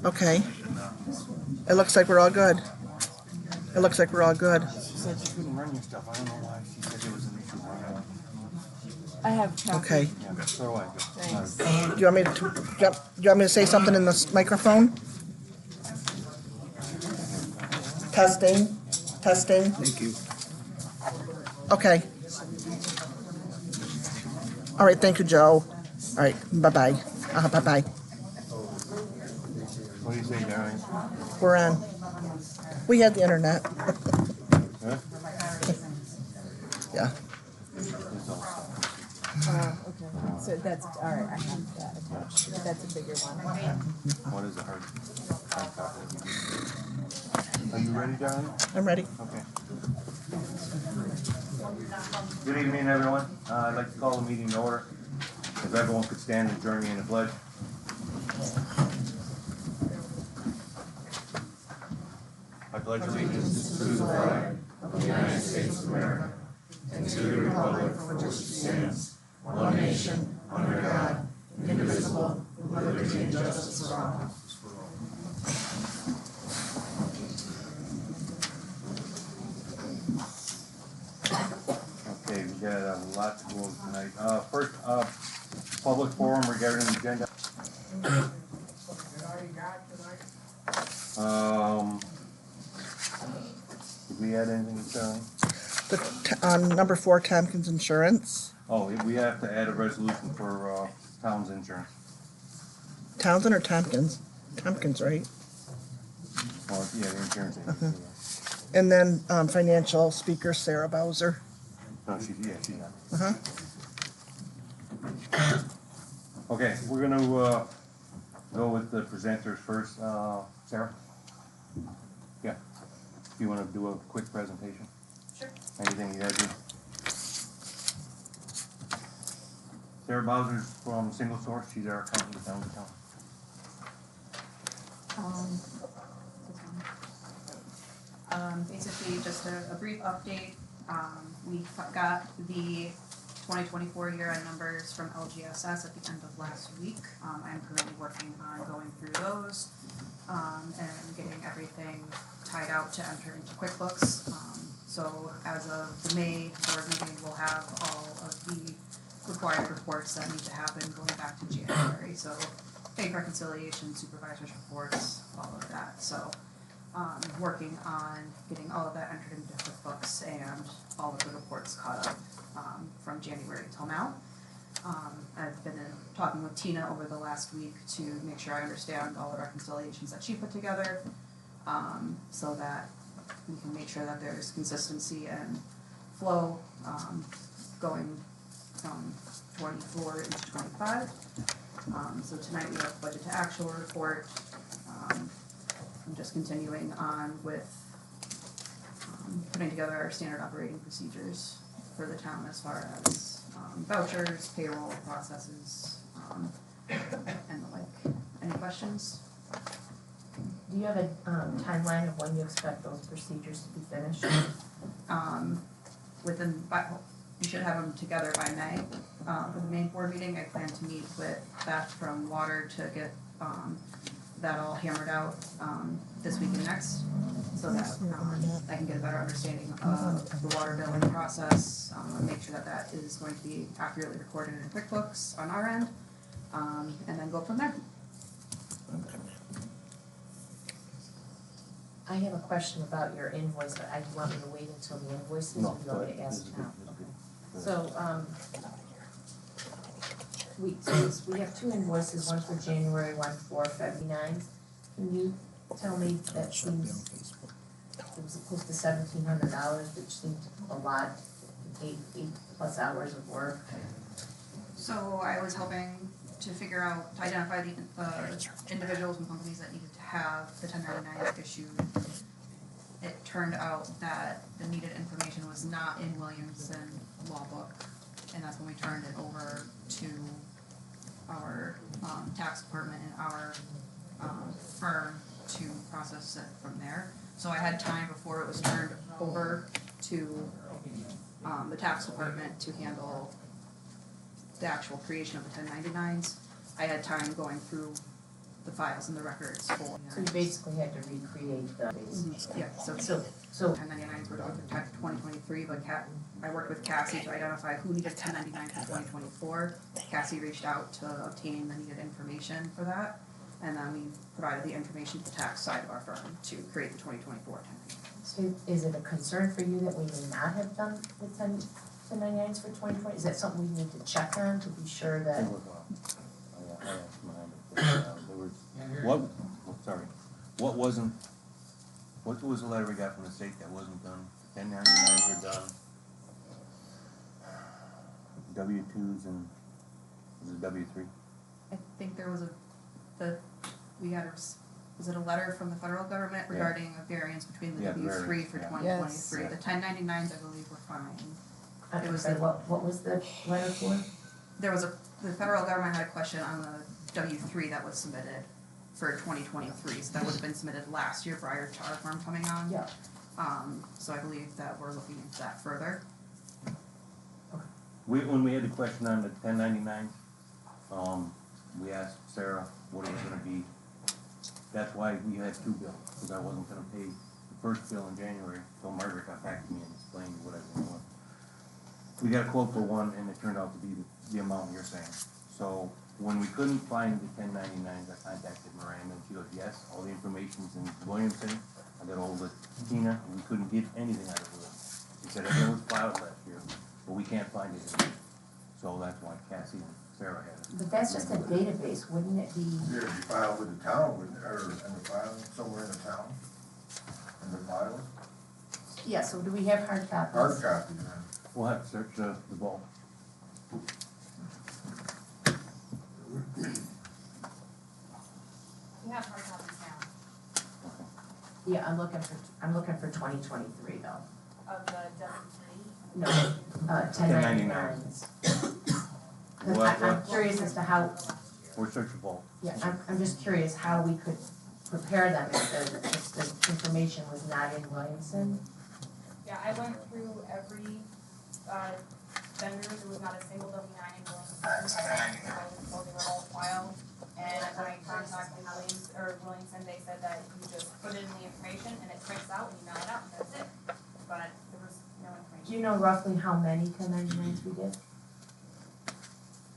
Okay. It looks like we're all good. It looks like we're all good. She said she couldn't run your stuff. I don't know why. She said there was an issue running it. I have coffee. Okay. Yeah, so do I. Thanks. Do you want me to, do you want me to say something in this microphone? Testing, testing. Thank you. Okay. All right, thank you, Joe. All right, bye-bye. Bye-bye. What do you say, darling? We're on. We had the internet. Huh? Yeah. It's all set. Okay. So that's, all right, I have that attached. That's a bigger one. What is it, hard copy? Are you ready, darling? I'm ready. Okay. Good evening, everyone. I'd like to call the meeting to order. If everyone could stand and join me in the pledge. I pledge allegiance to the flag of the United States of America and to the republic for which it stands, one nation, under God, indivisible, with liberty and justice for all. Okay, we got a lot to go over tonight. First, public forum regarding the agenda. Did we add anything, Charlie? Number 4, Tompkins Insurance. Oh, we have to add a resolution for, town's insurance. Townsend or Tompkins? Tompkins, right? Or, yeah, the insurance agency. And then financial speaker Sarah Bowser. No, she's not. Uh-huh. Okay, we're gonna, go with the presenters first. Sarah? Yeah. Do you wanna do a quick presentation? Sure. Anything you gotta do? Sarah Bowser's from Single Source. She's our accountant down the town. Basically, just a brief update. We got the 2024 year-end numbers from LGSS at the end of last week. I'm currently working on going through those and getting everything tied out to enter into QuickBooks. So as of the May board meeting, we'll have all of the required reports that need to happen going back to January. So bank reconciliation, supervisors reports, all of that. So working on getting all of that entered into QuickBooks and all of the reports caught up from January till now. I've been talking with Tina over the last week to make sure I understand all the reconciliations that she put together, so that we can make sure that there's consistency and flow going from 24 into 25. So tonight we have budget to actual report. I'm just continuing on with putting together our standard operating procedures for the town as far as vouchers, payroll processes, and the like. Any questions? Do you have a timeline of when you expect those procedures to be finished? We should have them together by May. For the main board meeting, I plan to meet with Beth from Water to get that all hammered out this week and next, so that I can get a better understanding of the water billing process, make sure that that is going to be accurately recorded in QuickBooks on our end, and then go from there. I have a question about your invoice, but I want me to wait until the invoices, or do you want me to ask now? So, we have 2 invoices, one for January, one for February 9th. Can you tell me that seems, it was close to $1,700, which seemed a lot, 8 plus hours of work. So I was hoping to identify the individuals and companies that needed to have the 1099s issued. It turned out that the needed information was not in Williamson Law Book, and that's when we turned it over to our tax department and our firm to process it from there. So I had time before it was turned over to the tax department to handle the actual creation of the 1099s. I had time going through the files and the records for. So you basically had to recreate the base. Yeah, so So 1099s were done for 2023, but I worked with Cassie to identify who needed 1099 for 2024. Cassie reached out to obtain the needed information for that, and then we provided the information to the tax side of our firm to create the 2024 1099s. So is it a concern for you that we may not have done the 1099s for 2020? Is that something we need to check on to be sure that? There was, I asked mine, there was, what wasn't, what was the letter we got from the state that wasn't done? 1099s were done. W-2s and, was it W-3? I think there was we got was it a letter from the federal government regarding a variance between the Yeah, W-3 variance, for yeah. 2023? Yes. The 1099s, I believe, were fine. It was sorry, what was the letter for? The federal government had a question on the W-3 that was submitted for 2023, so that would have been submitted last year prior to our firm coming on. Yeah. So I believe that we're looking into that further. When we had the question on the 1099s, we asked Sarah what it was gonna be. That's why we had two bills, because I wasn't gonna pay the first bill in January, so Margaret got back to me and explained what I was gonna want. We got a quote for one, and it turned out to be the amount you're saying. So when we couldn't find the 1099s, I contacted Miranda, and she goes, yes, all the information's in Williamson. I got ahold of Tina, and we couldn't get anything out of her. She said everything was filed last year, but we can't find it anymore. So that's why Cassie and Sarah had it. But that's just a database, wouldn't it be? Yeah, you file with the town, or in the file, somewhere in the town, in the files, Yeah, so do we have hard copies? hard copies, man. We'll have to search the vault. You have hard copies now Yeah, I'm looking for 2023 though. of the W-3. No, 1099s. I'm curious as to how, We'll search the vault. yeah, I'm just curious how we could prepare them if the information was not in Williamson. Yeah, I went through every vendor, there was not a single W-9 in Williamson. So they were all filed, and when I contacted Williamson, they said that you just put it in the information and it prints out and you mail it out, and that's it. But there was no Do information. you know roughly how many 1099s we did?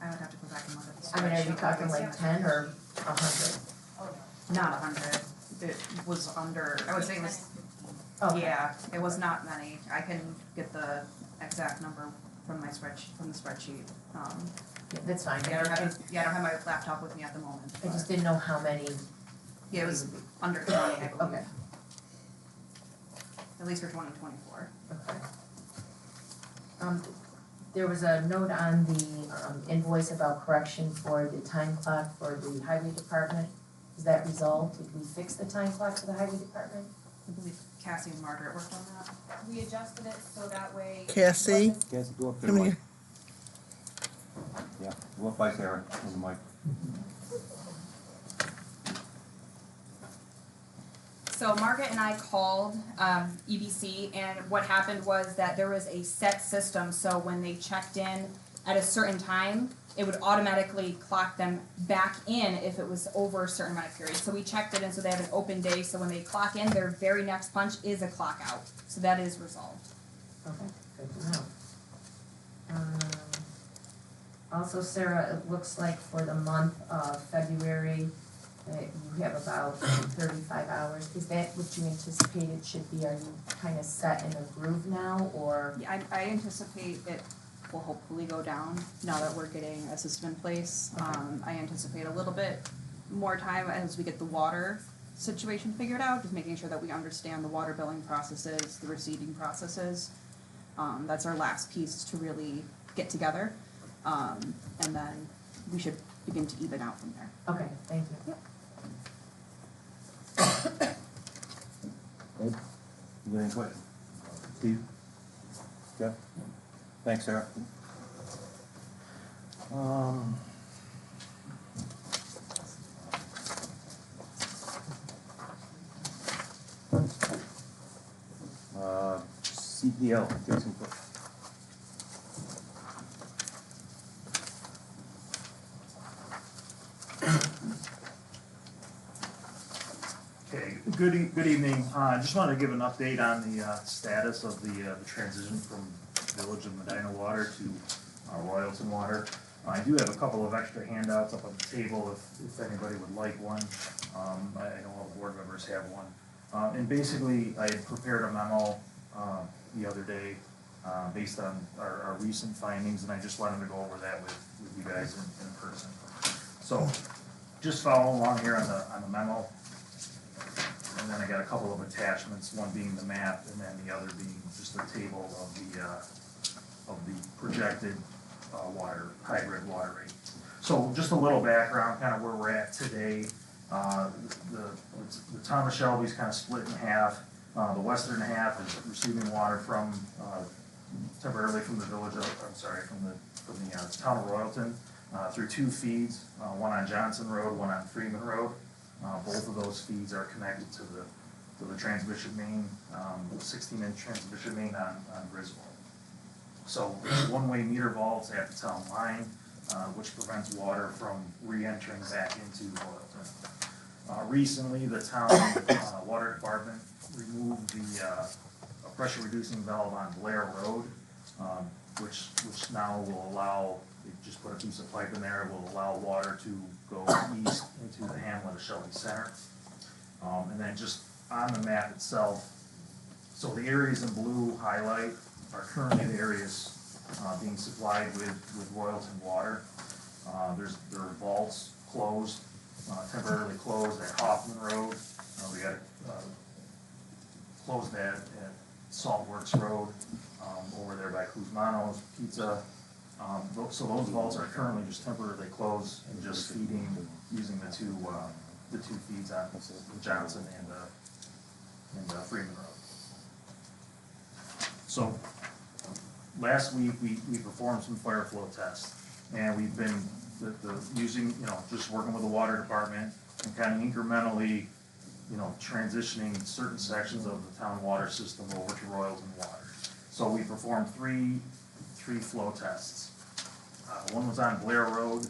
I would have to go back and look at the I mean, are you spreadsheet. talking like 10 or 100? Oh, no. Not 100. It was under, I would say it was, Oh, yeah, it was not many. I can get the exact number from my spreadsheet. yeah, that's fine. I don't have my laptop with me at the moment. I just didn't know how many. Yeah, it was under 20, I believe. Okay, At least for 2024. okay. There was a note on the invoice about correction for the time clock for the highway department. Is that resolved? Did we fix the time clock for the highway department? I believe Cassie and Margaret worked on that. We adjusted it so that way. Cassie? Cassie, go up to the Come mic. here. Yeah, go up by Sarah, on the mic. So Margaret and I called EBC, and what happened was that there was a set system, so when they checked in at a certain time, it would automatically clock them back in if it was over a certain amount of period. So we checked it, and so they have an open day, so when they clock in, their very next punch is a clock out. So that is resolved. Okay, good to know. Also, Sarah, it looks like for the month of February, you have about 35 hours. Is that what you anticipate it should be? Are you kind of set in a groove now, or? Yeah, I anticipate it will hopefully go down now that we're getting a system in place. Okay. I anticipate a little bit more time as we get the water situation figured out, just making sure that we understand the water billing processes, the receiving processes. That's our last piece to really get together. And then we should begin to even out from there. Okay, thank you. Ed, you got any questions? Steve? Jeff? Thanks, Sarah. CPL, Jason Cook. Good evening. I just wanted to give an update on the status of the transition from Village of Medina Water to Royalton Water. I do have a couple of extra handouts up on the table if anybody would like one. I know all the board members have one. And basically, I had prepared a memo the other day based on our recent findings, and I just wanted to go over that with you guys in person. So just follow along here on the memo. And then I got a couple of attachments, one being the map and then the other being just a table of the projected hybrid water rate. So just a little background, kind of where we're at today. The town of Shelby is kind of split in half. The western half is receiving water from temporarily from the village of, from the town of Royalton through 2 feeds, one on Johnson Road, one on Freeman Road. Both of those feeds are connected to the transmission main, the 16-inch transmission main on Griswold. So one-way meter vaults at the town line, which prevents water from re-entering back into Royalton. Recently, the town water department removed the pressure reducing valve on Blair Road, which now will allow, they just put a piece of pipe in there, it will allow water to go east into the hamlet of Shelby Center. And then just on the map itself, so the areas in blue highlight are currently the areas being supplied with Royalton water. There are vaults closed, temporarily closed at Hoffman Road. We got closed at Saltworks Road, over there by Kuzmano's Pizza. So those vaults are currently just temporarily closed and just feeding using the two feeds on Johnson and Freeman Road. So last week we performed some fire flow tests, and we've been using, just working with the water department and kind of incrementally, transitioning certain sections of the town water system over to Royalton water. So we performed three flow tests. One was on Blair Road,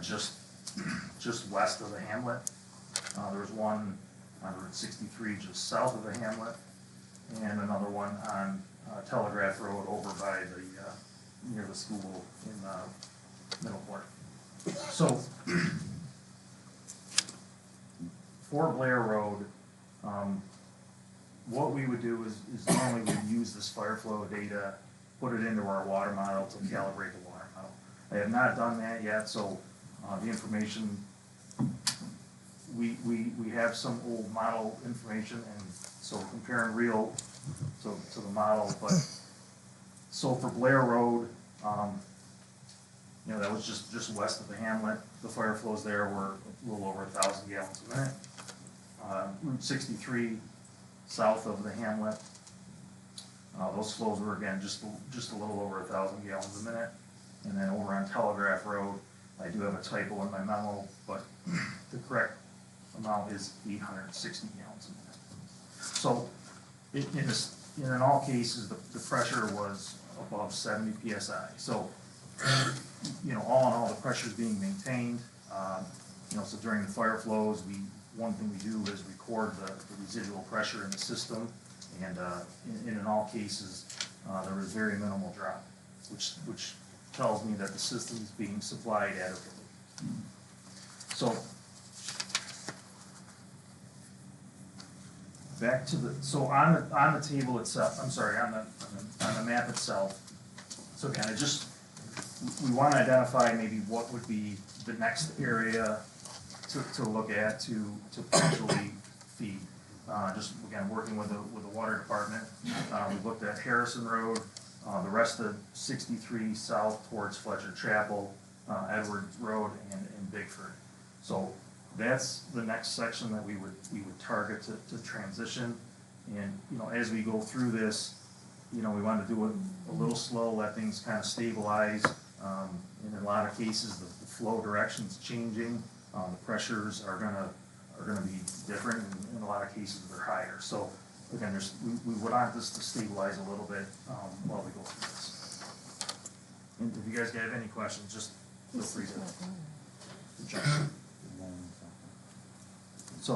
just west of the hamlet. There was one on Route 63 just south of the hamlet, and another one on Telegraph Road over by near the school in Middleport. So for Blair Road, what we would do is normally we'd use this fire flow data, put it into our water model to calibrate the water model. I have not done that yet, so the information, we have some old model information, and so comparing real to the model. But so for Blair Road, that was just west of the hamlet. The fire flows there were a little over 1,000 gallons a minute. Route 63 south of the hamlet, those flows were again just a little over 1,000 gallons a minute. And then over on Telegraph Road, I do have a typo in my memo, but the correct amount is 860 gallons a minute. So in all cases, the pressure was above 70 psi. So all in all, the pressure is being maintained. So during the fire flows, one thing we do is record the residual pressure in the system, and in all cases, there was very minimal drop, which tells me that the system is being supplied adequately. So back to on the table itself. I'm sorry, on the map itself. So kind of we want to identify maybe what would be the next area to look at to potentially feed. Just again working with the water department. We looked at Harrison Road, the rest of 63 south towards Fletcher Chapel, Edwards Road, and Bigford. So that's the next section that we would target to transition. And as we go through this, we want to do it a little slow, let things kind of stabilize. In a lot of cases, the flow direction's changing. The pressures are gonna be different, and in a lot of cases they're higher. So again, we would want this to stabilize a little bit while we go through this. And if you guys have any questions, just feel free to jump in. So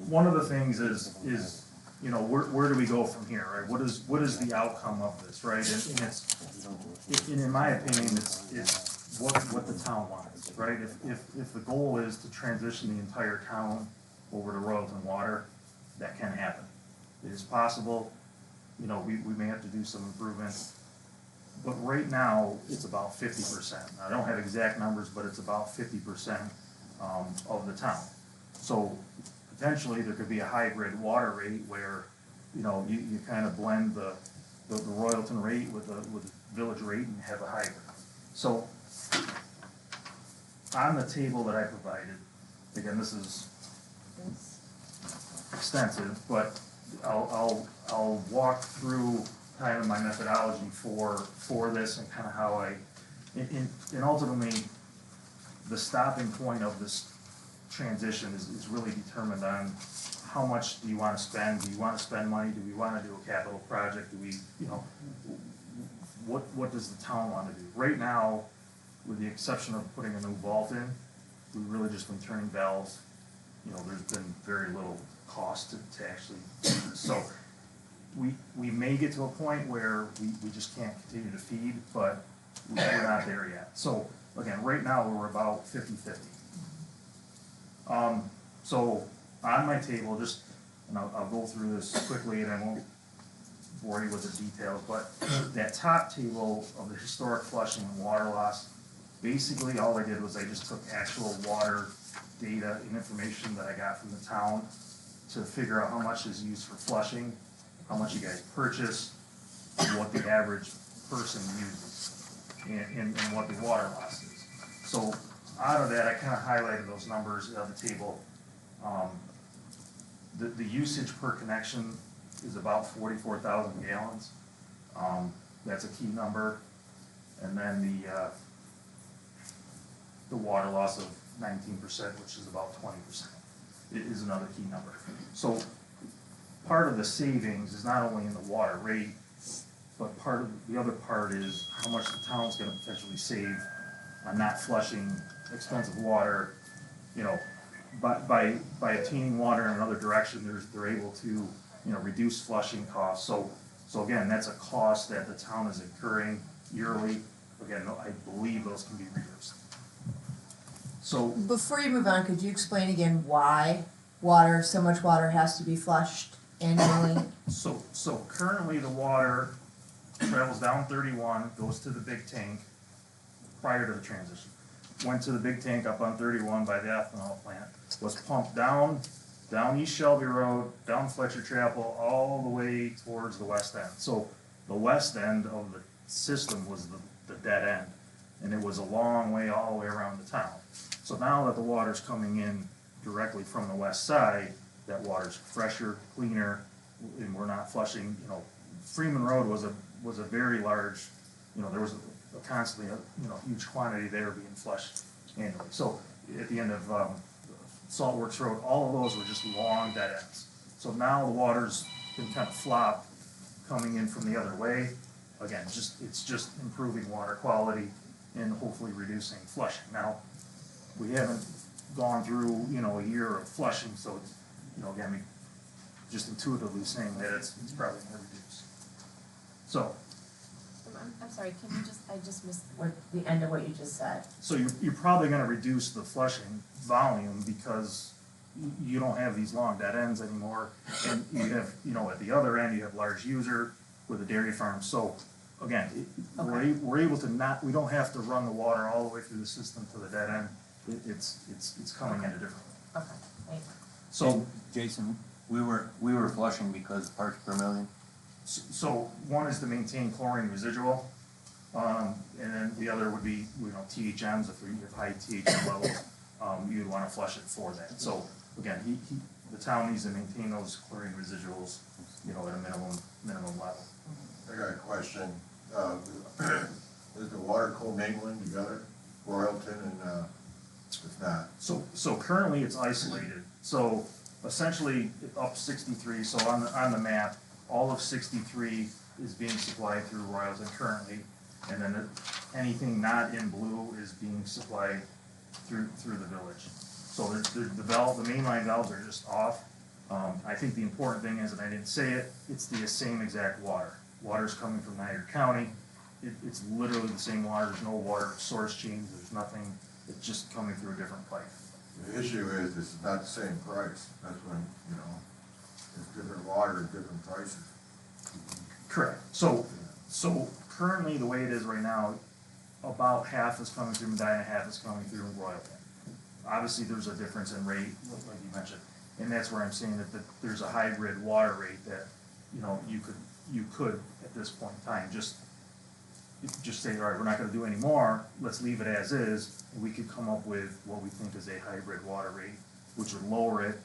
one of the things is, you know, where do we go from here, right? What is the outcome of this, right? And it's, in my opinion, it's what the town wants, right? If the goal is to transition the entire town over to Royalton Water, that can happen. It is possible, you know, we may have to do some improvements. But right now, it's about 50%. I don't have exact numbers, but it's about 50% of the town. So potentially, there could be a hybrid water rate where, you know, you kind of blend the Royalton rate with the village rate and have a hybrid. So on the table that I provided, again, this is extensive, but I'll walk through kind of my methodology for this and kind of how I, and ultimately, the stopping point of this transition is really determined on how much do you want to spend? Do you want to spend money? Do we want to do a capital project? Do we, you know, what does the town want to do? Right now, with the exception of putting a new vault in, we've really just been turning valves. You know, there's been very little cost to actually do this. So we may get to a point where we just can't continue to feed, but we're not there yet. So again, right now we're about 50-50. So on my table, just, and I'll go through this quickly and I won't bore you with the details, but that top table of the historic flushing and water loss, basically all I did was I just took actual water data and information that I got from the town to figure out how much is used for flushing, how much you guys purchase, and what the average person uses, and what the water loss is. So out of that, I kind of highlighted those numbers on the table. The usage per connection is about 44,000 gallons. That's a key number. And then the water loss of 19%, which is about 20%, is another key number. So part of the savings is not only in the water rate, but the other part is how much the town's gonna potentially save on not flushing expensive water. You know, by obtaining water in another direction, they're able to, you know, reduce flushing costs. So again, that's a cost that the town is incurring yearly. Again, I believe those can be reduced. So Before you move on, could you explain again why so much water has to be flushed annually? So currently the water travels down 31, goes to the big tank prior to the transition. Went to the big tank up on 31 by the ethanol plant, was pumped down East Shelby Road, down Fletcher Chapel, all the way towards the west end. So the west end of the system was the dead end, and it was a long way all the way around the town. So now that the water's coming in directly from the west side, that water's fresher, cleaner, and we're not flushing. You know, Freeman Road was a very large, you know, there was constantly a huge quantity there being flushed annually. So at the end of Saltworks Road, all of those were just long dead ends. So now the water's been kind of flopped coming in from the other way. Again, it's just improving water quality and hopefully reducing flushing. Now, we haven't gone through, you know, a year of flushing, so it's, you know, again, just intuitively saying that it's probably going to reduce. So. I'm sorry, can you I just missed the end of what you just said. So you're probably going to reduce the flushing volume because you don't have these long dead ends anymore, and you have, you know, at the other end you have large user with a dairy farm. So again, we're able to we don't have to run the water all the way through the system to the dead end. It's coming in a different way. Okay, thanks. So Jason, we were flushing because parts per million. So one is to maintain chlorine residual, and then the other would be, you know, THMs. If you have high THM levels, you'd want to flush it for that. So again, the town needs to maintain those chlorine residuals, you know, at a minimum level. I got a question. Is the water commingling together, Royalton and if not? So currently it's isolated. So essentially up 63. So on the map, all of 63 is being supplied through Royalton currently, and then anything not in blue is being supplied through the village. So the mainline valves are just off, I think the important thing is, and I didn't say it, it's the same exact water. Water's coming from Niagara County. It's literally the same water. There's no water source change. There's nothing. It's just coming through a different pipe. The issue is, it's not the same price, that's when, you know, it's different water, different prices. Correct. So currently, the way it is right now, about half is coming through Medina, half is coming through Royalton. Obviously, there's a difference in rate, like you mentioned, and that's where I'm saying that there's a hybrid water rate that, you know, you could at this point in time just say, all right, we're not gonna do any more, let's leave it as is, and we could come up with what we think is a hybrid water rate, which would lower it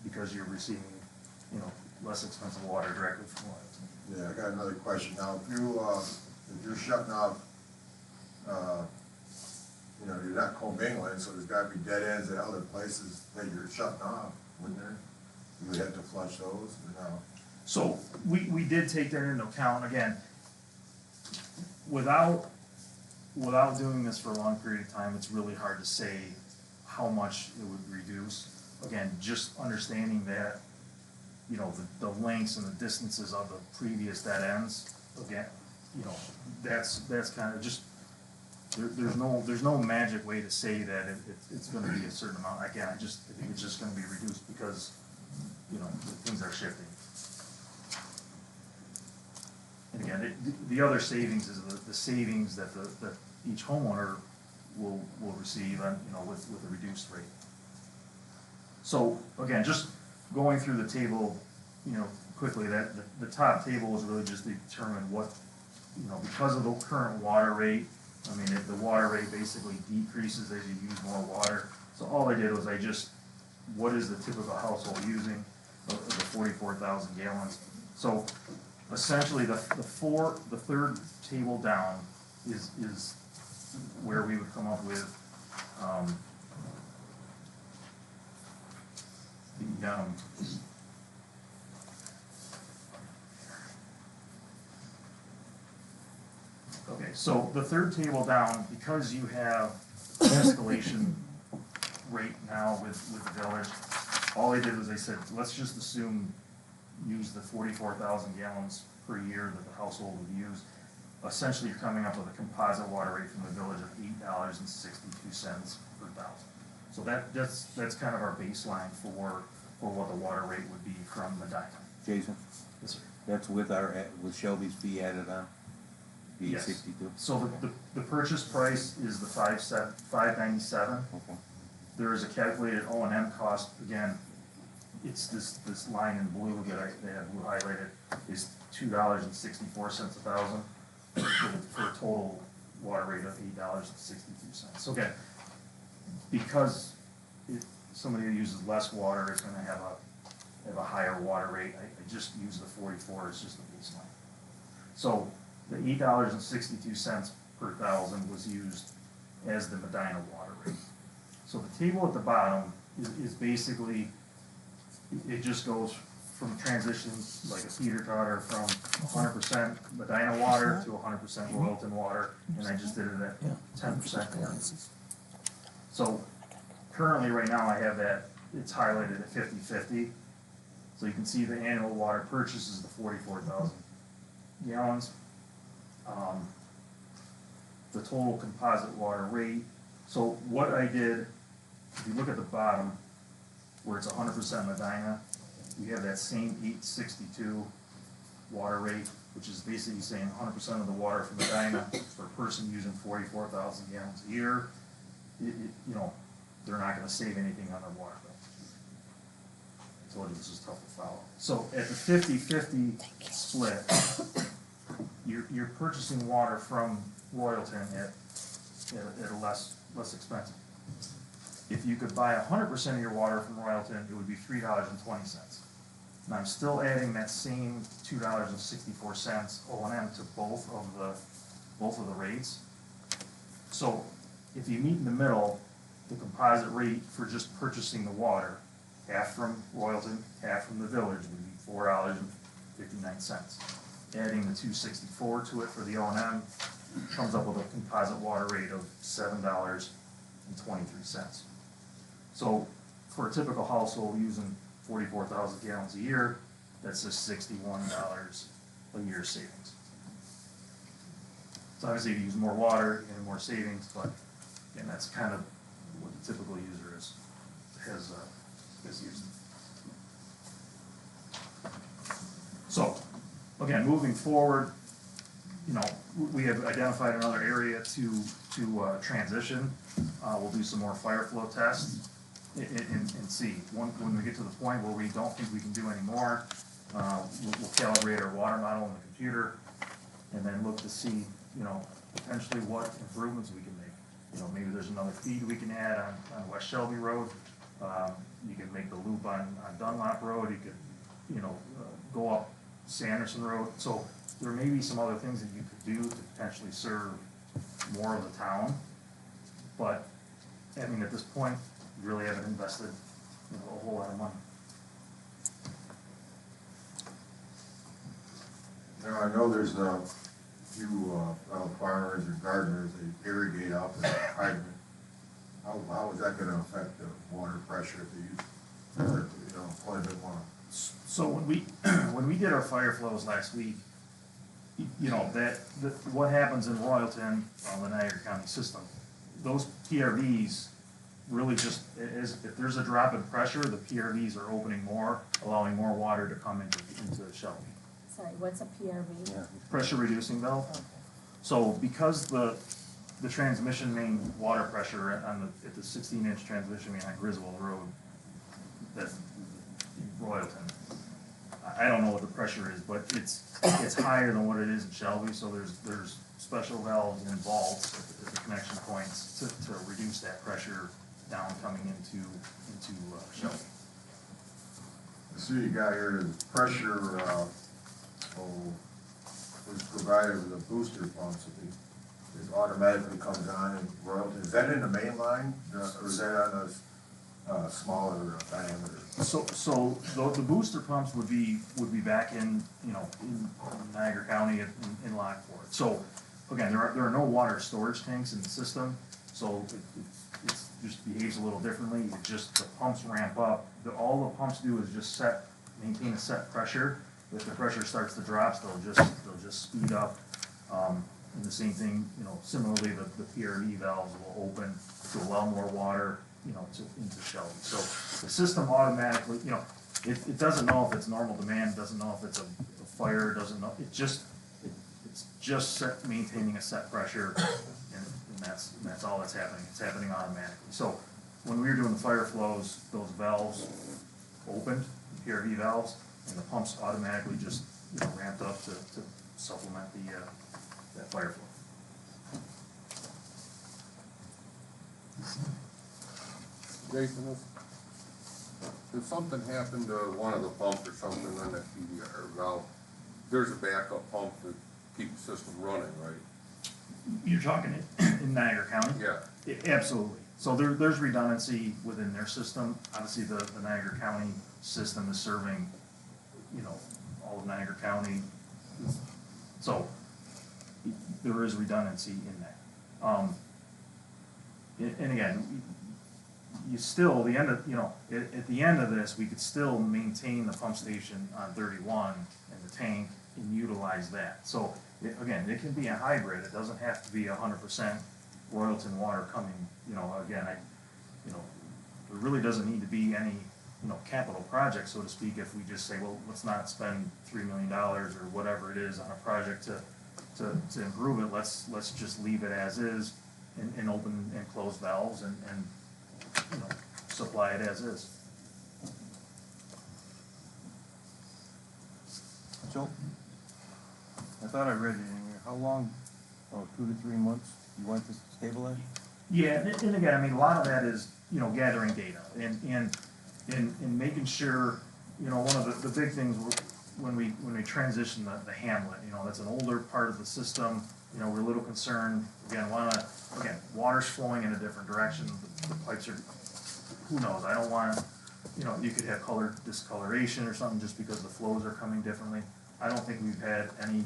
because you're receiving, you know, less expensive water directly from Royalton. Yeah, I got another question now, if you're shutting off, you know, you're not commingling, so there's gotta be dead ends at other places that you're shutting off, wouldn't there? You would have to flush those, or no? So we did take that into account, again, without doing this for a long period of time, it's really hard to say how much it would reduce. Again, just understanding that, you know, the lengths and the distances of the previous dead ends, again, you know, that's kind of just, there's no magic way to say that it's gonna be a certain amount. Again, I think it's just gonna be reduced because, you know, things are shifting. And again, the other savings is the savings that each homeowner will receive on, you know, with a reduced rate. So again, just going through the table, you know, quickly, that the top table is really just to determine what, you know, because of the current water rate, I mean, the water rate basically decreases as you use more water. So all I did was what is the typical household using of the 44,000 gallons? So essentially, the third table down is where we would come up with okay, so the third table down, because you have escalation rate now with the village, all I did was I said, let's just assume use the 44,000 gallons per year that the household would use. Essentially, you're coming up with a composite water rate from the village of $8.62 per thousand. So that's kind of our baseline for what the water rate would be from Medina. Jason, Yes, sir. that's with with Shelby's fee added on? Fee Yes. 62? So the purchase price is the $597. Okay. There is a calculated O&M cost, again, it's this line in blue that they have blue highlighted, is $2.64 a thousand for a total water rate of $8.62. So again, because somebody who uses less water is gonna have a higher water rate, I just use the 44 as just the baseline. So the $8.62 per thousand was used as the Medina water rate. So the table at the bottom is basically, it just goes from transition, like a feeder cutter, from 100% Medina water to 100% Royalton water, and I just did it at 10%. So currently, right now, I have that, it's highlighted at 50/50. So you can see the annual water purchase is the 44,000 gallons. The total composite water rate. So what I did, if you look at the bottom, where it's 100% Medina, we have that same 862 water rate, which is basically saying 100% of the water from Medina for a person using 44,000 gallons a year. You know, they're not going to save anything on their water bill. I told you this is tough to follow. So at the 50/50 split, you're purchasing water from Royalton at a less expensive. If you could buy 100% of your water from Royalton, it would be $3.20. And I'm still adding that same $2.64 O&M to both of the rates. So if you meet in the middle, the composite rate for just purchasing the water, half from Royalton, half from the village, would be $4.59. Adding the $2.64 to it for the O&M comes up with a composite water rate of $7.23. So for a typical household using 44,000 gallons a year, that's just $61 a year savings. So obviously, if you use more water, you get more savings, but again, that's kind of what the typical user has used. So, again, moving forward, you know, we have identified another area to transition. We'll do some more fire flow tests and see. When we get to the point where we don't think we can do any more, we'll calibrate our water model in the computer and then look to see, you know, potentially what improvements we can make. You know, maybe there's another feed we can add on West Shelby Road. You can make the loop on Dunlop Road. You could, you know, go up Sanderson Road. So there may be some other things that you could do to potentially serve more of the town. But, I mean, at this point, you really haven't invested, you know, a whole lot of money. Now, I know there's a few farmers or gardeners, they irrigate out the hydrant. How is that gonna affect the water pressure if they use, you know, quite a bit more? So when we did our fire flows last week, you know, what happens in Royalton on the Niagara County system, those PRVs really just, if there's a drop in pressure, the PRVs are opening more, allowing more water to come into Shelby. Sorry, what's a PRV? Yeah. Pressure reducing valve. So because the transmission main water pressure at the 16-inch transmission main on Griswold Road, that's in Royalton, I don't know what the pressure is, but it's higher than what it is in Shelby. So there's special valves involved at the connection points to reduce that pressure down coming into Shelby. I see you got here the pressure, was provided with a booster pump, so it automatically comes on in Royalton. Is that in the main line, or is that on a smaller diameter? So the booster pumps would be back in, you know, in Niagara County in Lockport. So again, there are no water storage tanks in the system, so it just behaves a little differently. It just, the pumps ramp up. All the pumps do is just maintain a set pressure. If the pressure starts to drop, they'll just speed up. And the same thing, you know, similarly, the PRV valves will open to allow more water, you know, into Shelby. So the system automatically, you know, it doesn't know if it's normal demand, doesn't know if it's a fire, doesn't know. It's just maintaining a set pressure, and that's all that's happening. It's happening automatically. So when we were doing the fire flows, those valves opened, PRV valves, and the pumps automatically just, you know, ramped up to supplement that fire flow. Jason, if something happened to one of the pumps or something on that PDR valve, there's a backup pump to keep the system running, right? You're talking in Niagara County? Yeah. Absolutely. So there's redundancy within their system. Obviously, the Niagara County system is serving, you know, all of Niagara County. So there is redundancy in that. And again, you still, the end of, you know, at the end of this, we could still maintain the pump station on 31 and the tank and utilize that. So again, it can be a hybrid. It doesn't have to be 100% Royalton water coming, you know, again, you know, there really doesn't need to be any, you know, capital project, so to speak, if we just say, well, let's not spend $3 million or whatever it is on a project to improve it. Let's just leave it as is and open and close valves and you know, supply it as is. So, I thought I read it in here. How long? Oh, 2 to 3 months. You want this to stabilize? Yeah, and again, I mean, a lot of that is, you know, gathering data and making sure, you know, one of the big things when we transition the hamlet, you know, that's an older part of the system. You know, we're a little concerned. Again, water's flowing in a different direction. The pipes are, who knows? I don't want to, you know, you could have color discoloration or something just because the flows are coming differently. I don't think we've had any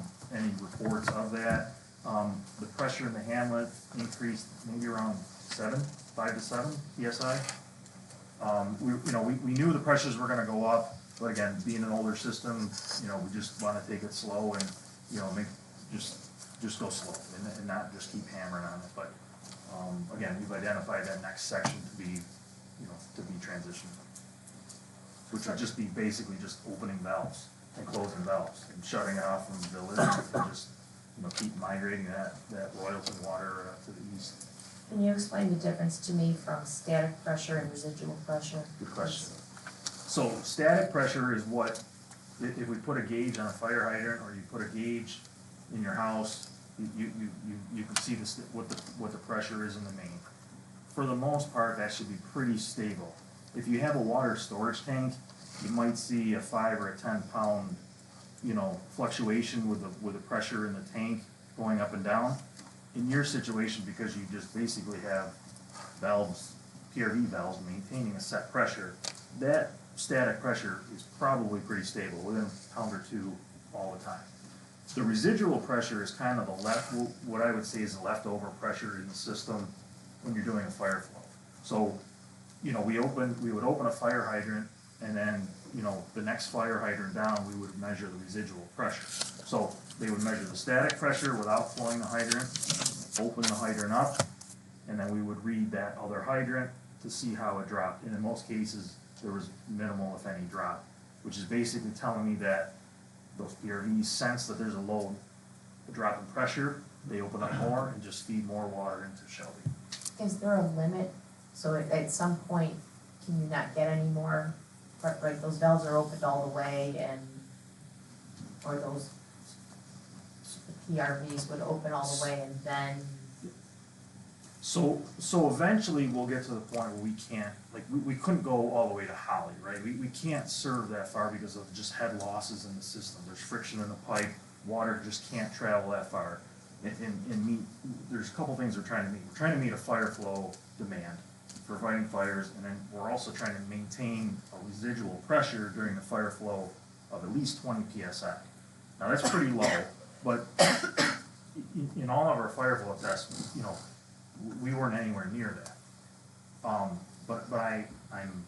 reports of that. The pressure in the hamlet increased maybe around 5 to 7 psi. We knew the pressures were gonna go up, but again, being an older system, we just wanna take it slow and, just go slow and not just keep hammering on it, but, again, we've identified that next section to be, transitioned. Which would just be basically just opening valves and closing valves and shutting it off from the village and just, keep migrating that Royalton water to the east. Can you explain the difference to me from static pressure and residual pressure? Good question. So static pressure is what, if we put a gauge on a fire hydrant or you put a gauge in your house, you can see what the pressure is in the main. For the most part, that should be pretty stable. If you have a water storage tank, you might see a 5 or a 10 pound, fluctuation with the pressure in the tank going up and down. In your situation, because you just basically have valves, PRV valves maintaining a set pressure, that static pressure is probably pretty stable, within a pound or two all the time. The residual pressure is kind of what I would say is the leftover pressure in the system when you're doing a fire flow. So, we would open a fire hydrant, and then, the next fire hydrant down, we would measure the residual pressure. So they would measure the static pressure without flowing the hydrant, open the hydrant up, and then we would read that other hydrant to see how it dropped. And in most cases, there was minimal, if any, drop, which is basically telling me that those PRVs sense that there's a drop in pressure, they open up more and just feed more water into Shelby. Is there a limit? So at some point, can you not get any more, right, those valves are opened all the way or those PRVs would open all the way and then? So eventually we'll get to the point where we can't, we couldn't go all the way to Holly, right? We can't serve that far because of just head losses in the system. There's friction in the pipe, water just can't travel that far. There's a couple things we're trying to meet. We're trying to meet a fire flow demand for fighting fires, and then we're also trying to maintain a residual pressure during the fire flow of at least 20 PSI. Now that's pretty low, but in all of our fire flow tests, we weren't anywhere near that. But I'm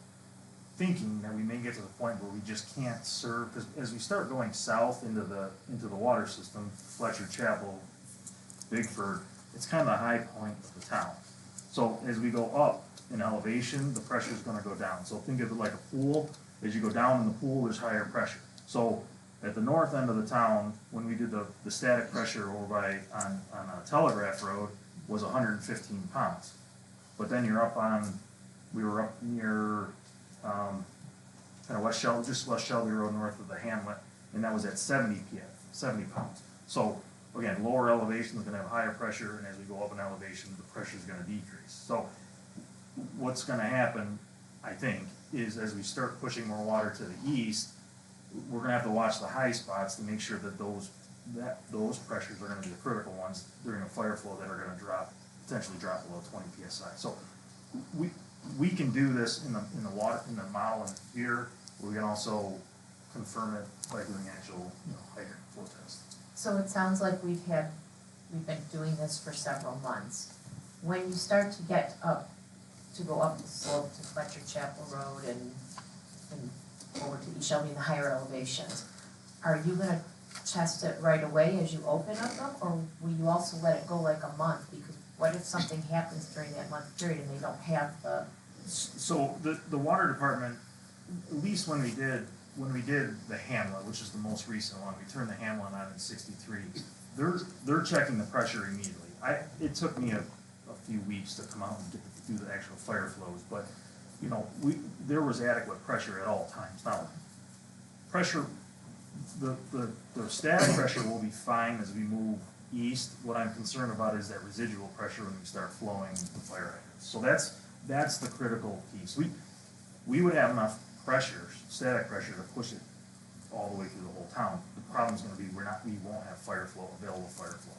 thinking that we may get to the point where we just can't serve, because as we start going south into the water system, Fletcher Chapel, Bigford, it's kind of the high point of the town. So as we go up in elevation, the pressure is going to go down. So think of it like a pool. As you go down in the pool, there's higher pressure. So at the north end of the town, when we did the static pressure over on Telegraph Road was 115 pounds. But then we were up near kind of just West Shelby Road north of the hamlet, and that was at 70 pounds. So again, lower elevation is going to have higher pressure, and as we go up in elevation, the pressure is going to decrease. So what's going to happen, I think, is as we start pushing more water to the east, we're going to have to watch the high spots to make sure that those pressures are going to be the critical ones during a fire flow that are going to potentially drop below 20 psi. So we can do this in the model in here. We can also confirm it by doing actual hydrant flow tests. So it sounds like we've been doing this for several months. When you start to go up the slope to Fletcher Chapel Road and over to East Shelby in the higher elevations, are you gonna test it right away as you open up them, or will you also let it go like a month? Because what if something happens during that month period and they don't have the? So the water department, at least when we did the Hamlet, which is the most recent one, we turned the Hamlet on in '63. They're checking the pressure immediately. It took me a few weeks to come out and do the actual fire flows, but there was adequate pressure at all times. Now, pressure, the static pressure will be fine as we move east. What I'm concerned about is that residual pressure when we start flowing the fire hydrants. So that's the critical piece. We would have enough pressure, static pressure, to push it all the way through the whole town. The problem is going to be we won't have available fire flow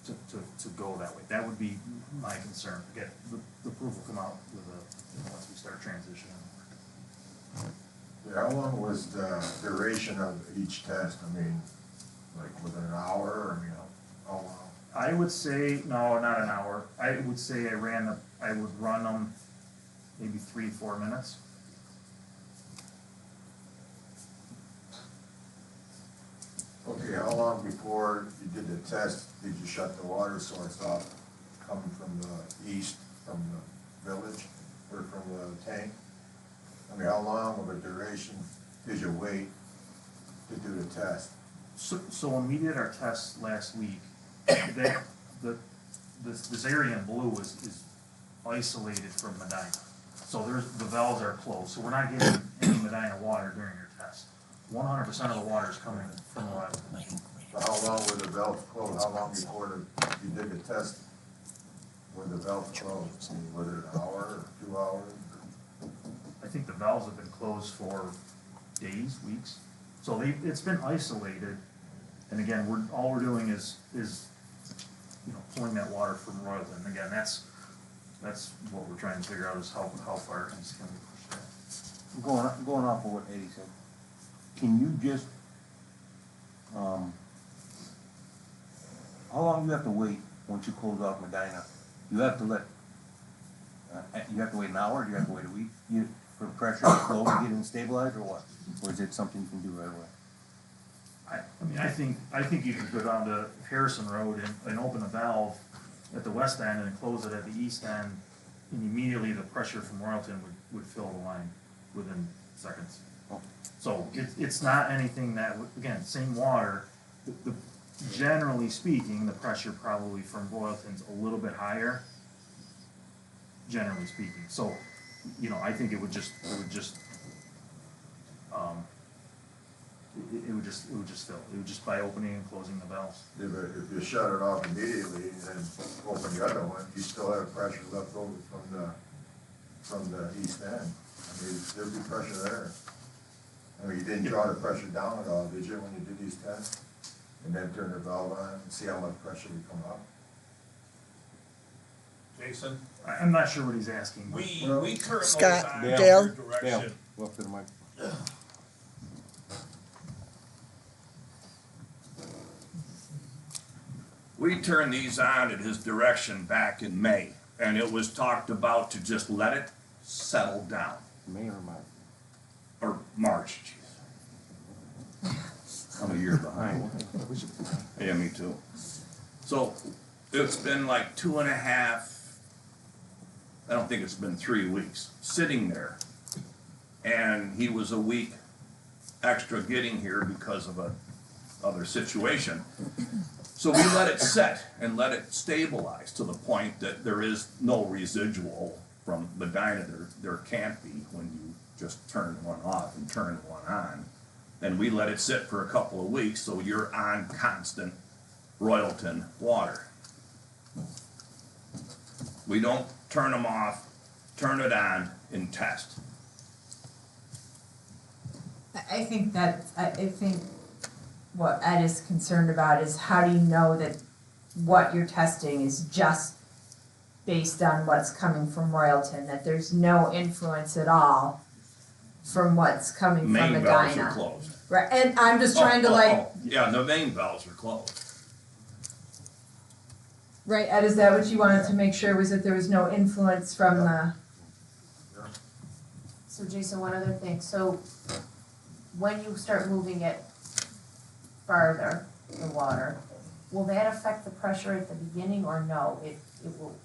to go that way. That would be my concern. Again, the proof will come out once we start transitioning. Yeah, how long was the duration of each test? I mean, like within an hour? How long? I would say, no, not an hour. I would say I would run them maybe 3-4 minutes. Okay, how long before you did the test, did you shut the water source off coming from the east, from the village, or from the tank? I mean, how long of a duration did you wait to do the test? So when we did our test last week, this area in blue is isolated from Medina. So the valves are closed, so we're not getting any Medina water during your test. 100% of the water is coming from the left. So how long were the valves closed? How long before you did the test were the valves closed? I mean, was it an hour or 2 hours? I think the valves have been closed for days, weeks. So it's been isolated, and again, all we're doing is pulling that water from Royalton. Again, that's what we're trying to figure out is how far east can we push that. Going off of what Eddie said, can you just, how long do you have to wait once you close off Medina? You have to wait an hour, or do you have to wait a week? For pressure to flow to get it stabilized, or what? Or is it something you can do right away? I mean, I think you could go down to Harrison Road and open a valve at the west end and close it at the east end, and immediately the pressure from Royalton would fill the line within seconds. So it's not anything that, again, same water. Generally speaking, the pressure probably from Royalton's a little bit higher, generally speaking. So, I think it would just fill. It would just by opening and closing the valves. Yeah, but if you shut it off immediately and then open the other one, you still have pressure left over from the east end. I mean, there'd be pressure there. I mean, you didn't draw the pressure down at all, did you, when you did these tests? And then turn the valve on and see how much pressure would come up? Jason, I'm not sure what he's asking. we turn those Scott, on Dale. your direction. Go up to the mic. We turned these on at his direction back in May, and it was talked about to just let it settle down. May or March? Or March, jeez. I'm a year behind. Yeah, me too. So it's been like 2.5, I don't think it's been 3 weeks, sitting there. And he was a week extra getting here because of a other situation. So we let it set and let it stabilize to the point that there is no residual from Medina. There can't be when you just turn one off and turn one on. And we let it sit for a couple of weeks so you're on constant Royalton water. We don't turn them off, turn it on, and test. I think what Ed is concerned about is how do you know that what you're testing is just based on what's coming from Royalton, that there's no influence at all from what's coming from Main Medina. valves are closed. Right, and I'm just trying to Yeah, the main valves are closed. right, Ed, is that what you wanted to make sure, was that there was no influence from the? So Jason, one other thing, so when you start moving it farther, the water, will that affect the pressure at the beginning or no? It will,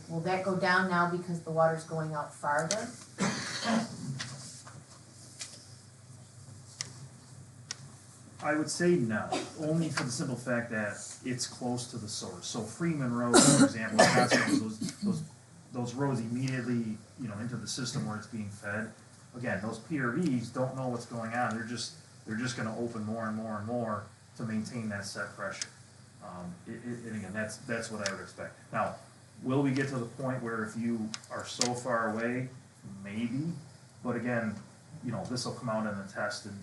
will that go down now because the water's going out farther? I would say no, only for the simple fact that it's close to the source. So Freeman Road, for example, those roads immediately, into the system where it's being fed. Again, those PRVs don't know what's going on. They're just going to open more and more and more to maintain that set pressure. And again, that's what I would expect. Now, will we get to the point where if you are so far away, maybe, but again, this will come out in the test, and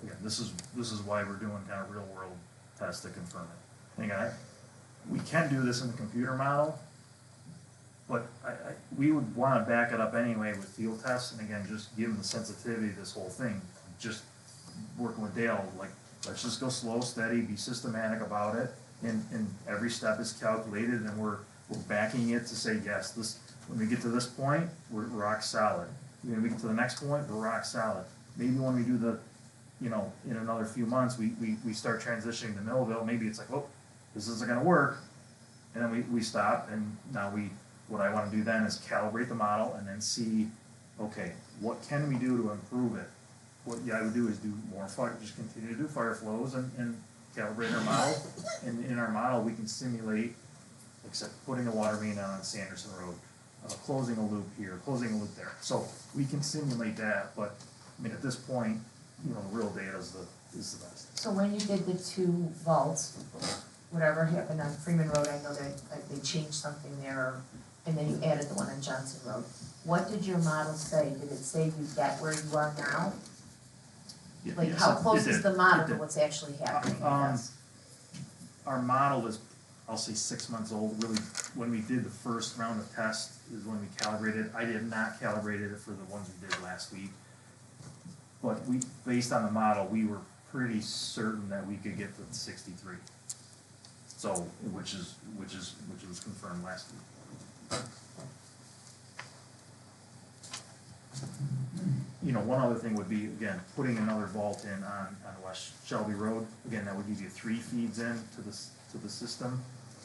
again, this is why we're doing kind of real world tests to confirm it. And again, we can do this in the computer model, but we would want to back it up anyway with field tests, and again, just given the sensitivity of this whole thing, just working with Dale, let's just go slow, steady, be systematic about it, and every step is calculated, and we're backing it to say, yes, when we get to this point, we're rock solid. When we get to the next point, we're rock solid. Maybe when we do the you know, in another few months, we start transitioning to Millville, maybe it's like, oh, this isn't gonna work. And then we stop, and now what I wanna do then is calibrate the model and then see, okay, what can we do to improve it? What I would do is do more fire, just continue to do fire flows and calibrate our model. And in our model, we can simulate, except putting a water main on Sanderson Road, closing a loop here, closing a loop there. So we can simulate that, but I mean, at this point, you know, real data is the best. So when you did the 2 vaults, whatever happened on Freeman Road, I know that like, they changed something there, and then you added the one on Johnson Road. What did your model say? Did it say you get where you are now? Yeah, Like, yes, how it close is did. the It model to did. what's actually happening, I guess? Our model is, I'll say 6 months old, really, when we did the first round of tests is when we calibrated. I did not calibrate it for the ones we did last week. But based on the model, we were pretty certain that we could get to 63. So, which was confirmed last week. You know, one other thing would be, again, putting another vault in on West Shelby Road. Again, that would give you 3 feeds in to the system,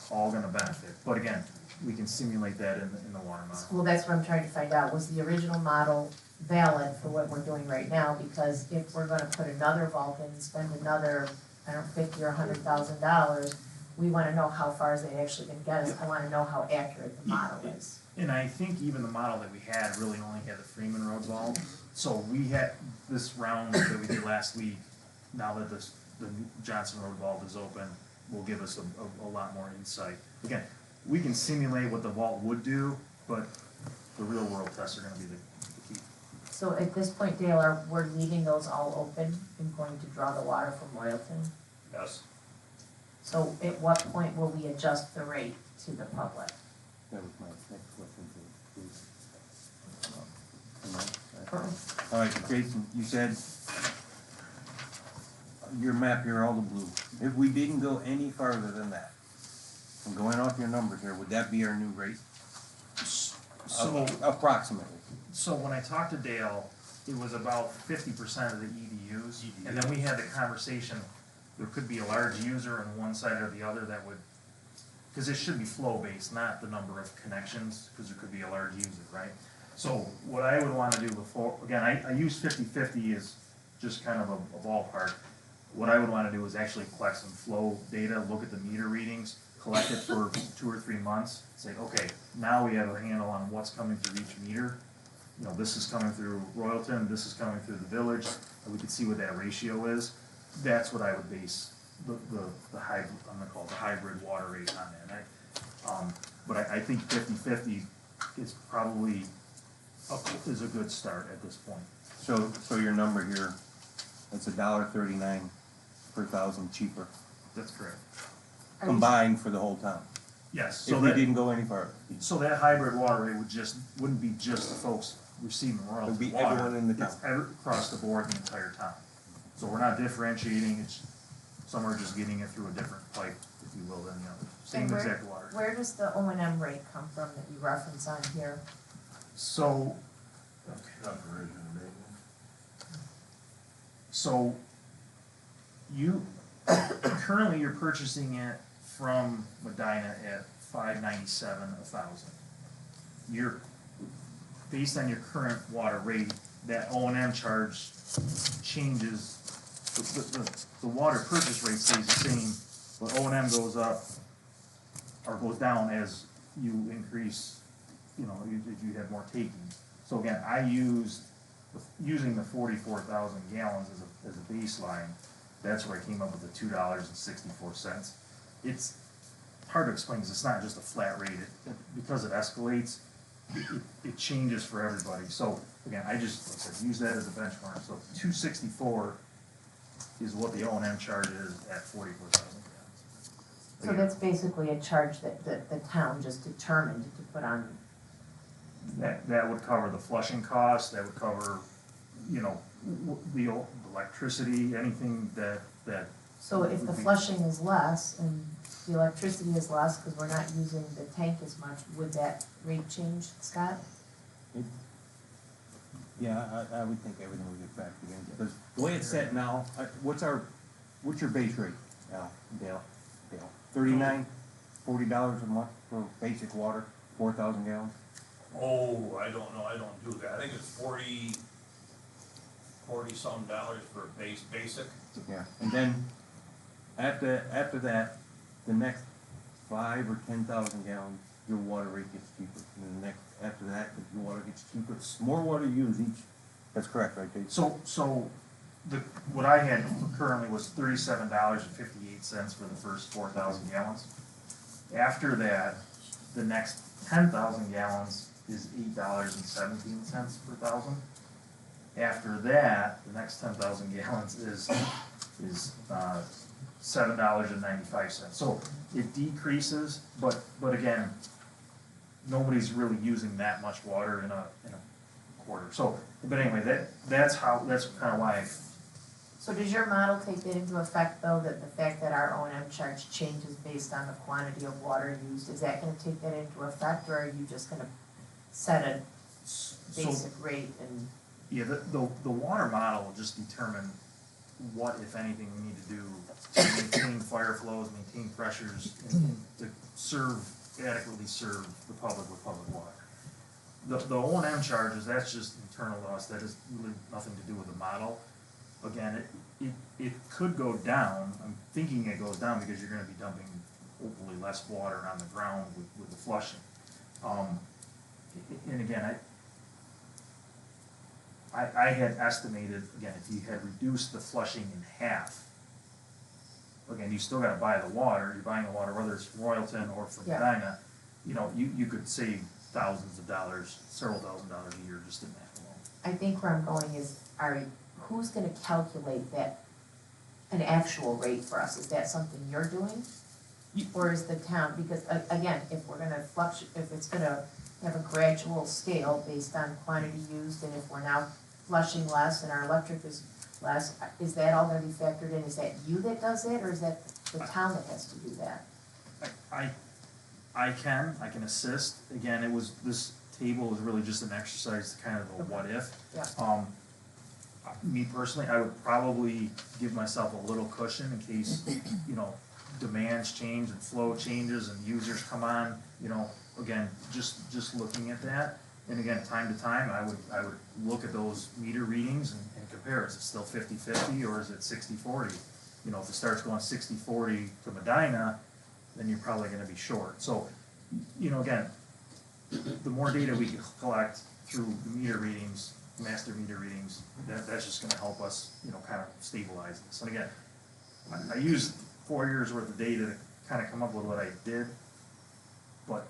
all gonna benefit. But again, we can simulate that in the water model. Well, that's what I'm trying to find out. Was the original model valid for what we're doing right now? Because if we're gonna put another vault in and spend another, I don't know, $50,000 or $100,000, we wanna know how far is that actually gonna get us. I wanna know how accurate the model is. And I think even the model that we had really only had the Freeman Road vault. So we had this round that we did last week, now that the Johnson Road vault is open, will give us a lot more insight. Again, we can simulate what the vault would do, but the real world tests are gonna be the key. So at this point, Dale, we're leaving those all open and going to draw the water from Royalton? Yes. So at what point will we adjust the rate to the public? That was my next question to you. All right, Jason, you said your map here, all the blue. If we didn't go any farther than that, I'm going off your numbers here, would that be our new rate? So, Approximately. so when I talked to Dale, it was about 50% of the EDUs. And then we had the conversation, there could be a large user on one side or the other that would, because it should be flow-based, not the number of connections, because there could be a large user, right? So what I would want to do before, again, I use 50/50 as just kind of a ballpark. What I would want to do is actually collect some flow data, look at the meter readings, collect it for 2 or 3 months, say, okay, now we have a handle on what's coming through each meter. You know, this is coming through Royalton, this is coming through the village, and we can see what that ratio is. That's what I would base the hybrid, I'm gonna call it the hybrid water rate on that. But I think 50/50 is probably is a good start at this point. So your number here, it's $1.39 per thousand cheaper, That's correct. combined for the whole town, Yes, if so we that, didn't go any farther. so that hybrid water rate wouldn't be just the folks receiving Royalton It'd be water. everyone in the town. It's across the board, the entire town. So we're not differentiating, it's, some are just getting it through a different pipe, if you will, than the others. Same And exact water. Where does the O&M rate come from that you reference on here? So, Operation and maintenance. so you, currently you're purchasing it from Medina at $5.97 a thousand. You're, based on your current water rate, that O&M charge changes, the water purchase rate stays the same, but O&M goes up or goes down as you increase, you know, if you have more taking. So again, using the 44,000 gallons as a baseline, that's where I came up with the $2.64. It's hard to explain because it's not just a flat rate. Because it escalates, it changes for everybody. So again, I just, like I said, use that as a benchmark. So $2.64 is what the O&M charge is at 44,000 gallons. So that's basically a charge that the town just determined to put on. That would cover the flushing costs, that would cover, you know, the electricity, anything that. So if the flushing is less and the electricity is less because we're not using the tank as much, would that rate change, Scott? Yeah, I would think everything would get factored in, because the way it's set now, what's your base rate, Dale? 39, $40 a month for basic water, 4,000 gallons? Oh, I don't know, I don't do that, I think it's forty some dollars for basic. Yeah, and then after that, the next 5 or 10,000 gallons, your water rate gets cheaper. And then the next, after that, your water gets cheaper. The more water you use each, that's correct, right, Dave? So what I had currently was $37.58 for the first 4,000 gallons. After that, the next 10,000 gallons is $8.17 per thousand. After that, the next 10,000 gallons is $7.95. So it decreases, but again, nobody's really using that much water in a quarter. So, but anyway, that's kind of why. So does your model take that into effect, though, that the fact that our O&M charge changes based on the quantity of water used, is that gonna take that into effect, or are you just gonna set a basic rate and? Yeah, the water model will just determine what, if anything, we need to do to maintain fire flows, maintain pressures, and to adequately serve the public with public water. The O&M charges, that's just internal to us, that has really nothing to do with the model. Again, it could go down, I'm thinking it goes down because you're gonna be dumping hopefully less water on the ground with the flushing. And again, I had estimated, again, if you had reduced the flushing in half, again, you still gotta buy the water, you're buying the water, whether it's from Royalton or from Yeah. Medina, you know, you could save thousands of dollars, several $1,000s a year just in that alone. I think where I'm going is, who's gonna calculate that, an actual rate for us? Is that something you're doing? Or is the town, because again, if we're gonna if it's gonna have a gradual scale based on quantity used, and if we're now flushing less and our electric is less, is that all gonna be factored in? Is that you that does it, or is that the town that has to do that? I can assist, again, this table was really just an exercise to kind of a what if. Yeah. Me personally, I would probably give myself a little cushion in case, you know, demands change and flow changes and users come on, you know, again, just looking at that. And again, time to time, I would look at those meter readings and compare, is it still 50-50 or is it 60-40? You know, if it starts going 60-40 to Medina, then you're probably gonna be short. So, you know, again, the more data we can collect through the meter readings, master meter readings, that's just gonna help us, you know, kind of stabilize this. And again, I used 4 years worth of data to kind of come up with what I did, but,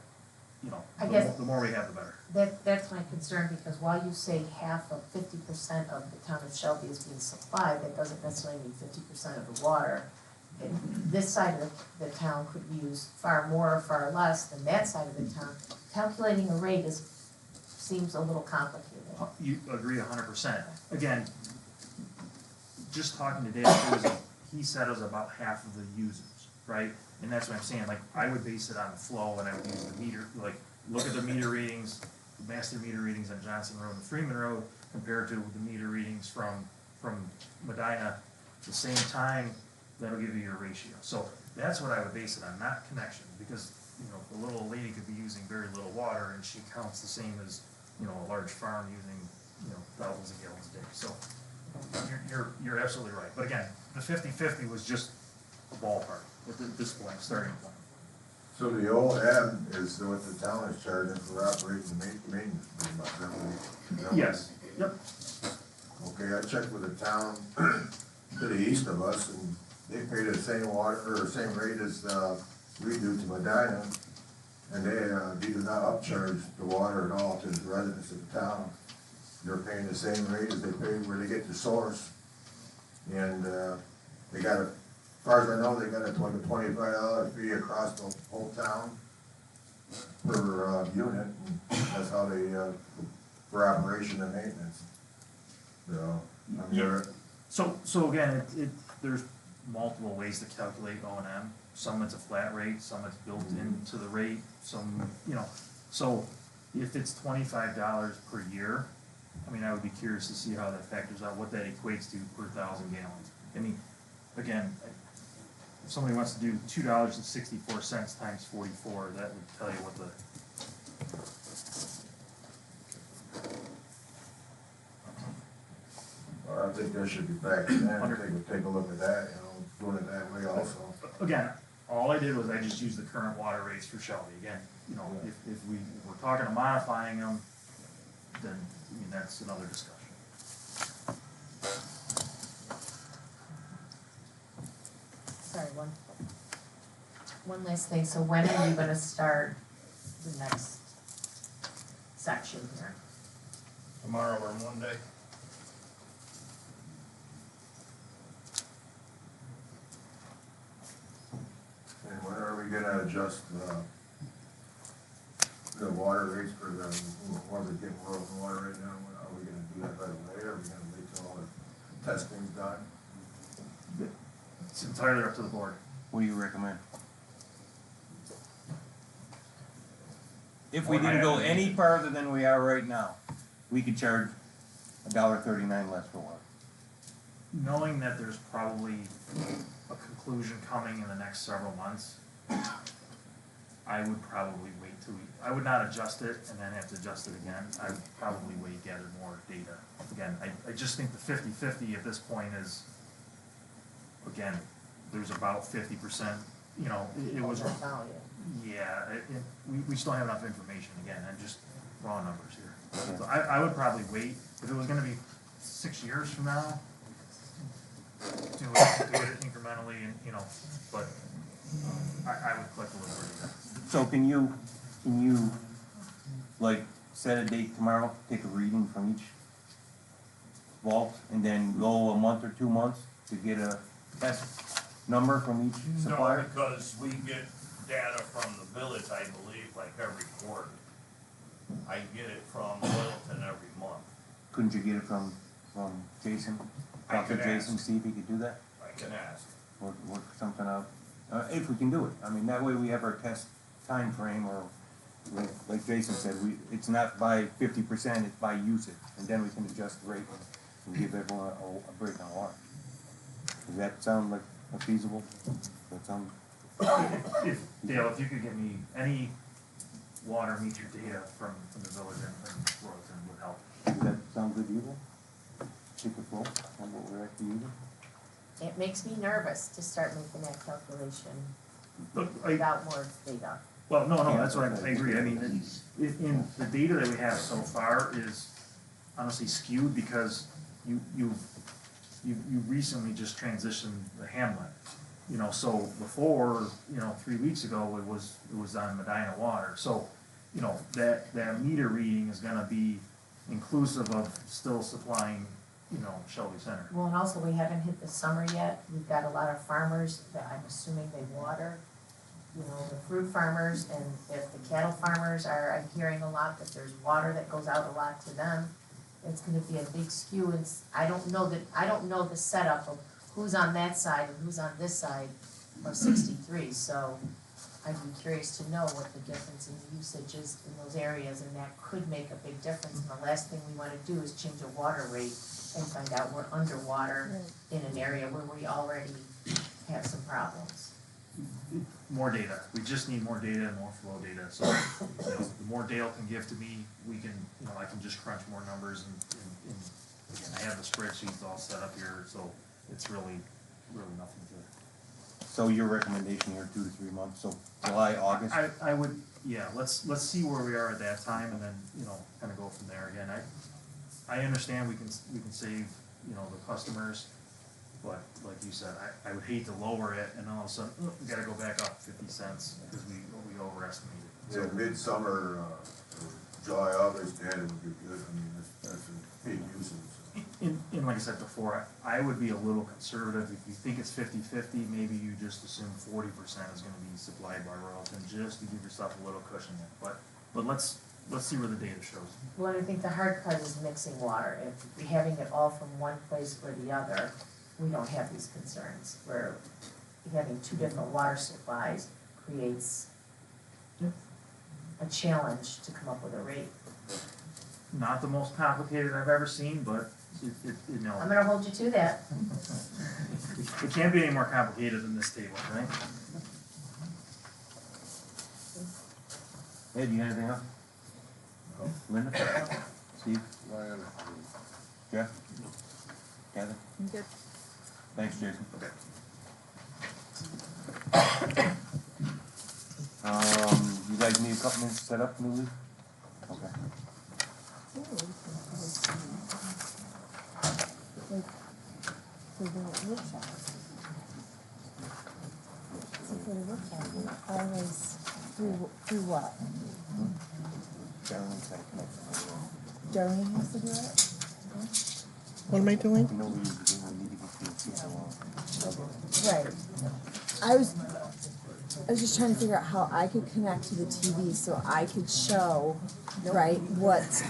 you know, I guess the more we have, the better. That's my concern, because while you say 50% of the town of Shelby is being supplied, that doesn't necessarily mean 50% of the water. And this side of the town could use far more or far less than that side of the town. Calculating a rate seems a little complicated. You agree 100%. Again, just talking to Dave, he said it was about half of the users, right? And that's what I'm saying, like, I would base it on the flow, and I would use the meter, like, look at the meter readings, the master meter readings on Johnson Road and Freeman Road, compared to the meter readings from Medina, at the same time, that'll give you your ratio. So that's what I would base it on, not connection, because, you know, the little lady could be using very little water, and she counts the same as, you know, a large farm using, you know, thousands of gallons a day. So you're absolutely right. But again, the 50-50 was just a ballpark at this point, starting point. So the O&M is what the town is charging for operating the maintenance, pretty much, that way? Yes, yep. Okay, I checked with the town to the east of us, and they pay the same same rate as, we do to Medina, and they do not upcharge the water at all to the residents of the town. They're paying the same rate as they pay where they get the source, and, they got as far as I know, they got a $25 fee across the whole town per unit, and that's how they, for operation and maintenance. So, I mean, So again, there's multiple ways to calculate O&M. Some it's a flat rate, some it's built into the rate, some, you know. So if it's $25 per year, I mean, I would be curious to see how that factors out, what that equates to per 1,000 gallons. I mean, again, if somebody wants to do $2.64 times 44, that would tell you what the, Well, I think that should be factored in, take a look at that, doing it that way also. again, all I did was I just used the current water rates for Shelby. Again, if we're talking to modifying them, then, I mean, that's another discussion. Sorry, one last thing, so when are you gonna start the next section here? Tomorrow or Monday. And when are we gonna adjust the water rates for the, ones that get more open water right now? Are we gonna do that right away, or are we gonna wait till all the testing's done? It's entirely up to the board. What do you recommend? If we Well, I didn't go haven't- any further than we are right now, we could charge $1.39 less for water. Knowing that there's probably a conclusion coming in the next several months, I would probably wait till I would not adjust it and then have to adjust it again. I would probably wait, gather more data. Again, I just think the 50-50 at this point is, again, there's about 50%, it was, Value. yeah, we just don't have enough information, again, and just raw numbers here. So I would probably wait, if it was gonna be 6 years from now, do it incrementally and, but I would collect a little bit of that. So can you, like, set a date tomorrow, take a reading from each vault, and then go a month or 2 months to get a test number from each supplier? No, because we get data from the village, I believe, like every quarter. I get it from Littleton every month. Couldn't you get it from Jason? I Talk to could Jason, ask. see if he could do that? I can ask. Work something out, if we can do it. I mean, that way we have our test time frame, or like Jason said, it's not by 50%, it's by usage, and then we can adjust the rate and give everyone a break on water. Does that sound like a feasible? Does that sound? Dale, if you could get me any water meter data from the village and Royalton would help. Does that sound good to you? Take a flow on what we're actually using? It makes me nervous to start making that calculation Look, without more data. well, no, that's what I agree. I mean, in the data that we have so far is honestly skewed because you recently just transitioned the hamlet. So before, 3 weeks ago, it was on Medina water. So, that meter reading is gonna be inclusive of still supplying, Shelby Center. Well, and also we haven't hit the summer yet. We've got a lot of farmers that I'm assuming they water, the fruit farmers, and if the cattle farmers I'm hearing a lot that there's water that goes out a lot to them. It's gonna be a big skew, and I don't know the setup of who's on that side and who's on this side of 63, so I'd be curious to know what the difference in usage is in those areas, and that could make a big difference. And the last thing we wanna do is change a water rate and find out we're underwater in an area where we already have some problems. More data. We just need more data and more flow data. So, the more Dale can give to me, we can, I can just crunch more numbers and again, I have the spreadsheets all set up here, so it's really nothing to. So your recommendation here, 2 to 3 months, so July, August? I would, yeah, let's see where we are at that time and then, kind of go from there. Again, I understand we can save, the customers, but like you said, I would hate to lower it and all of a sudden, we gotta go back up 50 cents because we overestimated. Yeah, midsummer, July, August, yeah, it would be good, I mean, that's a big usage. And like I said before, I would be a little conservative. If you think it's 50-50, maybe you just assume 40% is gonna be supplied by Royalton, just to give yourself a little cushion there. But let's see where the data shows. Well, I think the hard part is mixing water. If you're having it all from one place or the other, we don't have these concerns. Where having two different water supplies creates a challenge to come up with a rate. not the most complicated I've ever seen, but you know, I'm gonna hold you to that. it can't be any more complicated than this table, right? Ed, you got anything else? Linda? Steve? Ryan, Jeff? Kathy? I'm good. Thanks, Jason. You guys need a couple minutes to set up, Newly? Okay. For the workshop. So for the workshop, always through what? Darlene has to do it? What am I doing? You know we need to get people Right. I was just trying to figure out how I could connect to the TV so I could show, right, what.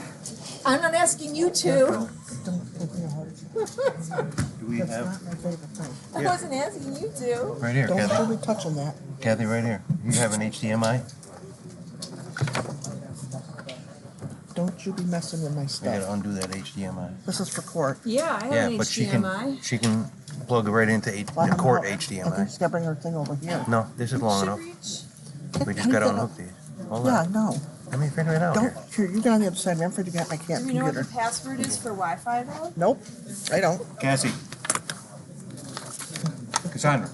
I'm not asking you to. Don't give me a heart attack. Do we That's have, not my favorite thing. I wasn't asking you to. right here, Don't Kathy. be touching that. Kathy, right here. You have an HDMI? Don't you be messing with my We gotta stuff. undo that HDMI. This is for court. Yeah, I have Yeah, an but HDMI. she can plug it right into Well, the court I think HDMI. she's gotta bring her thing over here. No, this is long enough. We just gotta unhook these. Hold Yeah, on. no. Let me figure it out Don't, here. here, you get on the other side. I'm afraid to get my Do you know what computer. the password is for Wi-Fi though? Nope, I don't. Cassie. Cassandra.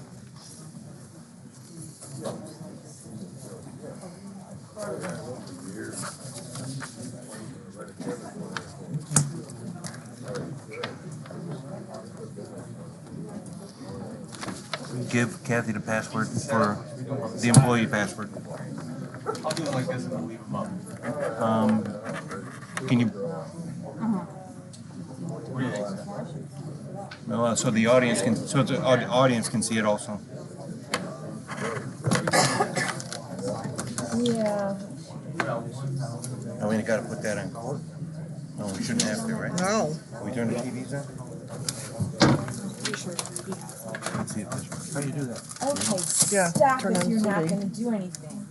Give Kathy the password for the employee password. I'll do it like this and I'll leave them up. Can you? What do you think? No, so the audience can, so the audience can see it also. Yeah. Now we gotta put that on court. No, we shouldn't have to, right? No. We turn the TVs on? Let's see if this works. How do you do that? Okay, Yeah, stop turn if on you're not TV. gonna do anything.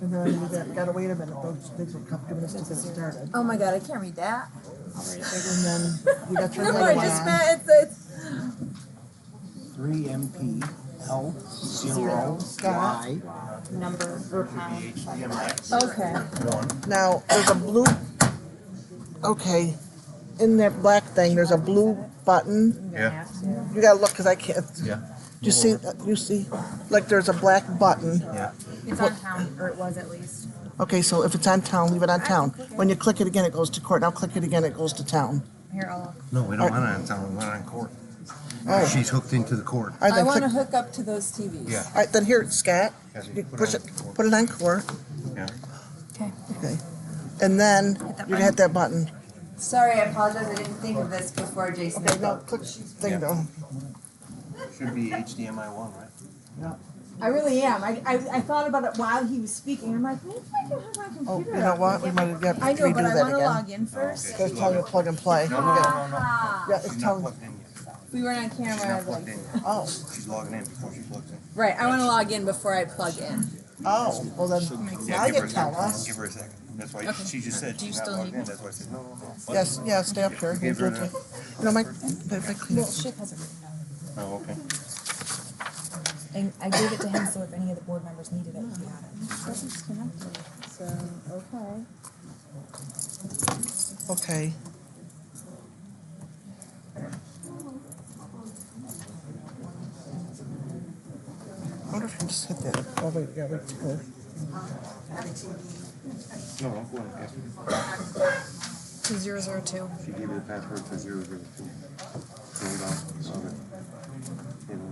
And then you gotta wait a minute. Those things will come giving us to get started. Oh my god, I can't read that. And then you got your No, other I one just on. meant it's 3MP L0 Y. Number or pound. okay. Now, there's a blue, okay, in that black thing, there's a blue button. Yeah. You gotta look, cause I can't. Yeah. You see, like there's a black button. Yeah. It's on town, or it was at least. Okay, so if it's on town, leave it on town. When you click it again, it goes to court. Now click it again, it goes to town. Here, I'll look. No, we don't want it on town, we want it on court. Oh. She's hooked into the court. All right, I then wanna click, hook up to those TVs. Yeah. all right, then here, Scott, Cassie, you put push it it, on court. put it on court. Yeah. Okay. And then you hit that button. Sorry, I apologize, I didn't think of this before Jason. Okay, now click thing down. Should be HDMI 1, right? I really am. I thought about it while he was speaking. I'm like, maybe I can have my computer Oh, you know what? We might have got to I know, redo but I that wanna again. log in first. It's telling you to plug and play. Ah. Yeah, it's telling. Plugged in yet. If we weren't on She's camera, not I'd be plugged like, in yet. Oh, She's logging in before she plugs in. right, I wanna log in before I plug in. oh, well then, now you tell us. Give her a second. That's why she just said she's not logged in. That's why I said, no. Yes, yeah, stay up here. Give her the- You know, my clean Well, it. shit has it. Oh, okay. And I gave it to him, so if any of the board members needed it, he had it. Nothing's connected, so, okay. Okay. I wonder if I can just hit that. Oh, wait, yeah, wait. Oh. No, I'm going to ask her. 2002. She gave me the password for 002. Hold on. Okay. And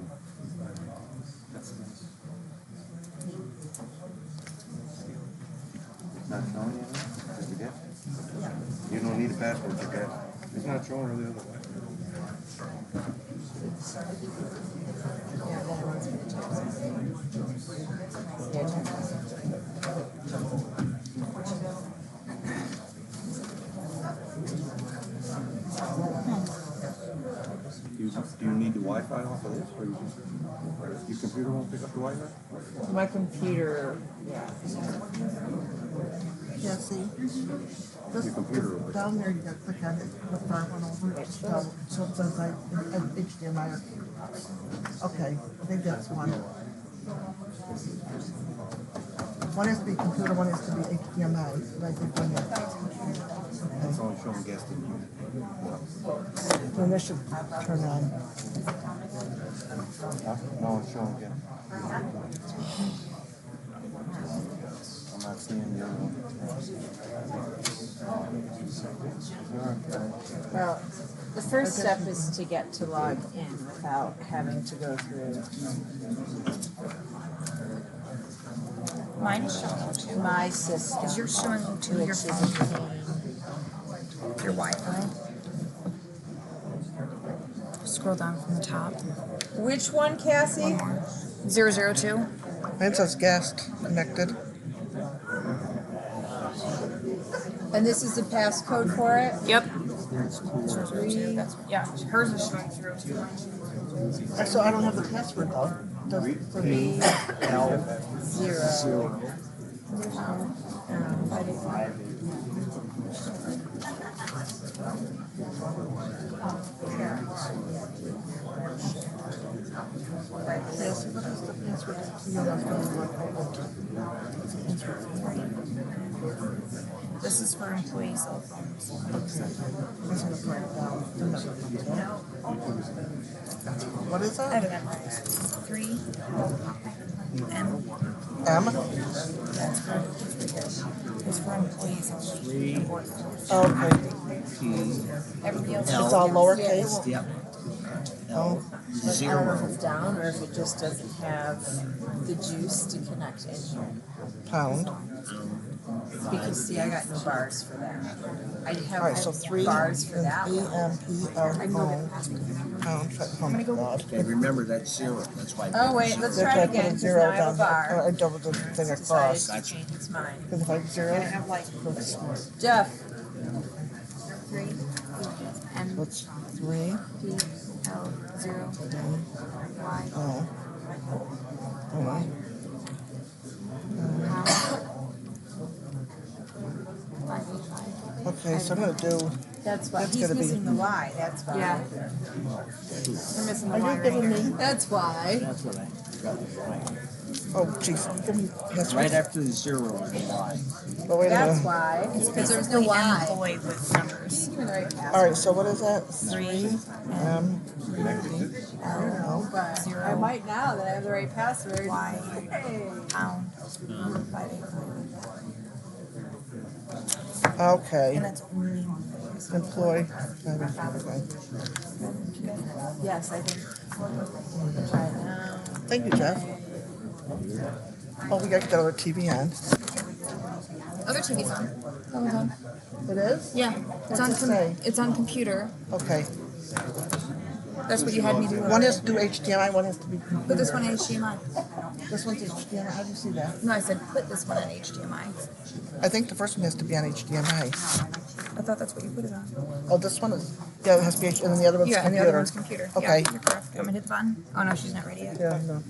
it's not showing you? Did you get? You don't need a password for that. It's not showing her the other way. Do you need the Wi-Fi off of this, or you can computer won't pick up the Wi-Fi? My computer, Yeah, see? This, Your computer will pick down there, you gotta click on it, the far one over, so it says like HDMI. Okay, I think that's one. One has to be computer, one has to be HDMI, and I think one is. It's only showing guest in here. Then this should turn on. No, it's showing guest. I'm not seeing the other one. well, the first step is to get to log in without having to go through Mine is showing too. my system. Because you're showing to which your is a phone, pain. your Wi-Fi. Scroll down from the top. Which one, Cassie? 002. Mine says guest connected. And this is the passcode for it? Yep. 3. Yeah, hers is showing 02. So I don't have the password though. Does, for me, 0. yes, what is the password? This is for employee cell phones. What is I have that? it memorized. 3 M. M? It's for employees only. Okay. Everybody else. It's all lowercase? Yep. Oh, I don't know if it's down or if it just doesn't have the juice to connect in here. pound. Because see, I got no bars for that. I have, Alright, so 3 bars for that one. E-M-P-L-O. Pound. Oh my God. Okay, remember that's 0. That's why. Oh wait, let's That's try why I it put again, a because zero now I have down a there. bar. I doubled the thing Decided across. to change its mind. Because if I zero, Jeff. 3 M so it's 3. P L 0 Y. Oh. Oh. Okay, so I'm gonna do. That's why, That's he's gonna be- missing the Y, that's why. Yeah. We're missing the Are Y you right giving here. me? That's why. That's what I got it right. Oh, jeez. Give me password. Right after the 0 is the Y. Oh, wait a That's minute. why, because there's no Basically Y. employee with numbers. Give me the right password. All right. So what is that? 3 M. I don't know, but I might now that I have the right password. Y. Hey. Pound 585. Okay. And that's only Employee. Yes, I think. Try it now. Thank you, Jeff. Oh, we got to get our TV on. other TV's on. It is? Yeah, it's on. What's it say? It's on computer. Okay. That's what you had me do. One has to do HDMI, one has to be computer. Put this one in HDMI. This one's HDMI. How do you see that? No, I said put this one in HDMI. I think the first one has to be on HDMI. I thought that's what you put it on. Oh, this one is. Yeah, it has to be. And then the other one's Yeah, and the computer. other one's computer. Okay. Yeah, you're correct. You want me to hit the button? Oh no, she's not ready yet. Yeah, no.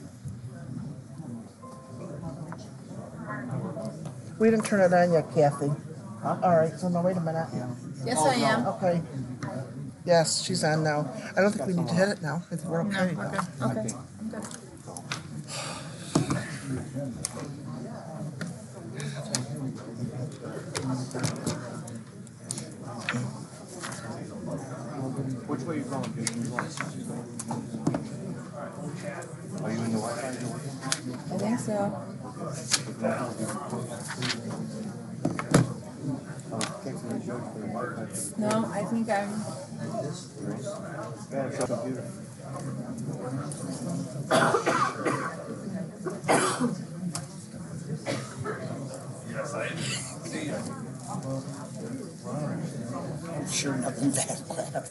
We didn't turn it on yet, Kathy. Huh? All right. So now wait a minute. Yes, I am. Okay. Yes, she's on now. I don't think we need to hit it now. I think we're No, okay. we're good. Okay, I'm good. Which way you going, Jason? Are you in the Wi-Fi? I think so. No, I think I'm. Yeah, it's a computer. I'm sure nothing that crap.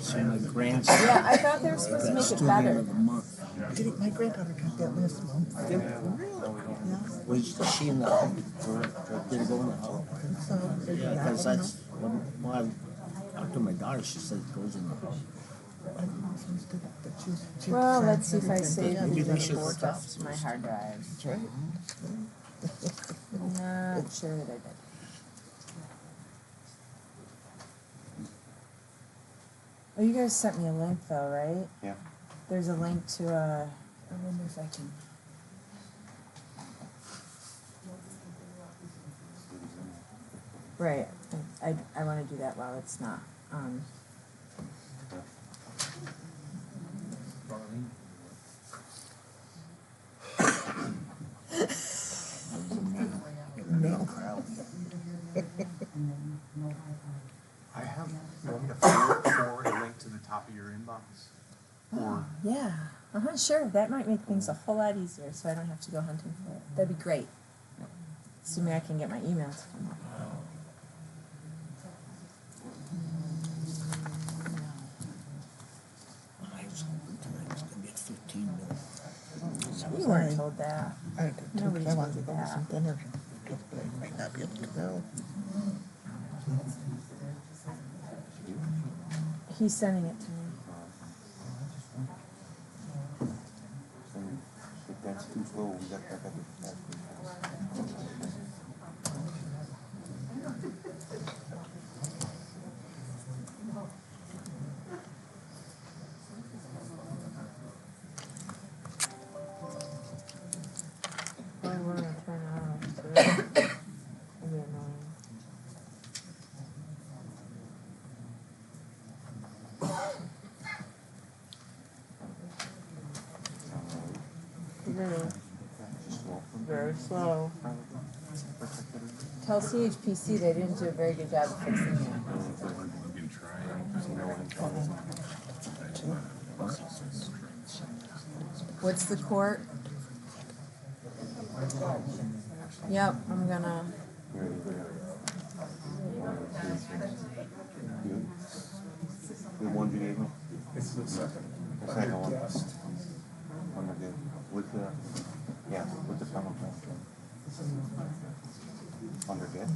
So my grandson. Yeah, I thought they were supposed to make it Student better. of the month. My granddaughter got that last month. Did- Yeah. Was she in the hub? Or did it go in the hub? So, Yeah, because that's, when I talked to my daughter, she said it goes in the hub. Well, let's see if I save Maybe it they in should- the stuff to my hard drive. That's right. Not sure that I did. Oh, you guys sent me a link though, right? Yeah. There's a link to I wonder if I can. Right, I wanna do that while it's not, No. I have, you want me to forward a link to the top of your inbox? Or, yeah, sure, that might make things a whole lot easier, so I don't have to go hunting for it, that'd be great. Assuming I can get my email to come up. I was hoping tonight was gonna be at 15 minutes. You weren't told that. I did too, Nobody but I told wanted you to go to that. some dinner. But I might not be able to go. He's sending it to me. If that's too slow, we got that fast. I wanna turn it off, so that'd be annoying. Really? Very slow. Tell CHPC they didn't do a very good job of fixing it. What's the court? Yep, I'm gonna. The one you gave me? it's the second. The second one. Guest. Under the, with the, yeah, with the penalty. Under debt?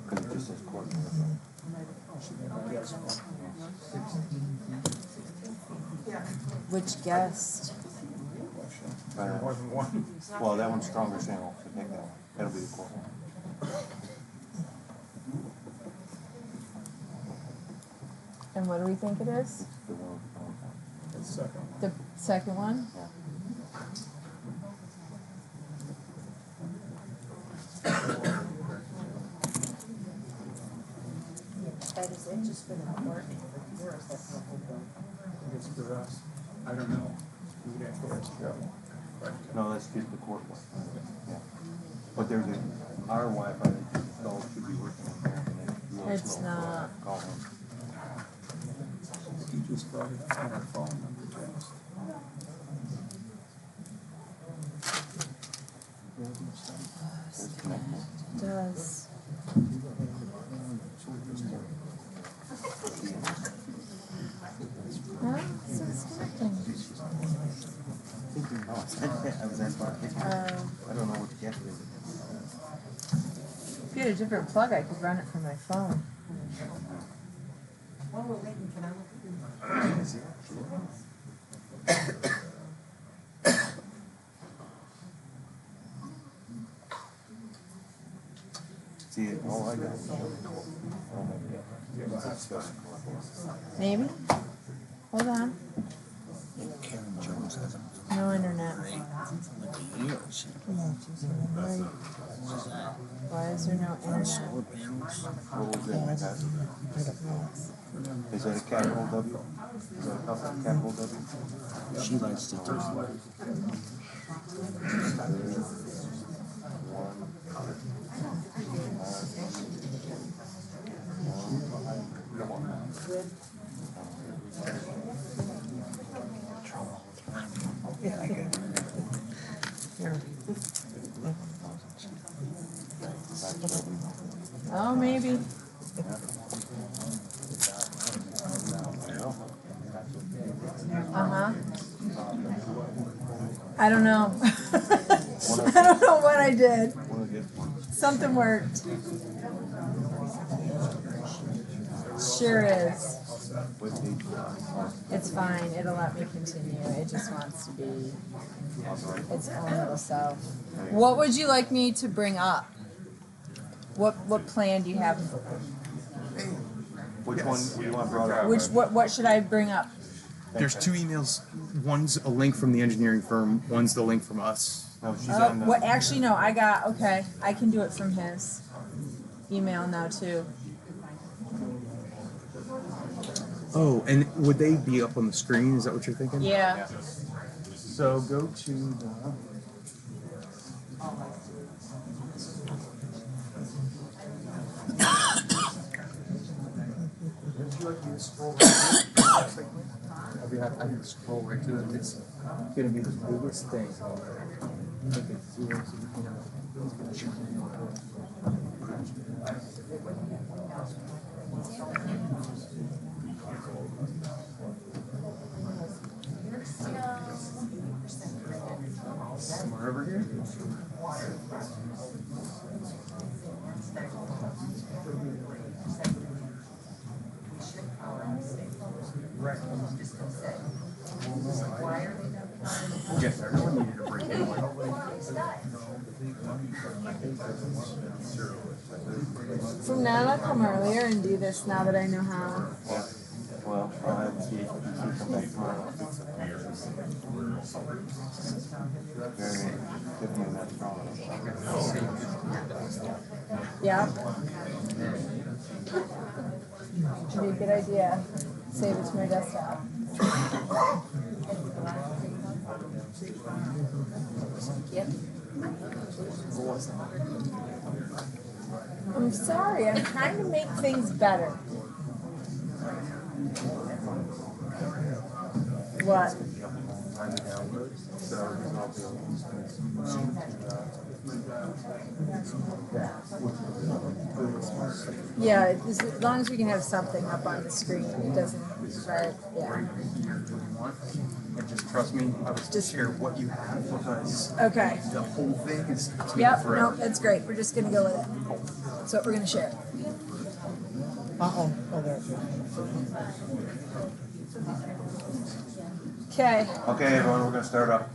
Cause it just says court. Which guest? More than one. Well, that one's stronger single, so take that one. That'll be the court one. And what do we think it is? The one with the penalty. It's second. The second one? Yeah. That is it just for the court, or is that for the whole bill? I think it's for us. I don't know. We'd have to ask Joe. No, that's just the court one. Yeah. But there's our Wi-Fi that installed should be working in there. And it's real It's slow. not. Call him. He just brought it on our phone number, Jess. It's connected. It does. Huh? So it's connecting. Oh, I was asking. I don't know what the guess is. If you had a different plug, I could run it from my phone. While we're waiting, can I look at your? See, all I got. Maybe? Hold on. Karen Jones hasn't No internet. like a year. She Why is there no internet? solar panels. What was it? I don't know. Is that a capital W? Is that a capital W? She likes to do Yeah, I get it. Here. Oh, maybe. I don't know. I don't know what I did. Something worked. Sure is. It's fine. It'll let me continue. It just wants to be its own little self. What would you like me to bring up? What plan do you have? Which one do you want brought up? What should I bring up? There's two emails. One's a link from the engineering firm. One's the link from us. No, she's on the. What? Actually, no. Okay. I can do it from his email now too. Oh, and would they be up on the screen? Is that what you're thinking? Yeah. So go to the. Would you like me to scroll right to it? I can scroll right to it. It's gonna be the biggest thing. Somewhere over here. Right. Yes, everyone needed a break anyway. From now on, I'll come earlier and do this now that I know how. Well, I'll have the HPC come back tomorrow. Very good thing that's wrong. Yeah. Should be a good idea. Save it to my desktop. Yep. I'm sorry, I'm trying to make things better. What? Yeah, as long as we can have something up on the screen, it doesn't, right? Yeah. And just trust me, I was just share what you have because Okay. the whole thing is Yep, no, that's great. We're just gonna go with it. That's what we're gonna share. Uh-oh. Oh, there. Okay. Okay, everyone, we're gonna start up.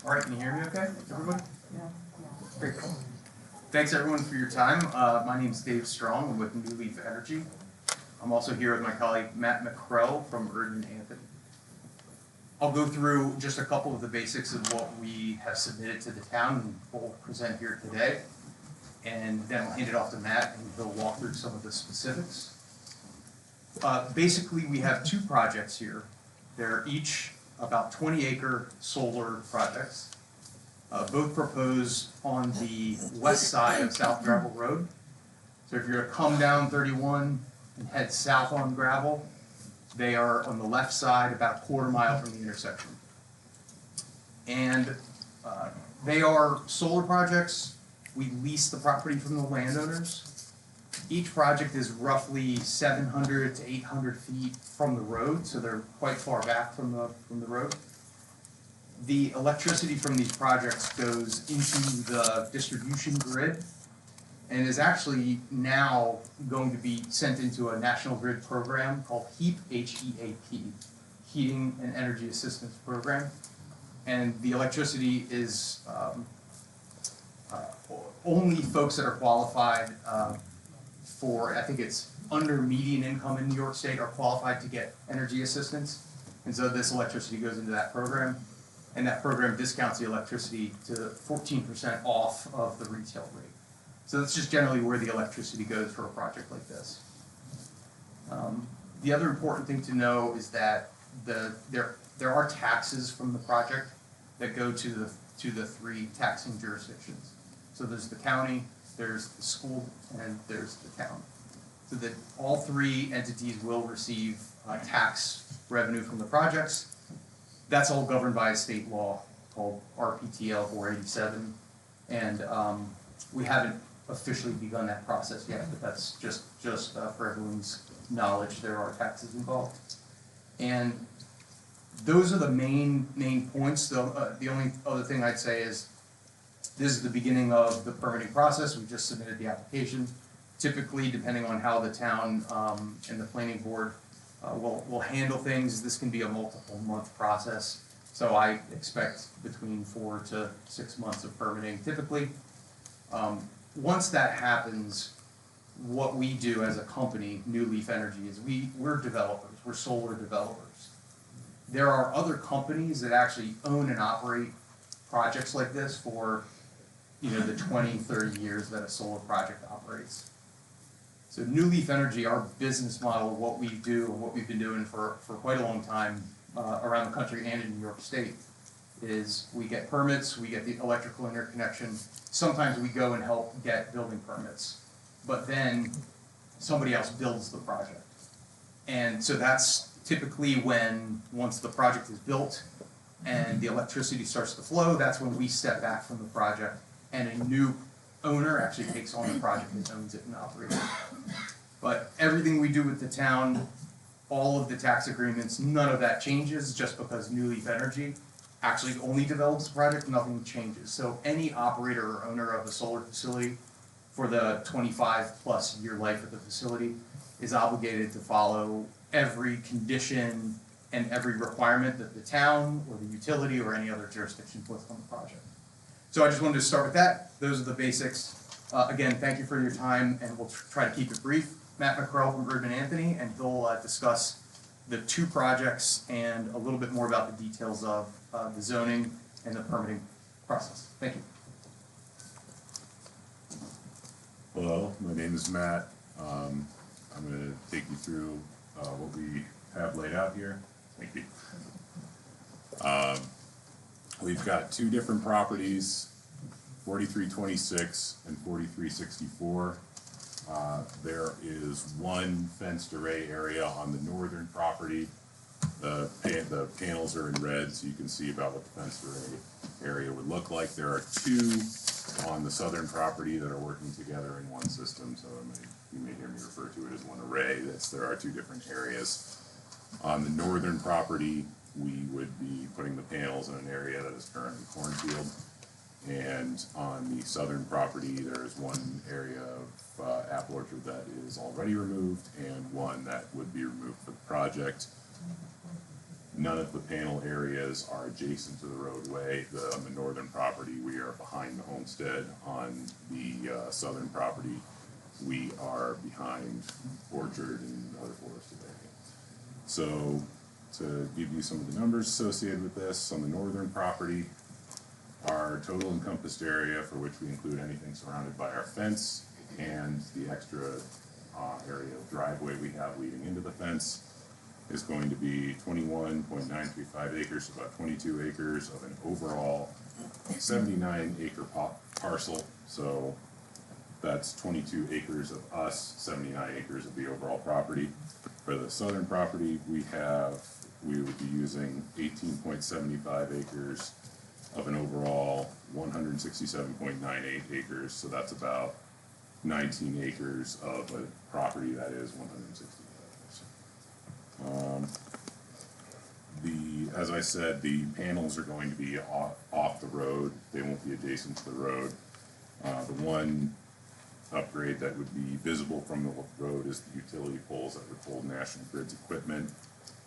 All right, can you hear me okay, everybody? Yeah. Great. Thanks everyone for your time. My name is Dave Strong. I'm with New Leaf Energy. I'm also here with my colleague Matt McCrell from Erdman Anthony. I'll go through just a couple of the basics of what we have submitted to the town and we'll present here today. And then I'll hand it off to Matt and he'll walk through some of the specifics. Basically, we have two projects here. They're each about 20-acre solar projects, both proposed on the west side of South Gravel Road. So if you're to come down 31 and head south on Gravel, they are on the left side, about a quarter mile from the intersection. And they are solar projects. We lease the property from the landowners. Each project is roughly 700 to 800 feet from the road, so they're quite far back from the road. The electricity from these projects goes into the distribution grid and is actually now going to be sent into a national grid program called HEAP, H-E-A-P, Heating and Energy Assistance Program. And the electricity is only folks that are qualified for, I think it's under median income in New York State are qualified to get energy assistance. And so this electricity goes into that program. And that program discounts the electricity to 14% off of the retail rate. So that's just generally where the electricity goes for a project like this. The other important thing to know is that there are taxes from the project that go to the three taxing jurisdictions. So there's the county, there's the school, and there's the town. So that all three entities will receive tax revenue from the projects. That's all governed by a state law called RPTL 487, and we haven't officially begun that process yet, but that's just for everyone's knowledge, there are taxes involved. And those are the main points. The only other thing I'd say is this is the beginning of the permitting process. We just submitted the application. Typically, depending on how the town and the planning board will handle things, this can be a multiple month process. So I expect between 4 to 6 months of permitting typically. Once that happens, what we do as a company, New Leaf Energy, is we're developers, we're solar developers. There are other companies that actually own and operate projects like this for, the 20, 30 years that a solar project operates. So New Leaf Energy, our business model, what we do and what we've been doing for quite a long time around the country and in New York State, is we get permits, we get the electrical interconnection. Sometimes we go and help get building permits, but then somebody else builds the project. And so that's typically once the project is built and the electricity starts to flow, that's when we step back from the project and a new owner actually takes on the project and owns it and operates it. But everything we do with the town, all of the tax agreements, none of that changes just because New Leaf Energy actually only develops the project, nothing changes. So any operator or owner of a solar facility for the 25+ year life of the facility is obligated to follow every condition and every requirement that the town or the utility or any other jurisdiction puts on the project. So I just wanted to start with that. Those are the basics. Again, thank you for your time, and we'll try to keep it brief. Matt McCrell from Erdman Anthony, and he'll discuss the 2 projects and a little bit more about the details of the zoning and the permitting process. Thank you. Hello, my name is Matt. I'm going to take you through what we have laid out here. Thank you. We've got 2 different properties, 4326 and 4364. There is one fenced array area on the northern property. The panels are in red, so you can see about what the fenced array area would look like. There are 2 on the southern property that are working together in one system, so you may hear me refer to it as one array. There are 2 different areas. On the northern property, we would be putting the panels in an area that is currently cornfield. And on the southern property, there is one area of apple orchard that is already removed and one that would be removed for the project. None of the panel areas are adjacent to the roadway. On the northern property, we are behind the homestead. On the southern property, we are behind orchard and other forested area. So to give you some of the numbers associated with this, on the northern property, our total encompassed area, for which we include anything surrounded by our fence and the extra area of driveway we have leading into the fence, is going to be 21.935 acres, about 22 acres of an overall 79 acre parcel. So that's 22 acres of us, 79 acres of the overall property. For the southern property, we would be using 18.75 acres of an overall 167.98 acres. So that's about 19 acres of a property that is 160 acres. As I said, the panels are going to be off the road. They won't be adjacent to the road. The one upgrade that would be visible from the road is the utility poles that would hold National Grid's equipment.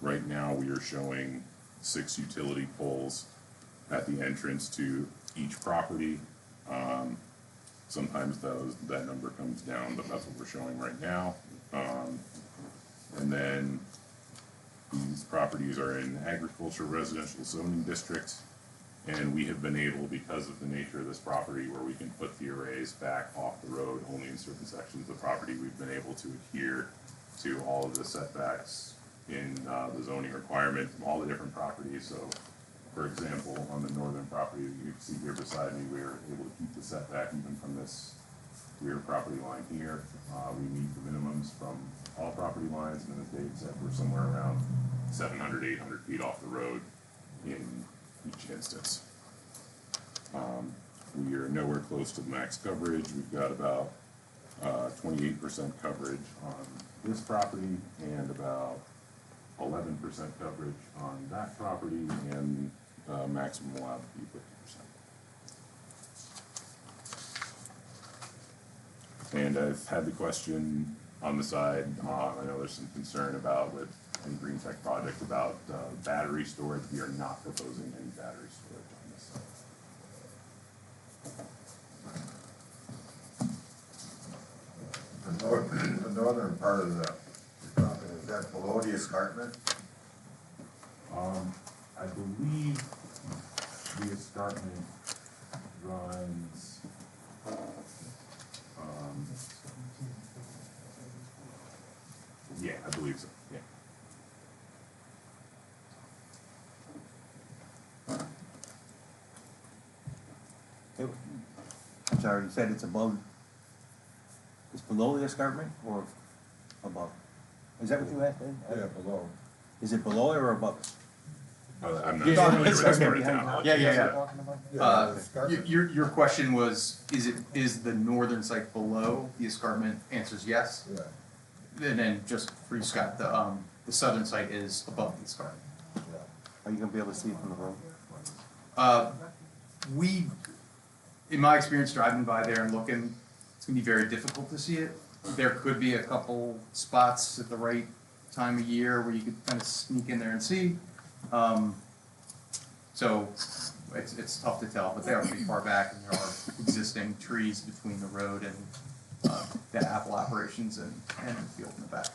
Right now, we are showing 6 utility poles at the entrance to each property. Sometimes that number comes down, but that's what we're showing right now. And then these properties are in agricultural residential zoning district, and we have been able, because of the nature of this property, where we can put the arrays back off the road only in certain sections of the property, we've been able to adhere to all of the setbacks in the zoning requirement from all the different properties. So, for example, on the northern property that you can see here beside me, we are able to keep the setback even from this rear property line here. We meet the minimums from all property lines, and as Dave said, we're somewhere around 700, 800 feet off the road in each instance. We are nowhere close to the max coverage. We've got about 28% coverage on this property and about 11% coverage on that property, and maximum allowed to be 50%. And I've had the question on the side, I know there's some concern about with any green tech project about battery storage. We are not proposing any battery storage on this site. The northern part of the property, is that below the escarpment? I believe the escarpment runs, yeah, I believe so, yeah. I'm sorry, you said it's above, it's below the escarpment or above? Is that what you asked? Yeah, below. Is it below it or above it? I'm not Yeah, familiar with this part of behind town. Your question was, is the northern site below the escarpment? Answer's yes. Yeah. And then just for you, Scott, the southern site is above the escarpment. Are you gonna be able to see it from the road? In my experience driving by there and looking, it's gonna be very difficult to see it. There could be a couple spots at the right time of year where you could kind of sneak in there and see. So it's tough to tell, but they are pretty far back, and there are existing trees between the road and the apple operations and the field in the back.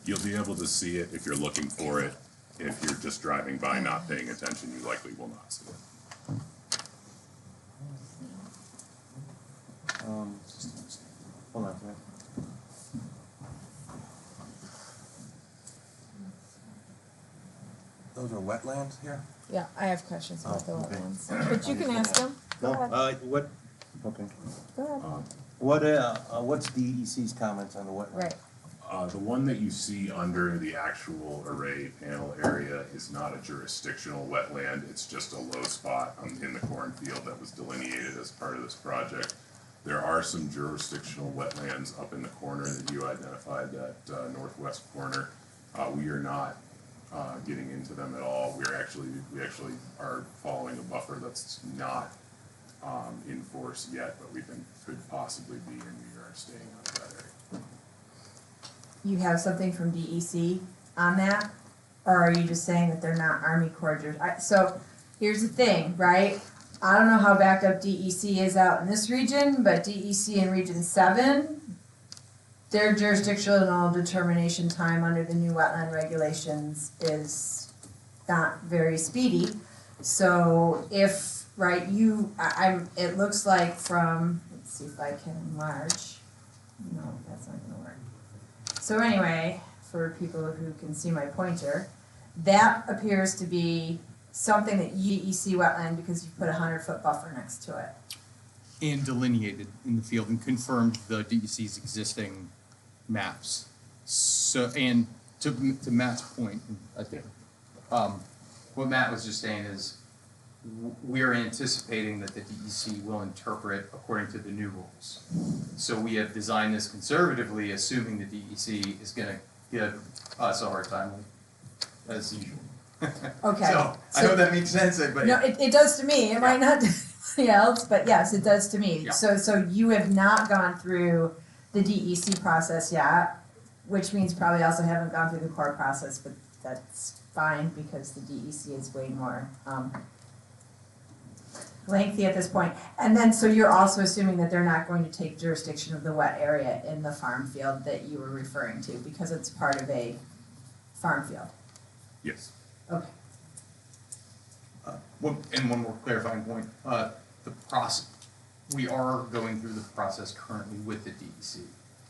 You'll be able to see it if you're looking for it. If you're just driving by not paying attention, you likely will not see it. Hold on a minute. Those are wetlands here? Yeah, I have questions about the okay. wetlands, but you can ask them. Go ahead. What, okay. Go ahead. What's DEC's comments on the wetlands? Right. The one that you see under the actual array panel area is not a jurisdictional wetland. It's just a low spot in the cornfield that was delineated as part of this project. There are some jurisdictional wetlands up in the corner that you identified, that northwest corner. We are not getting into them at all. We actually are following a buffer that's not in force yet, but we think could possibly be, and we are staying out of that area. You have something from DEC on that? Or are you just saying that they're not Army Corps so here's the thing, right? I don't know how backed up DEC is out in this region, but DEC in Region 7, their jurisdictional determination time under the new wetland regulations is not very speedy. So if, right, it looks like from, let's see if I can enlarge. No, that's not gonna work. So anyway, for people who can see my pointer, that appears to be something that DEC wetland because you put a 100-foot buffer next to it. And delineated in the field and confirmed the DEC's existing maps. So, and to Matt's point, I think, what Matt was just saying is we are anticipating that the DEC will interpret according to the new rules. So we have designed this conservatively, assuming the DEC is gonna give us a hard time, as usual. Okay. So I hope that makes sense, but. No, it does to me. It might not to anybody else, but yes, it does to me. Yeah. So you have not gone through the DEC process yet, which means probably also haven't gone through the core process, but that's fine because the DEC is way more lengthy at this point. And then, so you're also assuming that they're not going to take jurisdiction of the wet area in the farm field that you were referring to because it's part of a farm field? Yes. Okay. And one more clarifying point, the process, we are going through the process currently with the DEC.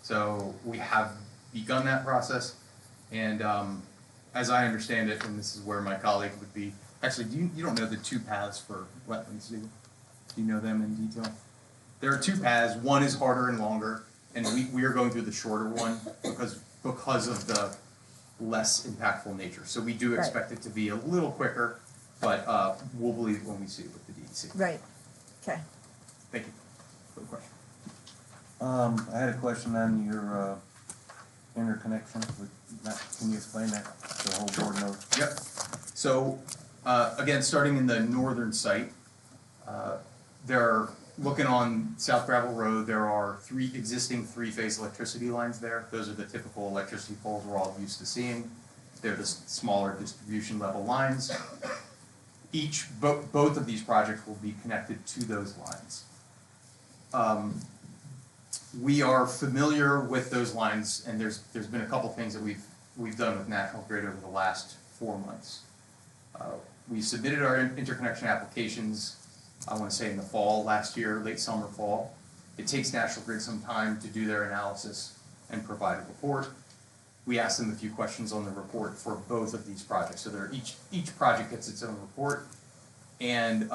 So we have begun that process, and as I understand it, and this is where my colleague would be, actually, you don't know the two paths for wetlands, do you? Do you know them in detail? There are two paths, one is harder and longer, and we are going through the shorter one because of the less impactful nature. So we do expect it to be a little quicker, but we'll believe it when we see it with the DEC. Right. Okay. Thank you for the question. I had a question on your interconnection with, can you explain that, so the whole board knows? Yep. So, again, starting in the northern site, looking on South Gravel Road, there are three existing three-phase electricity lines there. Those are the typical electricity poles we're all used to seeing. They're the smaller distribution level lines. Both of these projects will be connected to those lines. We are familiar with those lines, and there's been a couple things that we've done with National Grid over the last 4 months. We submitted our interconnection applications, I want to say in the fall last year, late summer, fall. It takes National Grid some time to do their analysis and provide a report. We asked them a few questions on the report for both of these projects. So each project gets its own report, and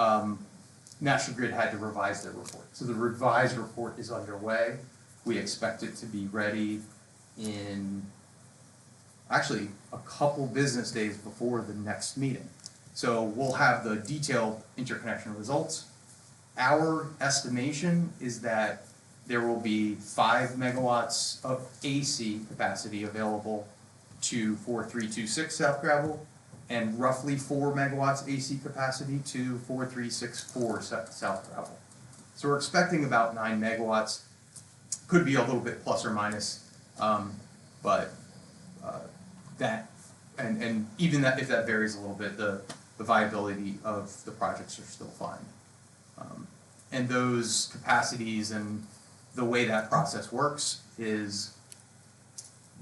National Grid had to revise their report. So the revised report is underway. We expect it to be ready in actually a couple business days before the next meeting. So we'll have the detailed interconnection results. Our estimation is that there will be 5 megawatts of AC capacity available to 4326 South Gravel, and roughly 4 megawatts AC capacity to 4364 South Gravel. So we're expecting about 9 megawatts. Could be a little bit plus or minus, but that, and even that, if that varies a little bit, the viability of the projects are still fine. And those capacities and the way that process works is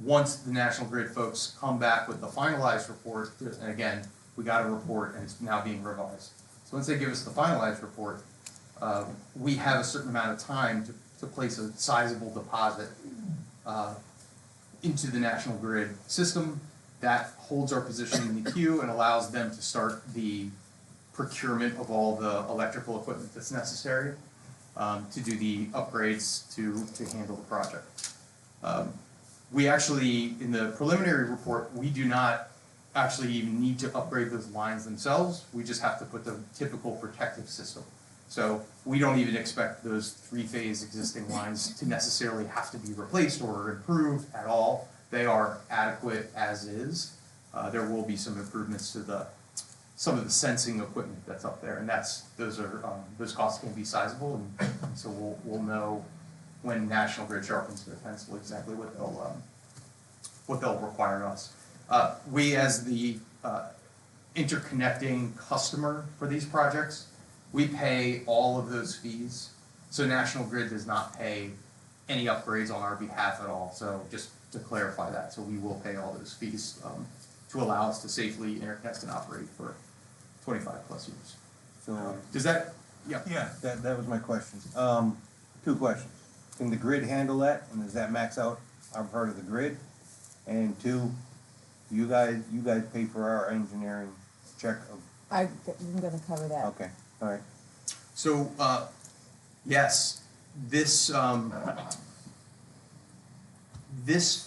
once the National Grid folks come back with the finalized report, and again, we got a report and it's now being revised. So once they give us the finalized report, we have a certain amount of time to place a sizable deposit into the National Grid system that holds our position in the queue and allows them to start the procurement of all the electrical equipment that's necessary to do the upgrades to handle the project. We actually, in the preliminary report, we do not actually even need to upgrade those lines themselves. We just have to put the typical protective system. So we don't even expect those three-phase existing lines to necessarily have to be replaced or improved at all. They are adequate as is. There will be some improvements to some of the sensing equipment that's up there, and those costs can be sizable, and so we'll know when National Grid sharpens their pencil exactly what they'll require us. We, as the interconnecting customer for these projects, we pay all of those fees. So National Grid does not pay any upgrades on our behalf at all. So just to clarify that, so we will pay all those fees to allow us to safely interconnect and operate for 25 plus years. So Does that? Yeah. Yeah, that was my question. 2 questions. Can the grid handle that, and does that max out our part of the grid? And 2, you guys pay for our engineering check of? I'm gonna cover that. Okay, all right. So yes, this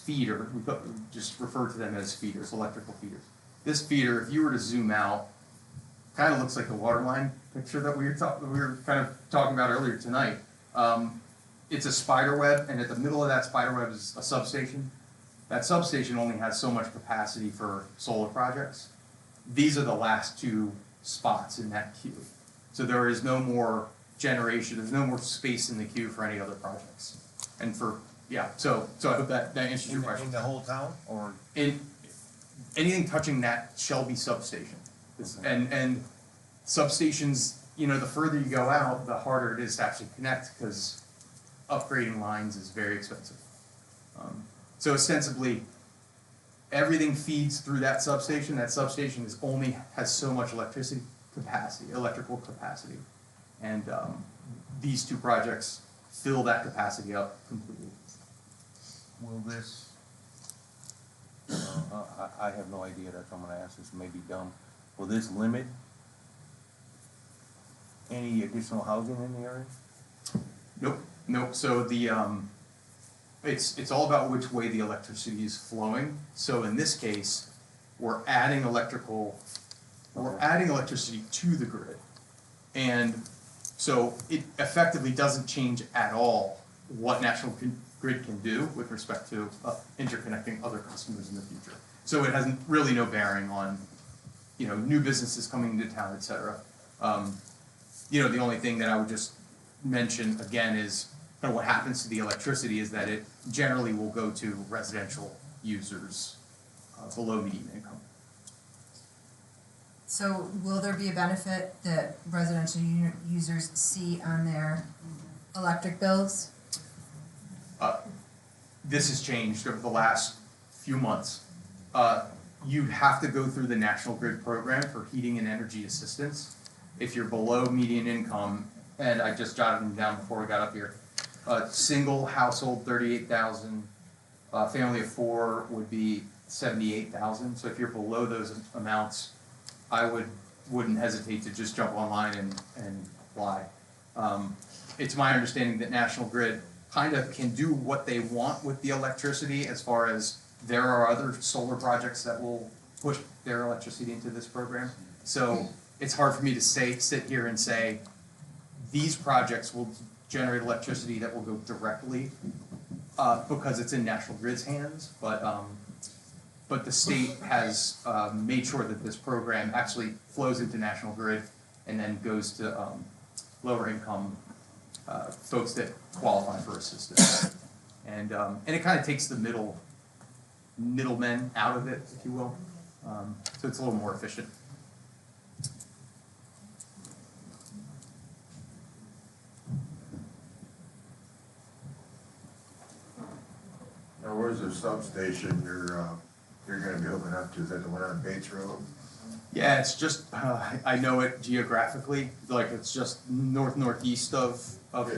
feeder, we just refer to them as feeders, electrical feeders. This feeder, if you were to zoom out, kind of looks like the water line picture that we were kind of talking about earlier tonight. It's a spider web, and at the middle of that spider web is a substation. That substation only has so much capacity for solar projects. These are the last 2 spots in that queue. So there is no more generation, there's no more space in the queue for any other projects. And so I hope that answers your question. In the whole town, or? In anything touching that Shelby substation. And substations, the further you go out, the harder it is to actually connect, because upgrading lines is very expensive. So ostensibly, everything feeds through that substation. That substation has so much electrical capacity. And these 2 projects fill that capacity up completely. Will this, I have no idea, that's why I'm gonna ask this, may be dumb. Will this limit any additional housing in the area? Nope. So it's all about which way the electricity is flowing. So in this case, we're adding electricity to the grid. And so it effectively doesn't change at all what National grid can do with respect to interconnecting other customers in the future. So it has really no bearing on, new businesses coming into town, et cetera. The only thing that I would just mention again is kind of what happens to the electricity is that it generally will go to residential users below median income. So will there be a benefit that residential users see on their electric bills? This has changed over the last few months. You'd have to go through the National Grid program for heating and energy assistance if you're below median income, and I just jotted them down before we got up here. Single household, 38,000. Family of 4 would be 78,000. So if you're below those amounts, I wouldn't hesitate to just jump online and apply. It's my understanding that National Grid kind of can do what they want with the electricity as far as there are other solar projects that will push their electricity into this program. So it's hard for me to sit here and say, these projects will generate electricity that will go directly because it's in National Grid's hands, but the state has made sure that this program actually flows into National Grid and then goes to lower income folks that qualify for assistance. And it kind of takes the middlemen out of it, if you will. So it's a little more efficient. Now, where's the substation you're gonna be hooking up to? Is that the one on Bates Road? Yeah, it's just, I know it geographically, like it's just northeast of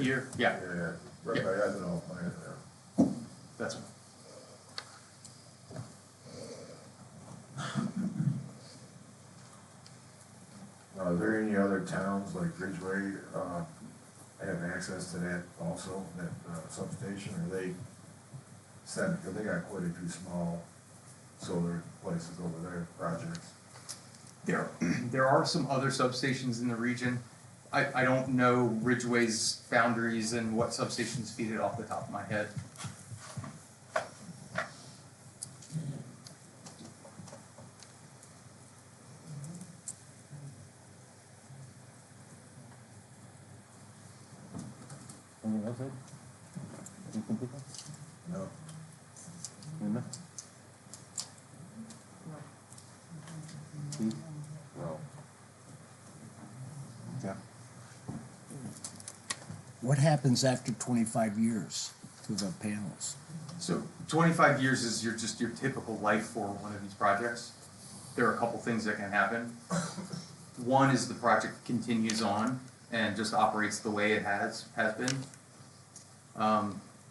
here. Yeah. Yeah, right by ethanol plant there. That's one. Are there any other towns like Ridgeway, have access to that also, that substation, or they said, because they got quite a few small solar places over there, projects? There are some other substations in the region. I don't know Ridgeway's boundaries and what substations feed it off the top of my head. Anything else, Ed? No. Linda? Steve? No. Yeah. What happens after 25 years to the panels? So 25 years is your typical life for one of these projects. There are a couple things that can happen. One is the project continues on and just operates the way it has been.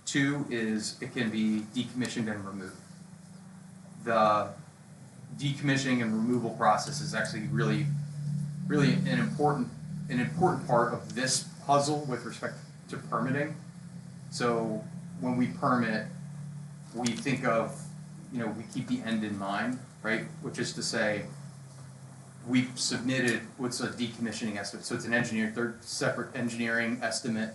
Two is it can be decommissioned and removed. The decommissioning and removal process is actually really an important part of this puzzle with respect to permitting. So when we permit, we think of, we keep the end in mind, right? Which is to say, we've submitted what's a decommissioning estimate. So it's an third separate engineering estimate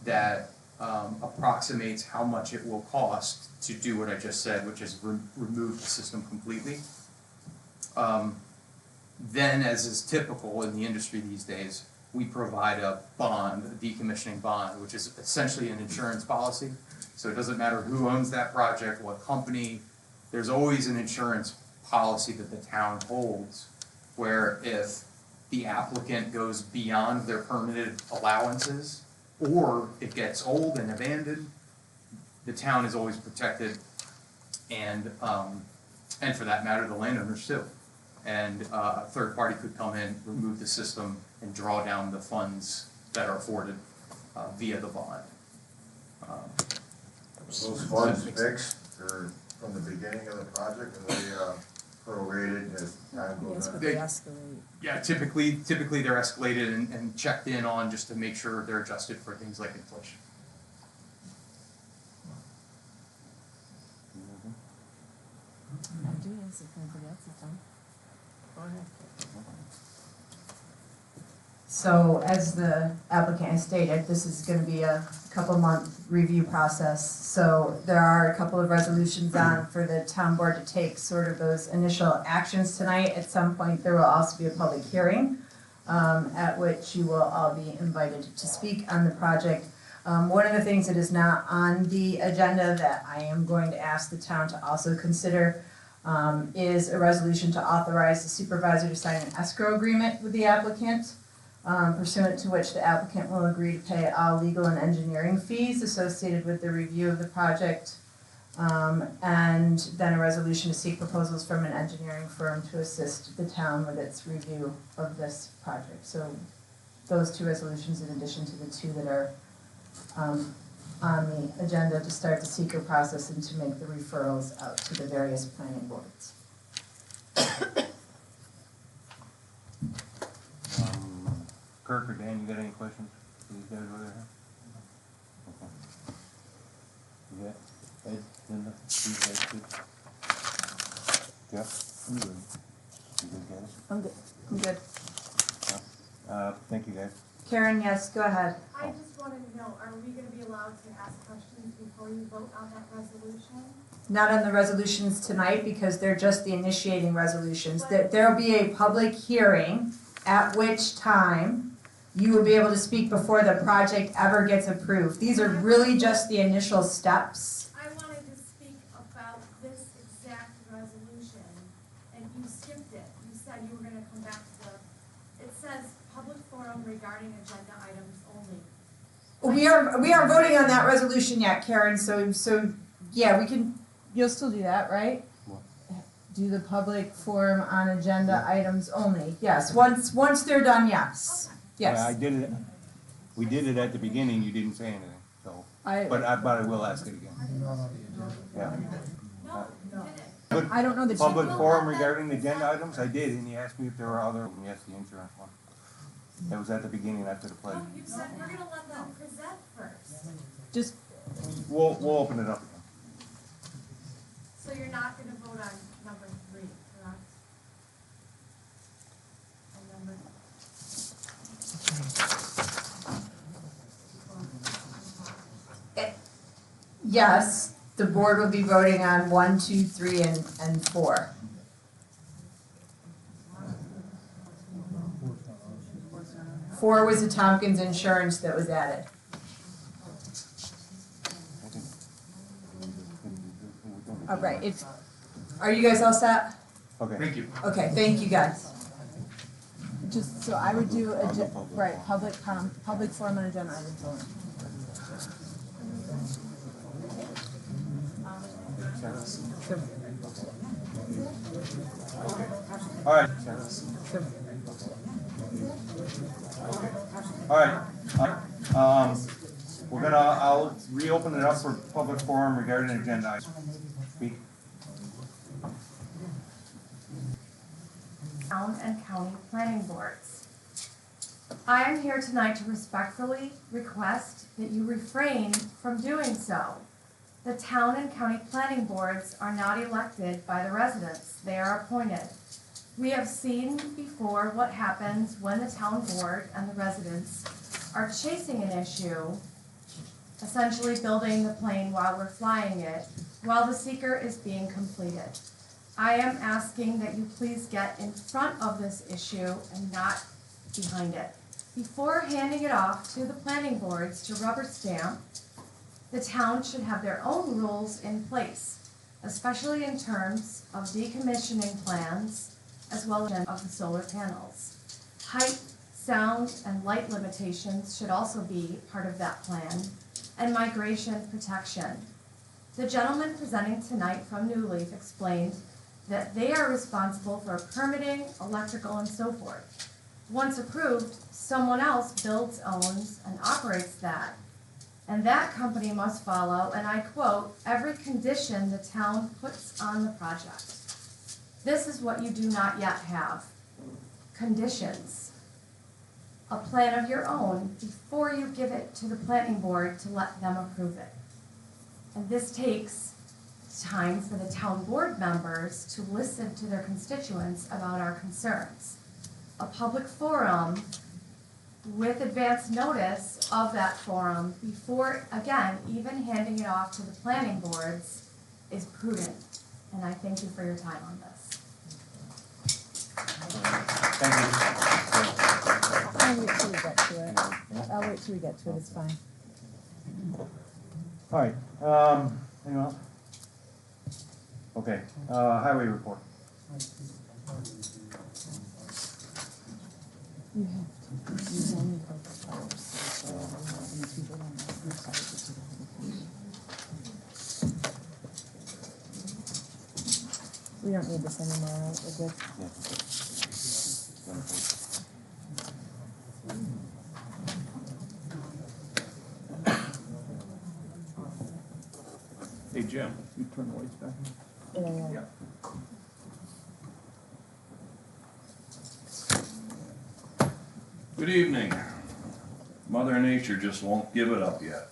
that approximates how much it will cost to do what I just said, which is remove the system completely. Then, as is typical in the industry these days, we provide a bond, a decommissioning bond, which is essentially an insurance policy. So it doesn't matter who owns that project, what company, there's always an insurance policy that the town holds, where if the applicant goes beyond their permitted allowances, or it gets old and abandoned, the town is always protected, and for that matter, the landowners too. And a third party could come in, remove the system, and draw down the funds that are afforded via the bond. Those funds fixed, or from the beginning of the project, and they prorated as time goes Yes, on? but they escalate. Yeah, typically they're escalated and checked in on just to make sure they're adjusted for things like inflation. I do answer if anybody else is done. Go ahead. So as the applicant has stated, this is gonna be a couple-month review process. So there are a couple of resolutions on for the town board to take sort of those initial actions tonight. At some point, there will also be a public hearing, at which you will all be invited to speak on the project. One of the things that is not on the agenda that I am going to ask the town to also consider is a resolution to authorize the supervisor to sign an escrow agreement with the applicant, pursuant to which the applicant will agree to pay all legal and engineering fees associated with the review of the project, and then a resolution to seek proposals from an engineering firm to assist the town with its review of this project. So those two resolutions in addition to the two that are on the agenda to start the seeker process and to make the referrals out to the various planning boards. Kirk or Dan, you got any questions for these guys over there? Okay. You got Ed, Linda, these guys good? Jeff? I'm good. You good, guys? I'm good. I'm good. Thank you, guys. Karen, yes, go ahead. I just wanted to know, are we gonna be allowed to ask questions before you vote on that resolution? Not on the resolutions tonight because they're just the initiating resolutions. There'll be a public hearing at which time you will be able to speak before the project ever gets approved. These are really just the initial steps. I wanted to speak about this exact resolution, and you skipped it. You said you were gonna come back to it says public forum regarding agenda items only. We are voting on that resolution yet, Karen, so yeah, we can, you'll still do that, right? What? Do the public forum on agenda items only, yes, once they're done, yes, yes. I did it, we did it at the beginning, you didn't say anything, so, but I will ask it again. Yeah. I don't know the. Public forum regarding agenda items, I did, and he asked me if there were other, yes, the insurance one. That was at the beginning after the pledge. No, you said we're gonna let them present first. Just, We'll open it up again. So you're not gonna vote on number 3, correct? And number. yes, the board will be voting on 1, 2, 3, and 4. Four was the Tompkins insurance that was added. All right, are you guys all set? Okay. Thank you. Okay, thank you guys. Just, so I would do, right, public forum and agenda items only. All right. All right. I'll reopen it up for public forum regarding agenda items. Speak. Town and county planning boards. I am here tonight to respectfully request that you refrain from doing so. The town and county planning boards are not elected by the residents, they are appointed. We have seen before what happens when the town board and the residents are chasing an issue, essentially building the plane while we're flying it, while the seeker is being completed. I am asking that you please get in front of this issue and not behind it. Before handing it off to the planning boards to rubber stamp, the town should have their own rules in place, especially in terms of decommissioning plans, as well as of the solar panels. Height, sound, and light limitations should also be part of that plan, and migration protection. The gentleman presenting tonight from New Leaf explained that they are responsible for permitting, electrical, and so forth. Once approved, someone else builds, owns, and operates that. And that company must follow, and I quote, every condition the town puts on the project. This is what you do not yet have. Conditions. A plan of your own before you give it to the planning board to let them approve it. And this takes time for the town board members to listen to their constituents about our concerns. A public forum with advance notice of that forum before, again, even handing it off to the planning boards is prudent. And I thank you for your time on this. Thank you. I'll wait till we get to it. I'll wait till we get to it, it's fine. All right, anyone else? Okay, highway report. You have to, you only go to flowers, so these people don't know, I'm sorry to do that. We don't need this anymore, right? We're good? Hey Jim, you turn the lights back on? Yeah. Good evening. Mother Nature just won't give it up yet.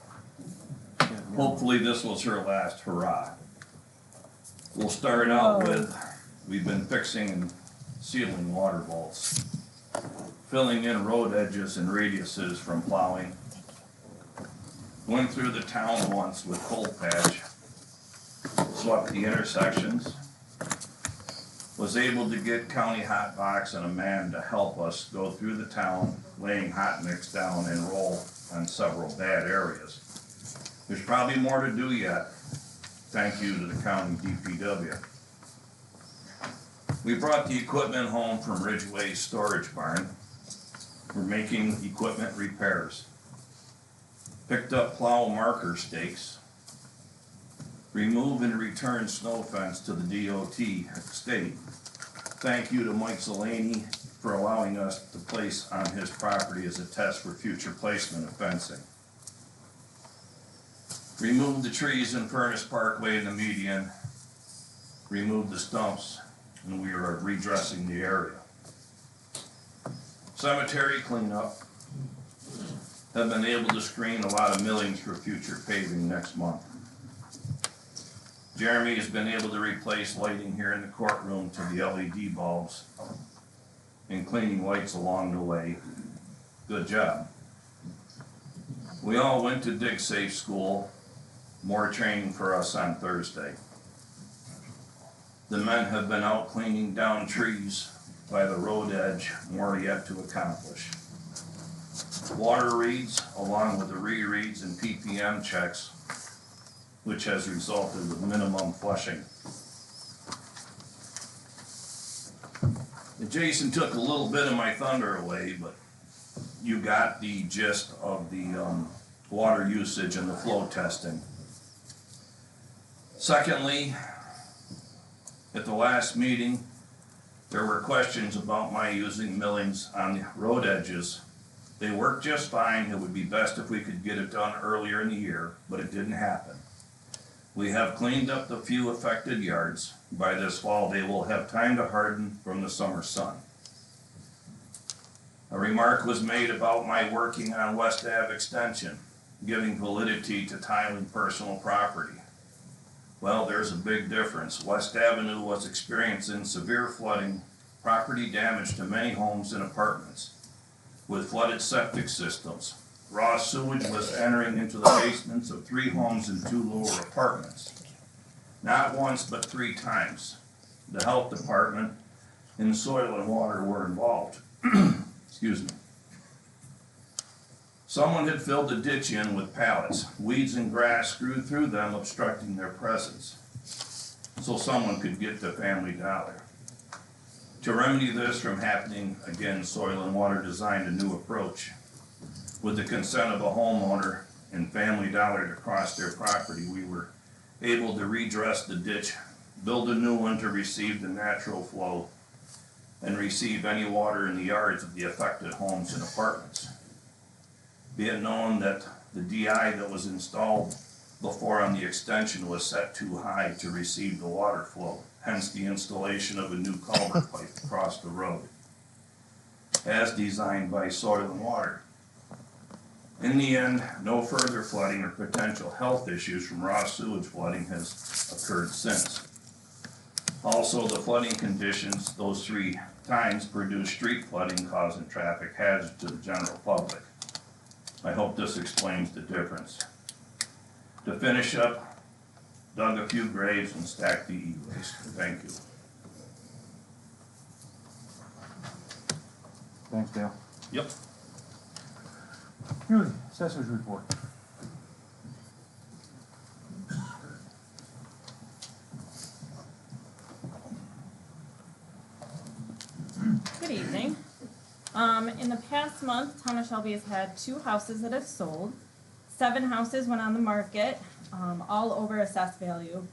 Hopefully this was her last hurrah. We'll start out with, we've been fixing and sealing water vaults, filling in road edges and radiuses from plowing. Went through the town once with cold patch, swept the intersections, was able to get County Hot Box and a man to help us go through the town, laying hot mix down and roll on several bad areas. There's probably more to do yet. Thank you to the county DPW. We brought the equipment home from Ridgeway's storage barn. We're making equipment repairs. Picked up plow marker stakes. Remove and return snow fence to the DOT state. Thank you to Mike Zelani for allowing us to place on his property as a test for future placement of fencing. Remove the trees in Furnace Parkway and the median. Remove the stumps, and we are redressing the area. Cemetery cleanup. Have been able to screen a lot of millings for future paving next month. Jeremy has been able to replace lighting here in the courtroom to the LED bulbs and cleaning lights along the way. Good job. We all went to Dig Safe School. More training for us on Thursday. The men have been out cleaning down trees by the road edge, more yet to accomplish. Water reads, along with the re-reads and PPM checks, which has resulted with minimum flushing. Jason took a little bit of my thunder away, but you got the gist of the water usage and the flow testing. Secondly, at the last meeting, there were questions about my using millings on the road edges. They work just fine. It would be best if we could get it done earlier in the year, but it didn't happen. We have cleaned up the few affected yards. By this fall, they will have time to harden from the summer sun. A remark was made about my working on West Ave extension, giving validity to tiling personal property. Well, there's a big difference. West Avenue was experiencing severe flooding, property damage to many homes and apartments, with flooded septic systems. Raw sewage was entering into the basements of 3 homes and 2 lower apartments. Not once, but 3 times. The health department and soil and water were involved. Excuse me. Someone had filled the ditch in with pallets. Weeds and grass grew through them, obstructing their presence, so someone could get to Family Dollar. To remedy this from happening again, Soil and Water designed a new approach. With the consent of a homeowner and Family Dollar to cross their property, we were able to redress the ditch, build a new one to receive the natural flow, and receive any water in the yards of the affected homes and apartments. Be it known that the DI that was installed before on the extension was set too high to receive the water flow, hence the installation of a new culvert pipe across the road, as designed by Soil and Water. In the end, no further flooding or potential health issues from raw sewage flooding has occurred since. Also, the flooding conditions those 3 times produce street flooding causing traffic hazards to the general public. I hope this explains the difference. To finish up, dug a few graves and stacked the e-waste. Thank you. Thanks, Dale. Yep. Judy, assessor's report. Good evening. In the past month, Town of Shelby has had 2 houses that have sold. 7 houses went on the market, all over assessed value.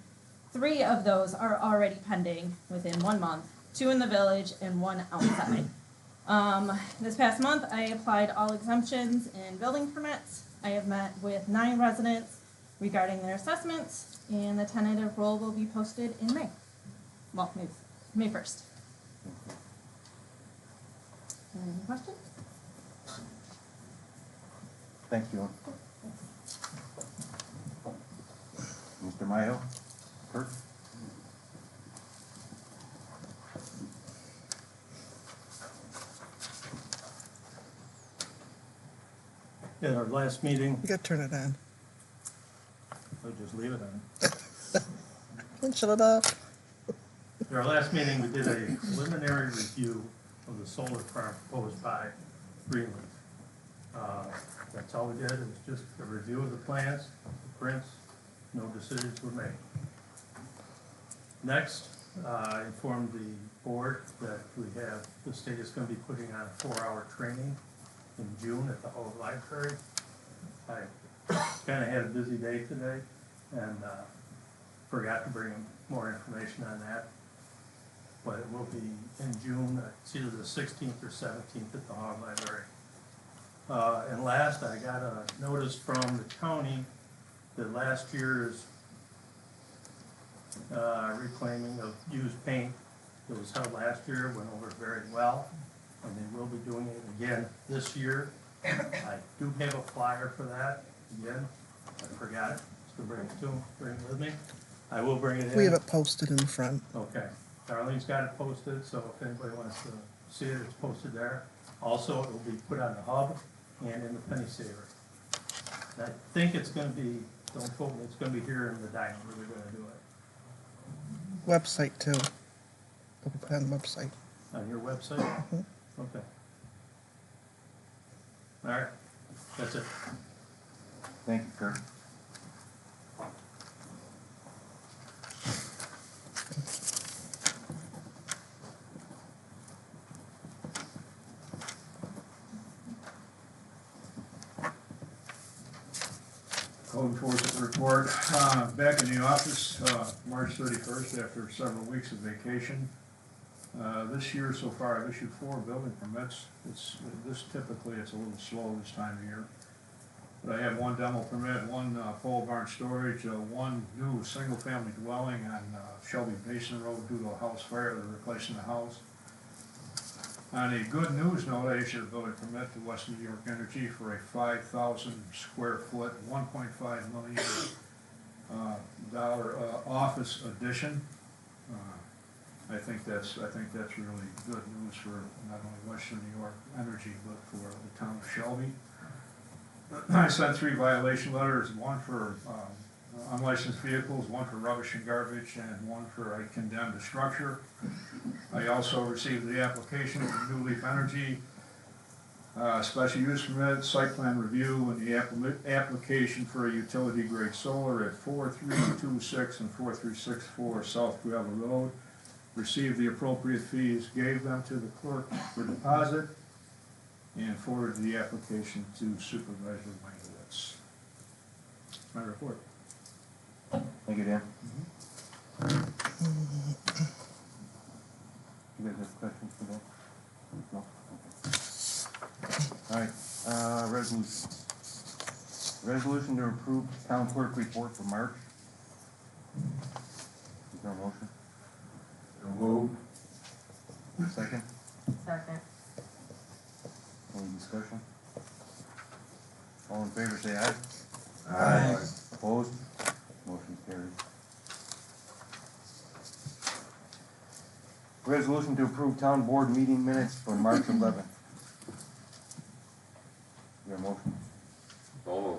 3 of those are already pending within 1 month, 2 in the village and 1 outside. This past month, I applied all exemptions and building permits. I have met with 9 residents regarding their assessments, and the tentative roll will be posted in May. Well, May 1st. Any questions? Thank you. Mr. Mayo? Kurt? At our last meeting, You gotta turn it on. I'll just leave it on. Don't shut it off. At our last meeting, we did a preliminary review of the solar farm proposed by Greenleaf. That's all we did, it was just a review of the plans, the prints, no decisions were made. Next, I informed the board that the state is gonna be putting on a 4-hour training in June at the Hall Library. I kinda had a busy day today and forgot to bring more information on that. But it will be in June, it's either the 16th or 17th at the Hall Library. And last, I got a notice from the county that last year's reclaiming of used paint that was held last year went over very well, and they will be doing it again this year. I do have a flyer for that, again, I forgot it, so bring it with me. I will bring it in. We have it posted in the front. Okay, Darlene's got it posted, so if anybody wants to see it, it's posted there. Also, it will be put on the hub and in the penny saver. And I think it's gonna be, don't quote me, it's gonna be here in the dining room, we're gonna do it. Website too. We'll put it on the website. On your website? Okay. All right, that's it. Thank you, Kurt. Code enforcement report, back in the office, March 31st, after several weeks of vacation. This year so far, I've issued 4 building permits. Typically it's a little slow this time of year. But I have 1 demo permit, 1 pole barn storage, 1 new single-family dwelling on Shelby Basin Road due to a house fire, they're replacing the house. On a good news note, I issued a building permit to Western New York Energy for a 5,000 square foot, $1.5 million office addition. I think that's really good news for not only Western New York Energy, but for the town of Shelby. I sent 3 violation letters, 1 for unlicensed vehicles, 1 for rubbish and garbage, and 1 for I condemned a structure. I also received the application from New Leaf Energy, special use permit, site plan review, and the application for a utility grade solar at 4326 and 4364 South Gravel Road. Received the appropriate fees, gave them to the clerk for deposit, and forwarded the application to Supervisor Wangowitz. That's my report. Thank you, Dan. You guys have questions for Dan? No? Okay. All right, resolutions. Resolution to approve town clerk report for March. Is there a motion? So moved. Second? Second. Any discussion? All in favor, say aye. Aye. Resolution to approve town board meeting minutes for March 11th. Your motion, Oh,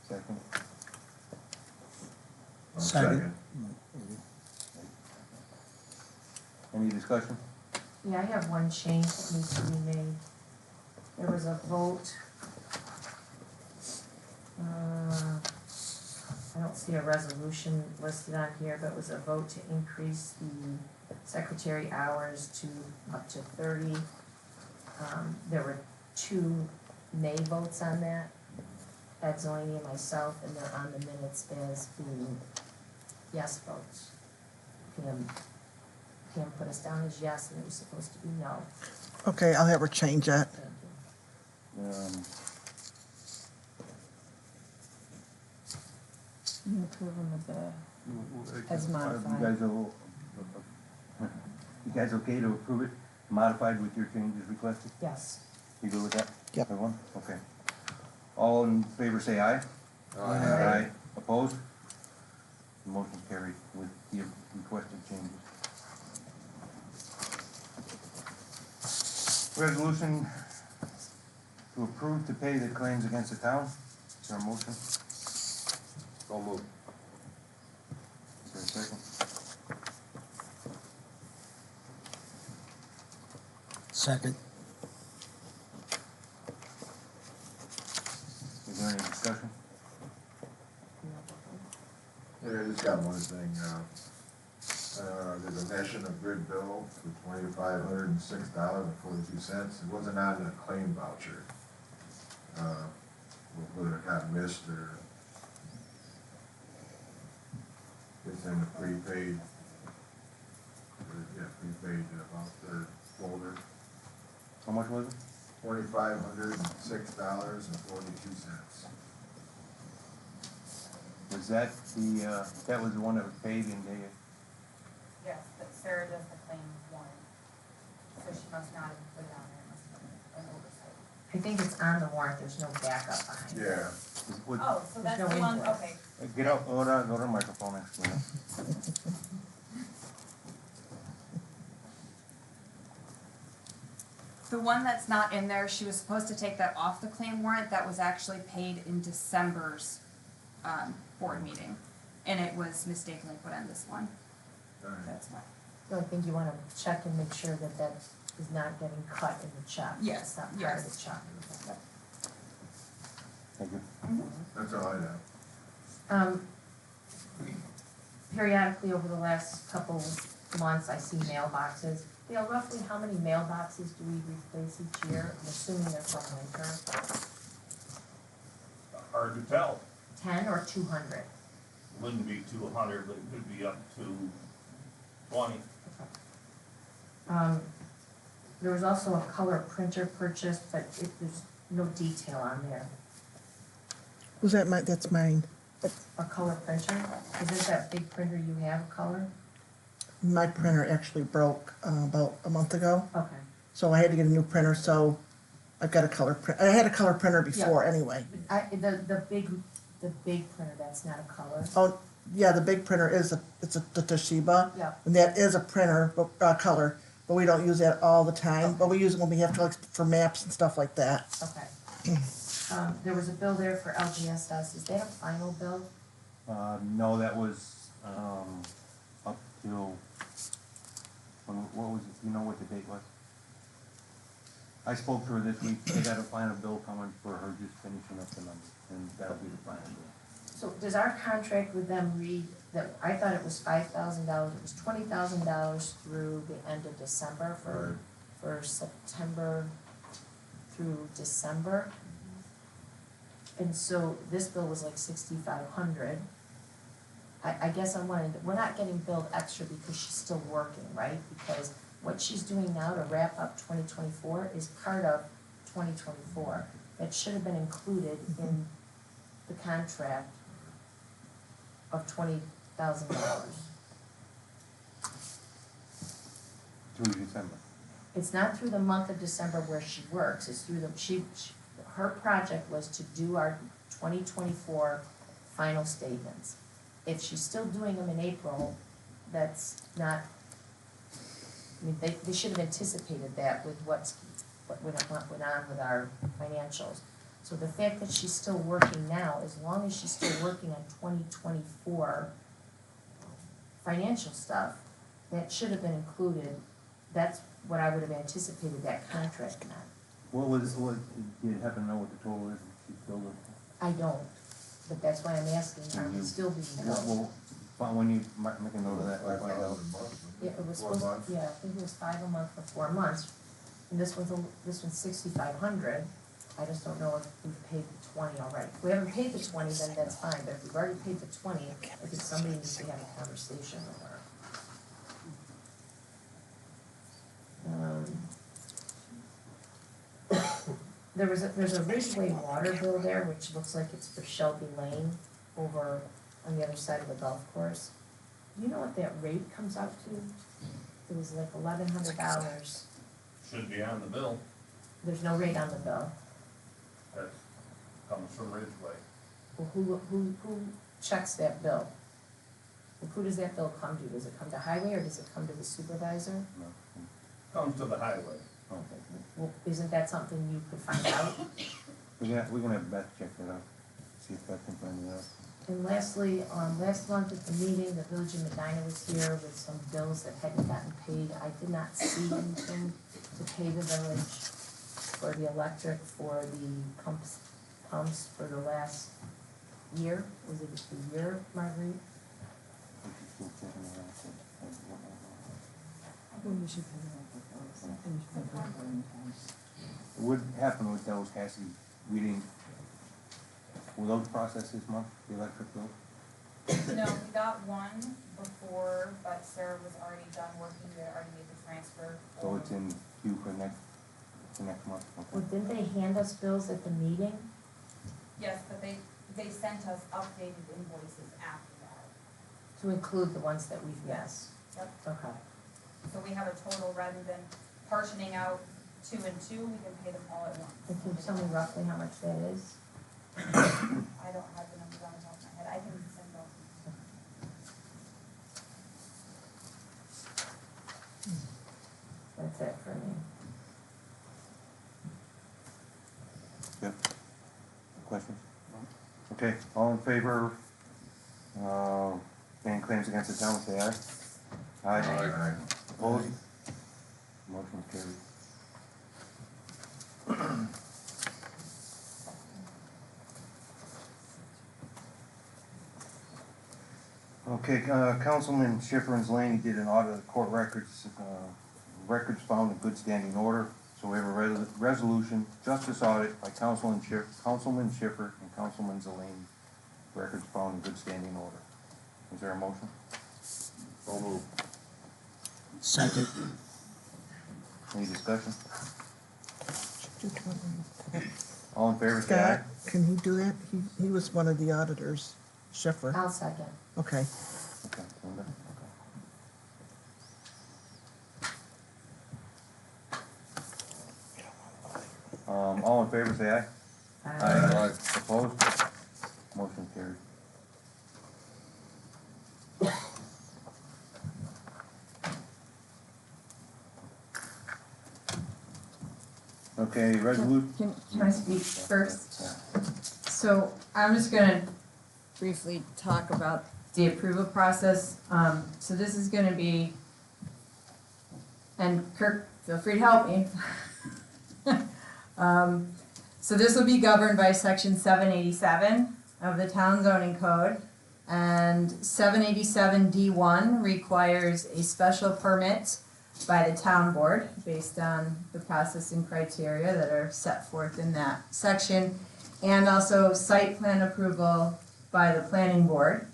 second. Second. Any discussion? Yeah, I have one change that needs to be made. There was a vote. I don't see a resolution listed on here, but it was a vote to increase the secretary hours to up to 30. There were 2 nay votes on that. Ed Zelini and myself, and they're on the minutes as being yes votes. Pam put us down as yes, and it was supposed to be no. Okay, I'll have her change that. You approve them with the, as modified. You guys okay to approve it, modified with your changes requested? Yes. You good with that? Yep. Everyone? Okay. All in favor say aye. Aye. Opposed? Motion carried with the requested changes. Resolution to approve to pay the claims against the town. Is there a motion? so moved. Is there a second? Second. Is there any discussion? Yeah, I just got one thing, there's a National Grid bill for $2,506.42. It wasn't on the claim voucher. Whether it got missed or it's in the prepaid, prepaid about their folder. How much was it? $2,506.42. Was that the, that was the one that was paid in the, Yes, but Sarah does the claim warrant, so she must not have put it on there, it must have been an oversight. I think it's on the warrant, there's no backup behind it. Yeah. would, Oh, so that's no the one, invoice. okay. get out, go to the microphone and explain it. The one that's not in there, she was supposed to take that off the claim warrant, that was actually paid in December's, board meeting. And it was mistakenly put on this one, that's why. So I think you wanna check and make sure that that is not getting cut in the check. Yes, It's not part of yes. the check. Thank you. That's all I have. Periodically over the last couple months, I see mailboxes. Dale, roughly how many mailboxes do we replace each year? I'm assuming they're from winter. Hard to tell. 10 or 200? Wouldn't be 200, but it could be up to 20. There was also a color printer purchased, but there's no detail on there. Was that that's mine. A color printer? Is it that big printer you have, a color? My printer actually broke about a month ago, Okay. so I had to get a new printer, so I've got a color print. I had a color printer before anyway. The big printer, that's not a color? Oh, yeah, the big printer is the Toshiba. Yeah. And that is a printer, but, color, but we don't use that all the time, but we use it when we have to, like, for maps and stuff like that. Okay. There was a bill there for LGSS, is that a final bill? No, that was, up till, what was it, you know what the date was? I spoke to her this week, they got a final bill coming for her just finishing up the numbers, and that'll be the final bill. So does our contract with them read that, I thought it was $5,000, it was $20,000 through the end of December for September through December? And so this bill was like 6,500. I guess we're not getting billed extra because she's still working, right? Because what she's doing now to wrap up 2024 is part of 2024. That should have been included in the contract of $20,000. Through December. It's not through the month of December where she works, it's through her project was to do our 2024 final statements. If she's still doing them in April, that's not I mean, they should have anticipated that with what went on with our financials. So the fact that she's still working now, as long as she's still working on 2024 financial stuff, that should have been included. That's what I would have anticipated that contract meant. What, do you happen to know what the total is? She's still looking? I don't, but that's why I'm asking, are we still being billed? Well, when you make a note of that, find out. Yeah, it was supposed, yeah, I think it was 5 a month for 4 months, and this one's 6,500. I just don't know if we've paid the 20 already. If we haven't paid the 20, then that's fine, but if we've already paid the 20, I think somebody needs to have a conversation with her. There's a Ridgeway water bill there, which looks like it's for Shelby Lane over on the other side of the golf course. Do you know what that rate comes out to? It was like $1,100. Should be on the bill. There's no rate on the bill. That comes from Ridgeway. Well, who checks that bill? Like, who does that bill come to? Does it come to highway or does it come to the supervisor? Comes to the highway. Well, isn't that something you could find out? We're gonna have Beth check that out, see if Beth can find it out. And lastly, last month at the meeting, the Village of Medina was here with some bills that hadn't gotten paid. I did not see anything to pay the village for the electric, for the pumps for the last year. Was it a year, Marguerite? What happened with those, Cassie? We didn't, were those processed this month, the electric bill? No, we got one before, but Sarah was already done working, we had already made the transfer. So it's in queue for next month? Okay. Well, didn't they hand us bills at the meeting? Yes, but they sent us updated invoices after that. To include the ones that we've, yes. Yep. Okay. So we have a total, rather than partitioning out 2 and 2, we can pay them all at once. And can you tell me roughly how much that is? I don't have the numbers on the top of my head, I can send those. That's it for me. Yep. Questions? Okay, all in favor, paying claims against the town, say aye. Aye. Aye. Opposed? Motion carried. Okay, Councilman Schifrin's Lane did an audit of the court records, records found in good standing order. So we have a resolution, justice audit by Councilman Schiffer and Councilman Zelene, records found in good standing order. Is there a motion? So moved. Second. Any discussion? All in favor, say aye. Scott, can he do that? He was one of the auditors, Schiffer. I'll second. Okay. Okay, Linda, okay. All in favor, say aye. Aye. Opposed? Motion carried. Okay, resolution. Can I speak first? So I'm just gonna briefly talk about the approval process. So this is gonna be, and Kirk, feel free to help me. So this will be governed by section 787 of the town zoning code. And 787 D1 requires a special permit by the town board based on the processing criteria that are set forth in that section, and also site plan approval by the planning board.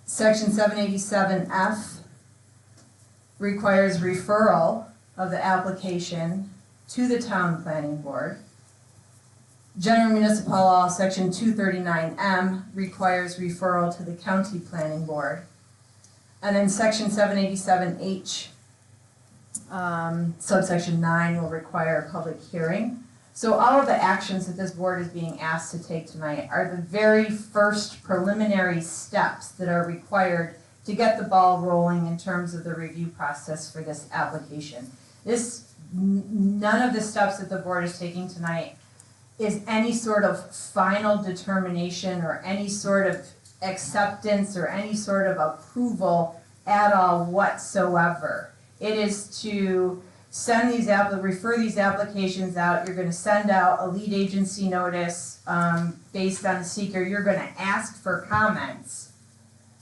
Section 787F requires referral of the application to the town planning board. General Municipal Law, Section 239M requires referral to the county planning board. And then Section 787H, subsection 9 will require a public hearing. So all of the actions that this board is being asked to take tonight are the very first preliminary steps that are required to get the ball rolling in terms of the review process for this application. None of the steps that the board is taking tonight is any sort of final determination or any sort of acceptance or any sort of approval at all whatsoever. It is to send these refer these applications out. You're gonna send out a lead agency notice based on the seeker. You're gonna ask for comments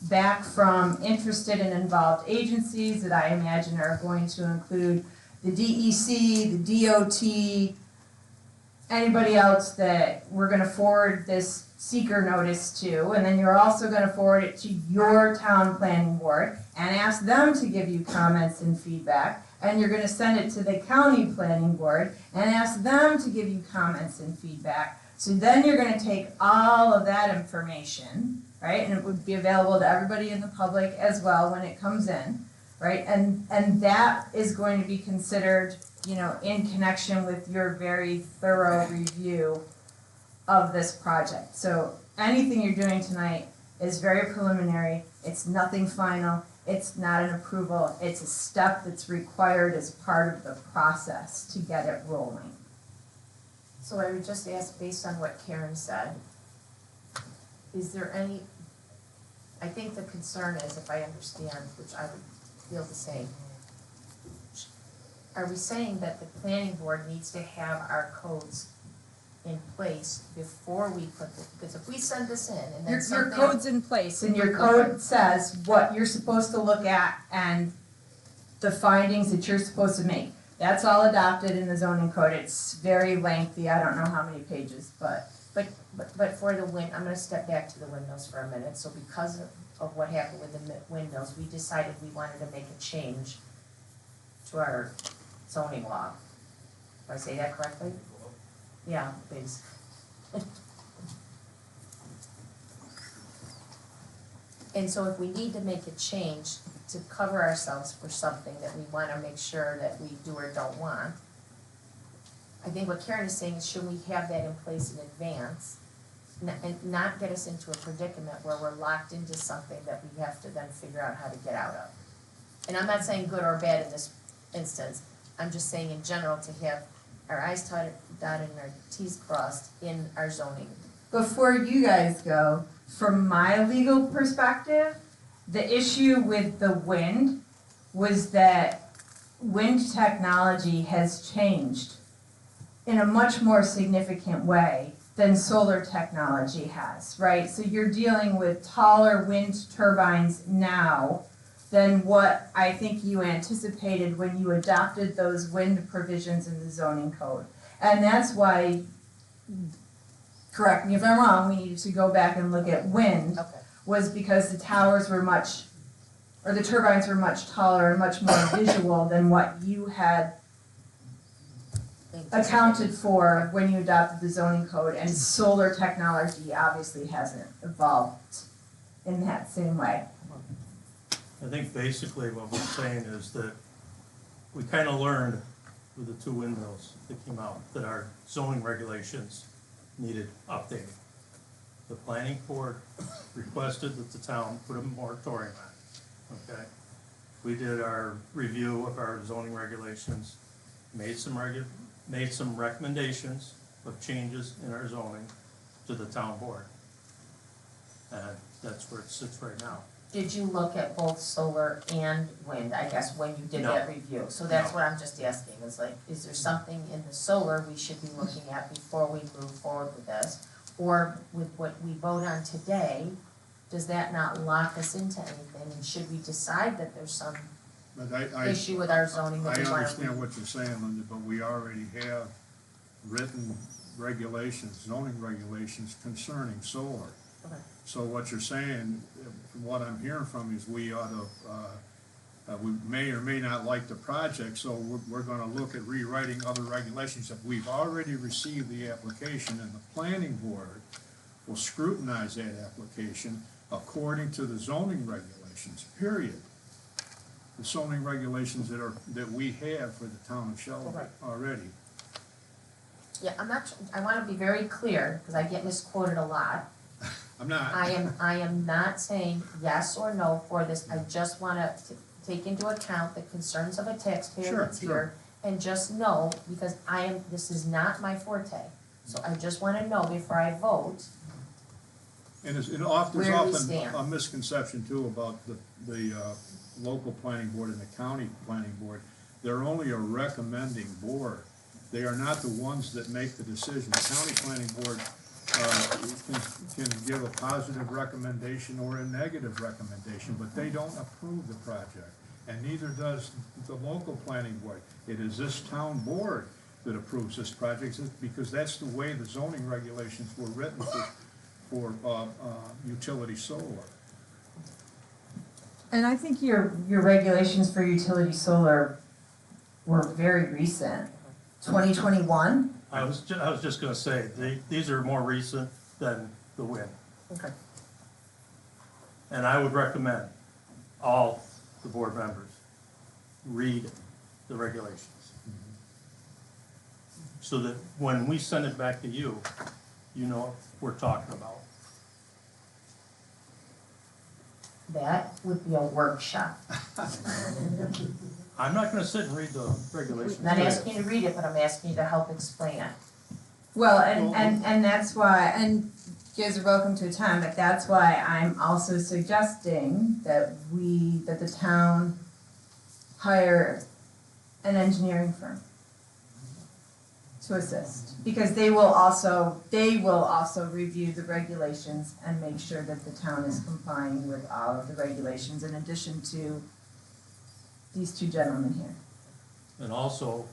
back from interested and involved agencies that I imagine are going to include the DEC, the DOT, anybody else that we're gonna forward this seeker notice to, and then you're also gonna forward it to your town planning board and ask them to give you comments and feedback, and you're gonna send it to the county planning board and ask them to give you comments and feedback. So then you're gonna take all of that information, right, and it would be available to everybody in the public as well when it comes in, right, and that is going to be considered, you know, in connection with your very thorough review of this project. So anything you're doing tonight is very preliminary, it's nothing final, it's not an approval, it's a step that's required as part of the process to get it rolling. So I would just ask, based on what Karen said, is there any, I think the concern is, if I understand, which I would feel the same, are we saying that the planning board needs to have our codes in place before we put the, because if we send this in and then Your something. code's in place, and your code says what you're supposed to look at and the findings that you're supposed to make. That's all adopted in the zoning code. It's very lengthy, I don't know how many pages, but. But for the I'm gonna step back to the windmills for a minute. So because of what happened with the windmills, we decided we wanted to make a change to our zoning law. Did I say that correctly? Yeah, please. And so if we need to make a change to cover ourselves for something that we wanna make sure that we do or don't want, I think what Karen is saying is, should we have that in place in advance and not get us into a predicament where we're locked into something that we have to then figure out how to get out of. And I'm not saying good or bad in this instance, I'm just saying in general to have our I's dotted and our T's crossed in our zoning. Before you guys go, from my legal perspective, the issue with the wind was that wind technology has changed in a much more significant way than solar technology has, right? So you're dealing with taller wind turbines now than what I think you anticipated when you adopted those wind provisions in the zoning code. And that's why, correct me if I'm wrong, we needed to go back and look at wind, was because the towers were the turbines were much taller and much more visual than what you had accounted for when you adopted the zoning code, and solar technology obviously hasn't evolved in that same way. I think basically what we're saying is that we kind of learned with the two windmills that came out that our zoning regulations needed updating. The planning board requested that the town put a moratorium on it, okay? We did our review of our zoning regulations, made some recommendations of changes in our zoning to the town board. And that's where it sits right now. Did you look at both solar and wind, I guess, when you did that review? So that's what I'm just asking, is like, is there something in the solar we should be looking at before we move forward with this? Or with what we vote on today, does that not lock us into anything? And should we decide that there's some issue with our zoning that we want to? I understand what you're saying, Linda, but we already have written regulations, zoning regulations concerning solar. Okay. So what you're saying, from what I'm hearing from you, is we ought to, we may or may not like the project, so we're gonna look at rewriting other regulations. If we've already received the application, and the planning board will scrutinize that application according to the zoning regulations, period. The zoning regulations that we have for the town of Shelby already. Yeah, I wanna be very clear, because I get misquoted a lot. I'm not. I am not saying yes or no for this, I just wanna take into account the concerns of a taxpayer Sure, that's sure. here. And just know, because this is not my forte, so I just wanna know before I vote. And there's Where often we stand. a misconception too about the local planning board and the county planning board. They're only a recommending board. They are not the ones that make the decision. The county planning board can give a positive recommendation or a negative recommendation, but they don't approve the project. And neither does the local planning board. It is this town board that approves this project, because that's the way the zoning regulations were written for utility solar. And I think your regulations for utility solar were very recent, 2021. I was just gonna say, these are more recent than the wind. Okay. And I would recommend all the board members read the regulations. So that when we send it back to you, you know what we're talking about. That would be a workshop. I'm not gonna sit and read the regulations. I'm not asking you to read it, but I'm asking you to help explain it. Well, and that's why, and you guys are welcome to attend, but that's why I'm also suggesting that the town hire an engineering firm to assist, because they will also review the regulations and make sure that the town is complying with all of the regulations, in addition to these two gentlemen here. And also,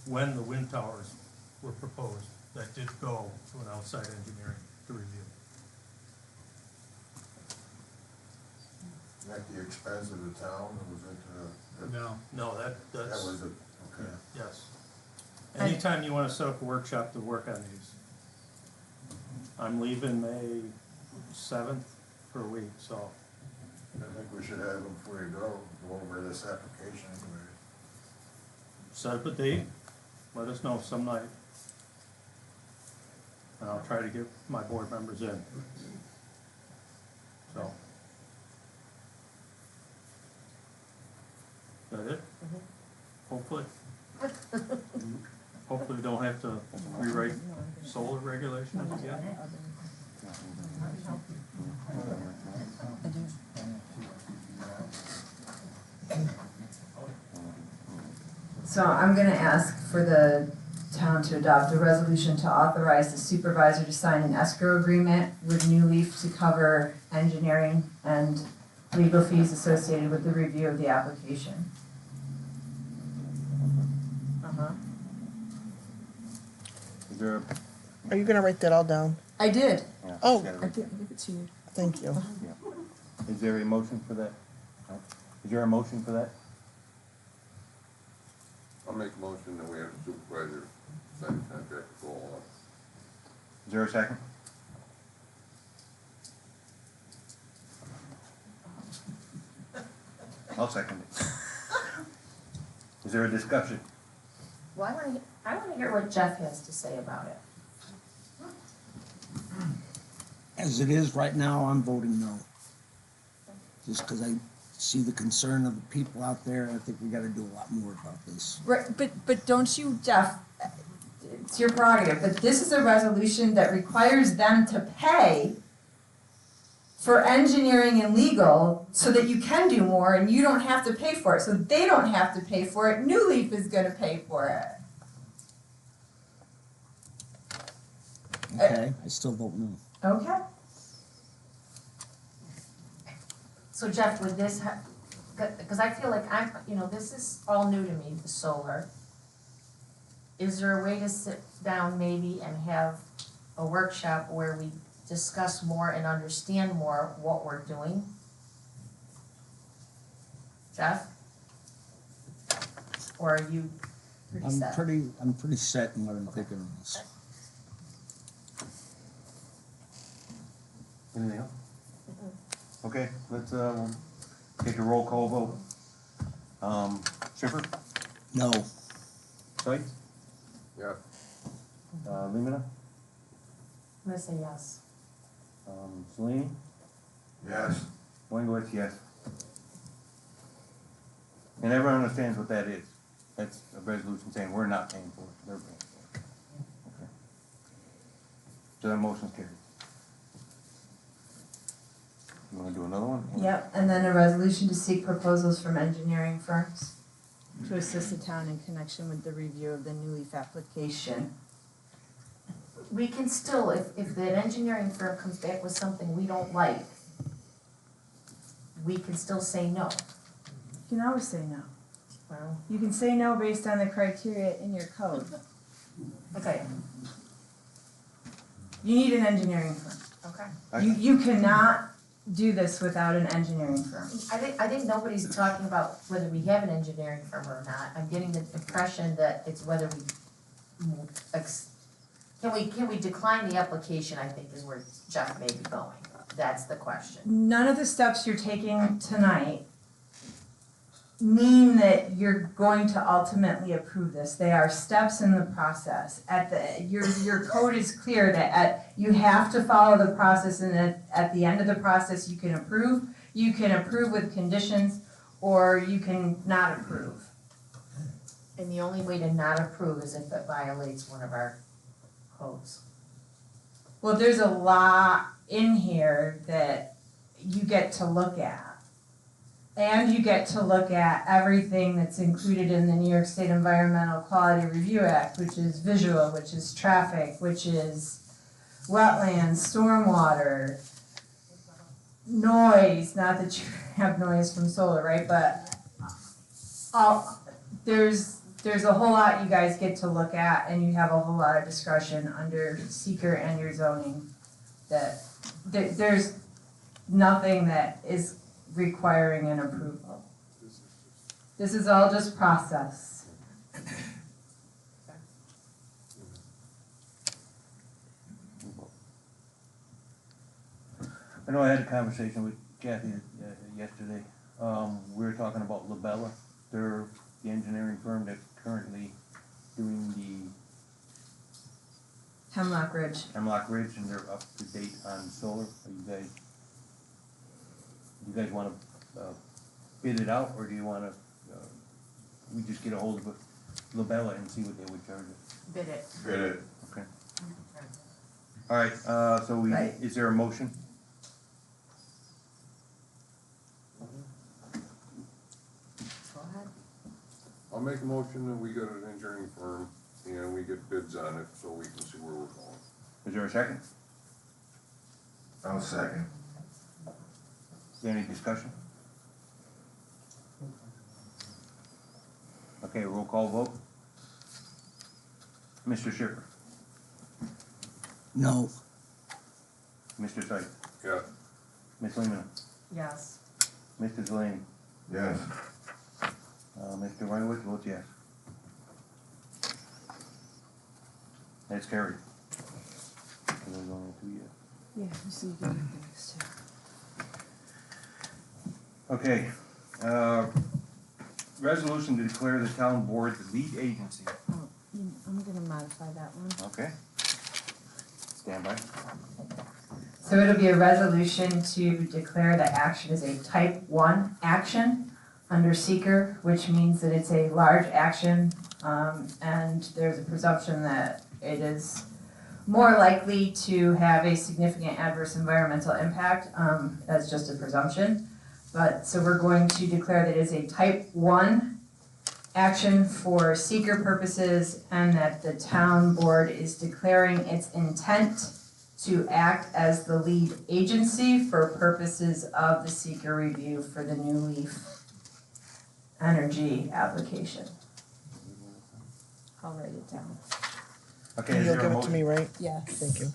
when the wind towers were proposed, that did go to an outside engineering to review. At the expense of the town, or was it, No, that's. that was it, okay. Yes. Anytime you wanna set up a workshop to work on these. I'm leaving May 7th for a week, so. I think we should have them before you go over this application anyway. Set up a date, let us know some night. And I'll try to get my board members in. So. Is that it? Hopefully. Hopefully we don't have to rewrite solar regulations again. So I'm gonna ask for the town to adopt a resolution to authorize the supervisor to sign an escrow agreement with New Leaf to cover engineering and legal fees associated with the review of the application. Is there, Are you gonna write that all down? I did. yeah, Oh. gotta I read- give it to you. Thank you. Is there a motion for that? No? Is there a motion for that? I'll make a motion that we have the supervisor sign the contract to go on. Is there a second? I'll second it. Is there a discussion? Well, I wanna hear what Jeff has to say about it. As it is right now, I'm voting no. Just because I see the concern of the people out there, I think we gotta do a lot more about this. Right, but don't you, Jeff, it's your prerogative, but this is a resolution that requires them to pay for engineering and legal so that you can do more and you don't have to pay for it. So they don't have to pay for it, New Leaf is gonna pay for it. Okay, I still vote no. Okay. So Jeff, would this because I feel like this is all new to me, the solar. Is there a way to sit down maybe and have a workshop where we discuss more and understand more what we're doing? Jeff? Or are you pretty set? I'm pretty set in what I'm thinking of this. Anything else? Okay, let's, we'll take a roll call vote. Schiffer? No. Sights? Yeah. Lemina? I'm gonna say yes. Celine? Yes. Wingwitz, yes. And everyone understands what that is. That's a resolution saying we're not paying for it, they're paying for it. Okay. So that motion's carried. You wanna do another one? Yep, and then a resolution to seek proposals from engineering firms to assist the town in connection with the review of the new leaf application. We can still, if that engineering firm comes back with something we don't like, we can still say no. You can always say no. Well, You can say no based on the criteria in your code. okay, You need an engineering firm. okay. You cannot do this without an engineering firm. I think nobody's talking about whether we have an engineering firm or not. I'm getting the impression that it's whether can we decline the application, I think is where Jeff may be going. That's the question. None of the steps you're taking tonight mean that you're going to ultimately approve this. They are steps in the process. Your code is clear that you have to follow the process, and at the end of the process you can approve. You can approve with conditions, or you can not approve. And the only way to not approve is if it violates one of our codes. Well, there's a lot in here that you get to look at. And you get to look at everything that's included in the New York State Environmental Quality Review Act, which is visual, which is traffic, which is wetlands, stormwater, noise, not that you have noise from solar, right? But there's a whole lot you guys get to look at, and you have a whole lot of discretion under seeker and your zoning. There's nothing that is requiring an approval. This is all just process. I know I had a conversation with Kathy yesterday. We were talking about Labella. They're the engineering firm that's currently doing the Hemlock Ridge. and they're up to date on solar. Are you guys wanna bid it out, or do you wanna, we just get a hold of Labella and see what they would charge it? Bid it. Bid it. Okay. All right, so Right. is there a motion? Go ahead. I'll make a motion that we get an engineering firm and we get bids on it so we can see where we're going. Is there a second? I'll second. Is there any discussion? Okay, roll call vote. Mr. Schiffer, No. Mr. Syke, Yeah. Ms. Lehman, Yes. Mr. Delaney, Yes. Mr. Weinowitz votes yes. That's carried. There's only two yes. Yeah, so you can do things too. Okay, resolution to declare the town board the lead agency. Oh, I'm gonna modify that one. Okay. Stand by. So it'll be a resolution to declare that action is a type 1 action under seeker, which means that it's a large action, and there's a presumption that it is more likely to have a significant adverse environmental impact. That's just a presumption. But, so we're going to declare that it is a type 1 action for seeker purposes, and that the town board is declaring its intent to act as the lead agency for purposes of the seeker review for the new leaf energy application. I'll write it down. Okay, is You'll there a give it to me, motion? right? Yes. Thank you.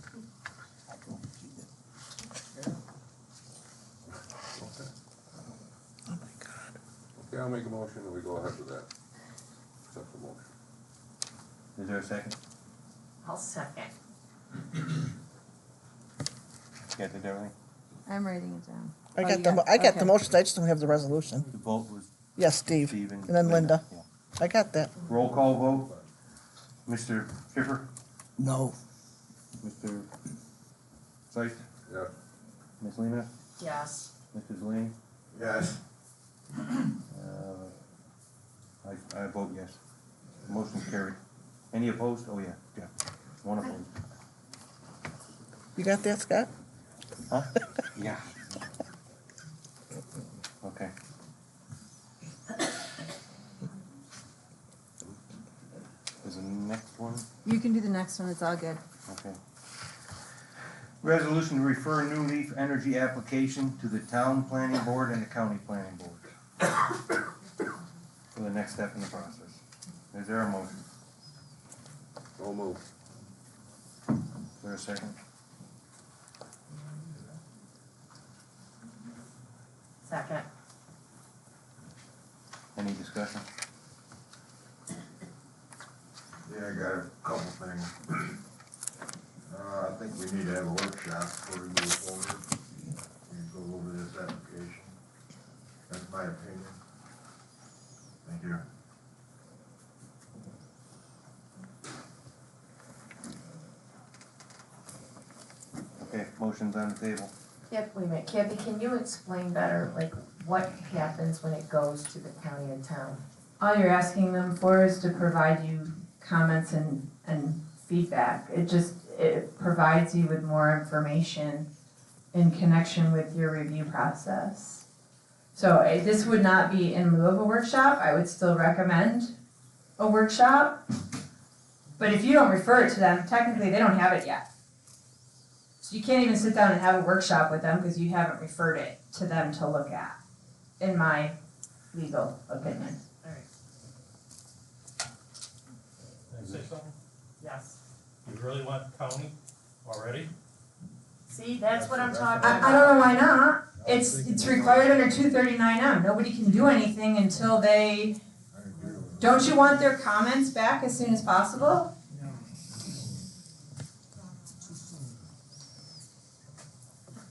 Okay, I'll make a motion and we go ahead with that. Accept the motion. Is there a second? I'll second. Got that, everything? I'm writing it down. I Oh, got you the, I got okay. the motions, I just don't have the resolution. The vote was Yes, Steve, Steve and then Linda. Yeah. I got that. Roll call vote. Mr. Schiffer, No. Mr. Syke, Yes. Ms. Lena, Yes. Mr. Zelini? Yes. I vote yes. Motion's carried. Any opposed? Oh, yeah, yeah. One opposed. You got that, Scott? Huh? Yeah. Okay. Is the next one? You can do the next one, it's all good. Okay. Resolution to refer New Leaf Energy application to the town planning board and the county planning board for the next step in the process. Is there a motion? So moved. Is there a second? Second. Any discussion? Yeah, I got a couple things. I think we need to have a workshop before we move forward. We go over this application. That's my opinion. Thank you. Okay, motion's on the table. Yep, wait a minute, Kathy, can you explain better, like, what happens when it goes to the county and town? All you're asking them for is to provide you comments and feedback. It provides you with more information in connection with your review process. So this would not be in lieu of a workshop. I would still recommend a workshop. But if you don't refer it to them, technically they don't have it yet. So you can't even sit down and have a workshop with them because you haven't referred it to them to look at, in my legal opinion. Alright. Can I say something? Yes. You really want county already? See, that's what I'm talking about. I don't know why not. It's required under 239M. Nobody can do anything until they, don't you want their comments back as soon as possible?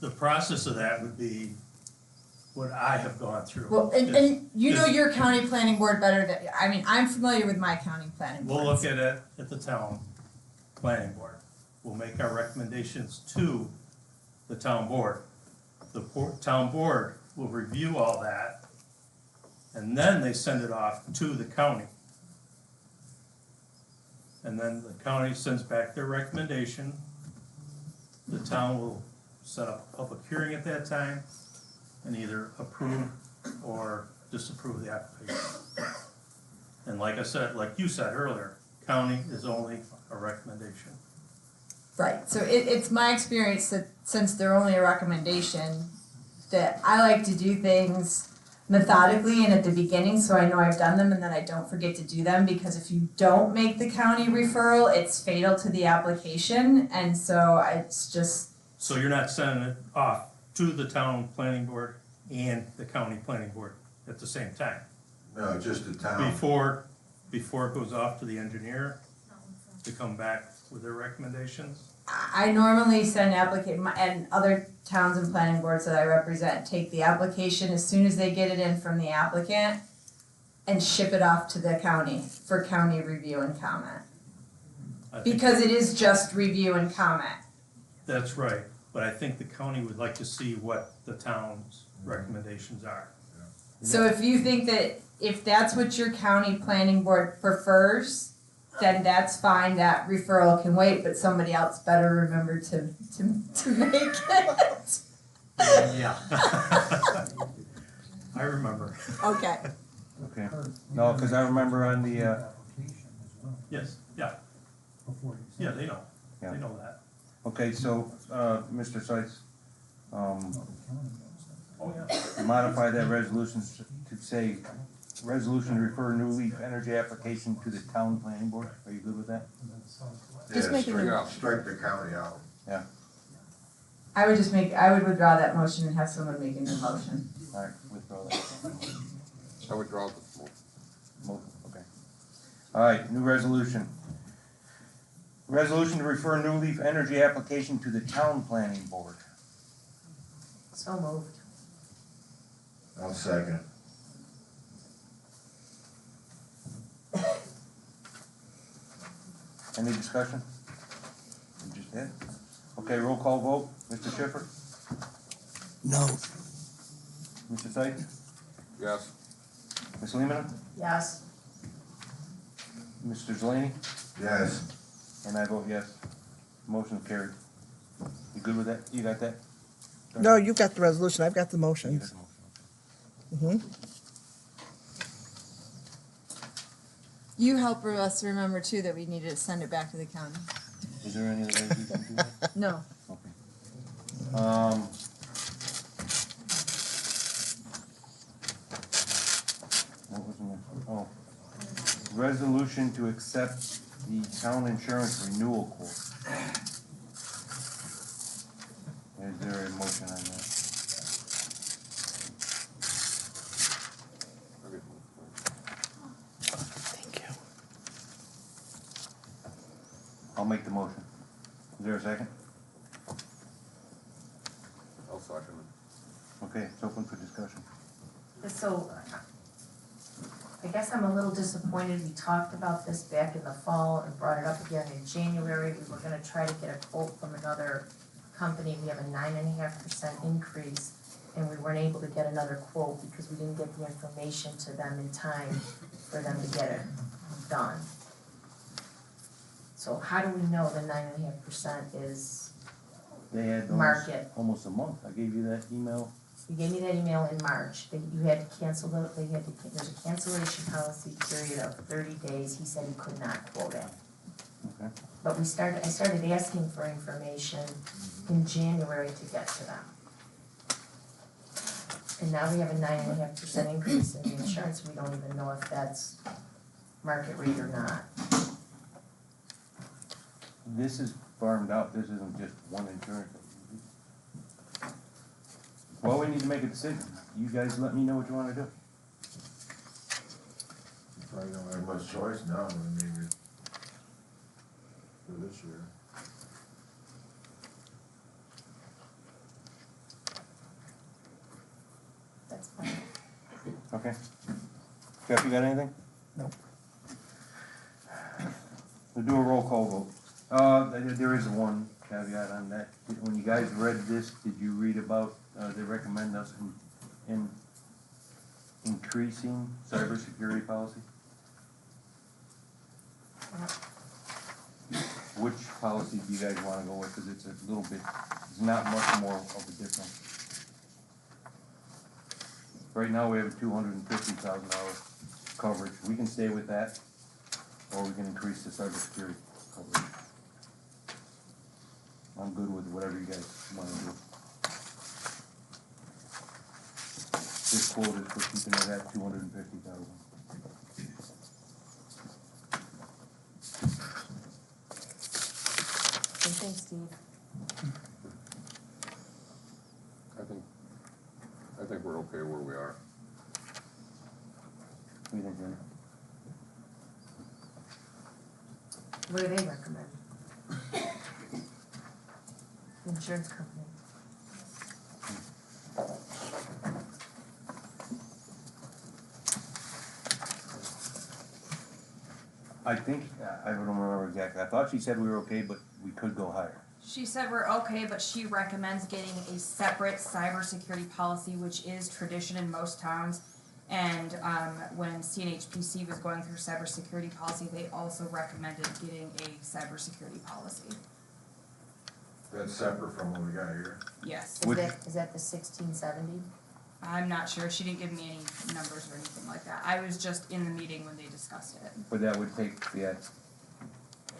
The process of that would be what I have gone through. Well, and you know your county planning board better than, I mean, I'm familiar with my county planning board. We'll look at it at the town planning board. We'll make our recommendations to the town board. The town board will review all that, and then they send it off to the county. And then the county sends back their recommendation. The town will set up a public hearing at that time and either approve or disapprove the application. And like I said, like you said earlier, county is only a recommendation. Right, so it's my experience that since they're only a recommendation, that I like to do things methodically and at the beginning, so I know I've done them and then I don't forget to do them, because if you don't make the county referral, it's fatal to the application, and so it's just. So you're not sending it off to the town planning board and the county planning board at the same time? No, just the town. Before it goes off to the engineer to come back with their recommendations? I normally send and other towns and planning boards that I represent take the application as soon as they get it in from the applicant and ship it off to the county for county review and comment. Because it is just review and comment. That's right, but I think the county would like to see what the town's recommendations are. So if you think that, if that's what your county planning board prefers, then that's fine, that referral can wait, but somebody else better remember to make it. Yeah. I remember. Okay. Okay. No, because I remember on the, Yes, yeah. Yeah, they know. Yeah. They know that. okay, so, Mr. Seitz, Oh, yeah. modify that resolution to say, resolution to refer New Leaf Energy application to the town planning board. Are you good with that? Just make it Strike the county out. Yeah, I would withdraw that motion and have someone make a new motion. all right, withdraw that. I withdraw this Motion, okay. All right, new resolution. Resolution to refer New Leaf Energy application to the town planning board. So moved. I'll second. Any discussion? You just did? Okay, roll call vote, Mr. Schiffer, No. Mr. Sykes, Yes. Ms. Lehman, Yes. Mr. Zelani, Yes. and I vote yes. Motion carried. You good with that? You got that? No, you got the resolution, I've got the You got motions. the motion, okay. Mm-hmm. You help us remember too that we needed to send it back to the county. Is there any other way we can do that? No. Okay. What was the next one? Oh. Resolution to accept the town insurance renewal quote. Is there a motion on that? Thank you. I'll make the motion. Is there a second? I'll second it. Okay, it's open for discussion. So, I guess I'm a little disappointed, we talked about this back in the fall and brought it up again in January, we were gonna try to get a quote from another company, we have a 9.5% increase, and we weren't able to get another quote because we didn't get the information to them in time for them to get it done. So how do we know the 9.5% is They had market? almost a month. I gave you that email. You gave me that email in March, that you had to cancel there's a cancellation policy period of 30 days, he said he could not quote it. Okay. But I started asking for information in January to get to them. And now we have a 9.5% increase in the insurance, we don't even know if that's market rate or not. This is farmed out. This isn't just one insurance. Well, we need to make a decision. You guys let me know what you wanna do. Probably don't have much choice now, I mean, for this year. That's fine. Okay. Jeff, you got anything? No. We'll do a roll call vote. There is one caveat on that. When you guys read this, did you read about, they recommend us in increasing cybersecurity policy? Which policy do you guys wanna go with? Cause it's a little bit, it's not much more of a difference. Right now, we have a $250,000 coverage. We can stay with that, or we can increase the cybersecurity coverage. I'm good with whatever you guys wanna do. This quote is for keeping it at $250,000. Thanks, Steve. I think we're okay where we are. What do you think, Jenny? What do they recommend? Insurance company. I think, I don't remember exactly. I thought she said we were okay, but we could go higher. She said we're okay, but she recommends getting a separate cybersecurity policy, which is tradition in most towns. And when CNHPC was going through cybersecurity policy, they also recommended getting a cybersecurity policy. That's separate from what we got here. Yes. Is that the 1670? I'm not sure. She didn't give me any numbers or anything like that. I was just in the meeting when they discussed it. But that would take, yeah,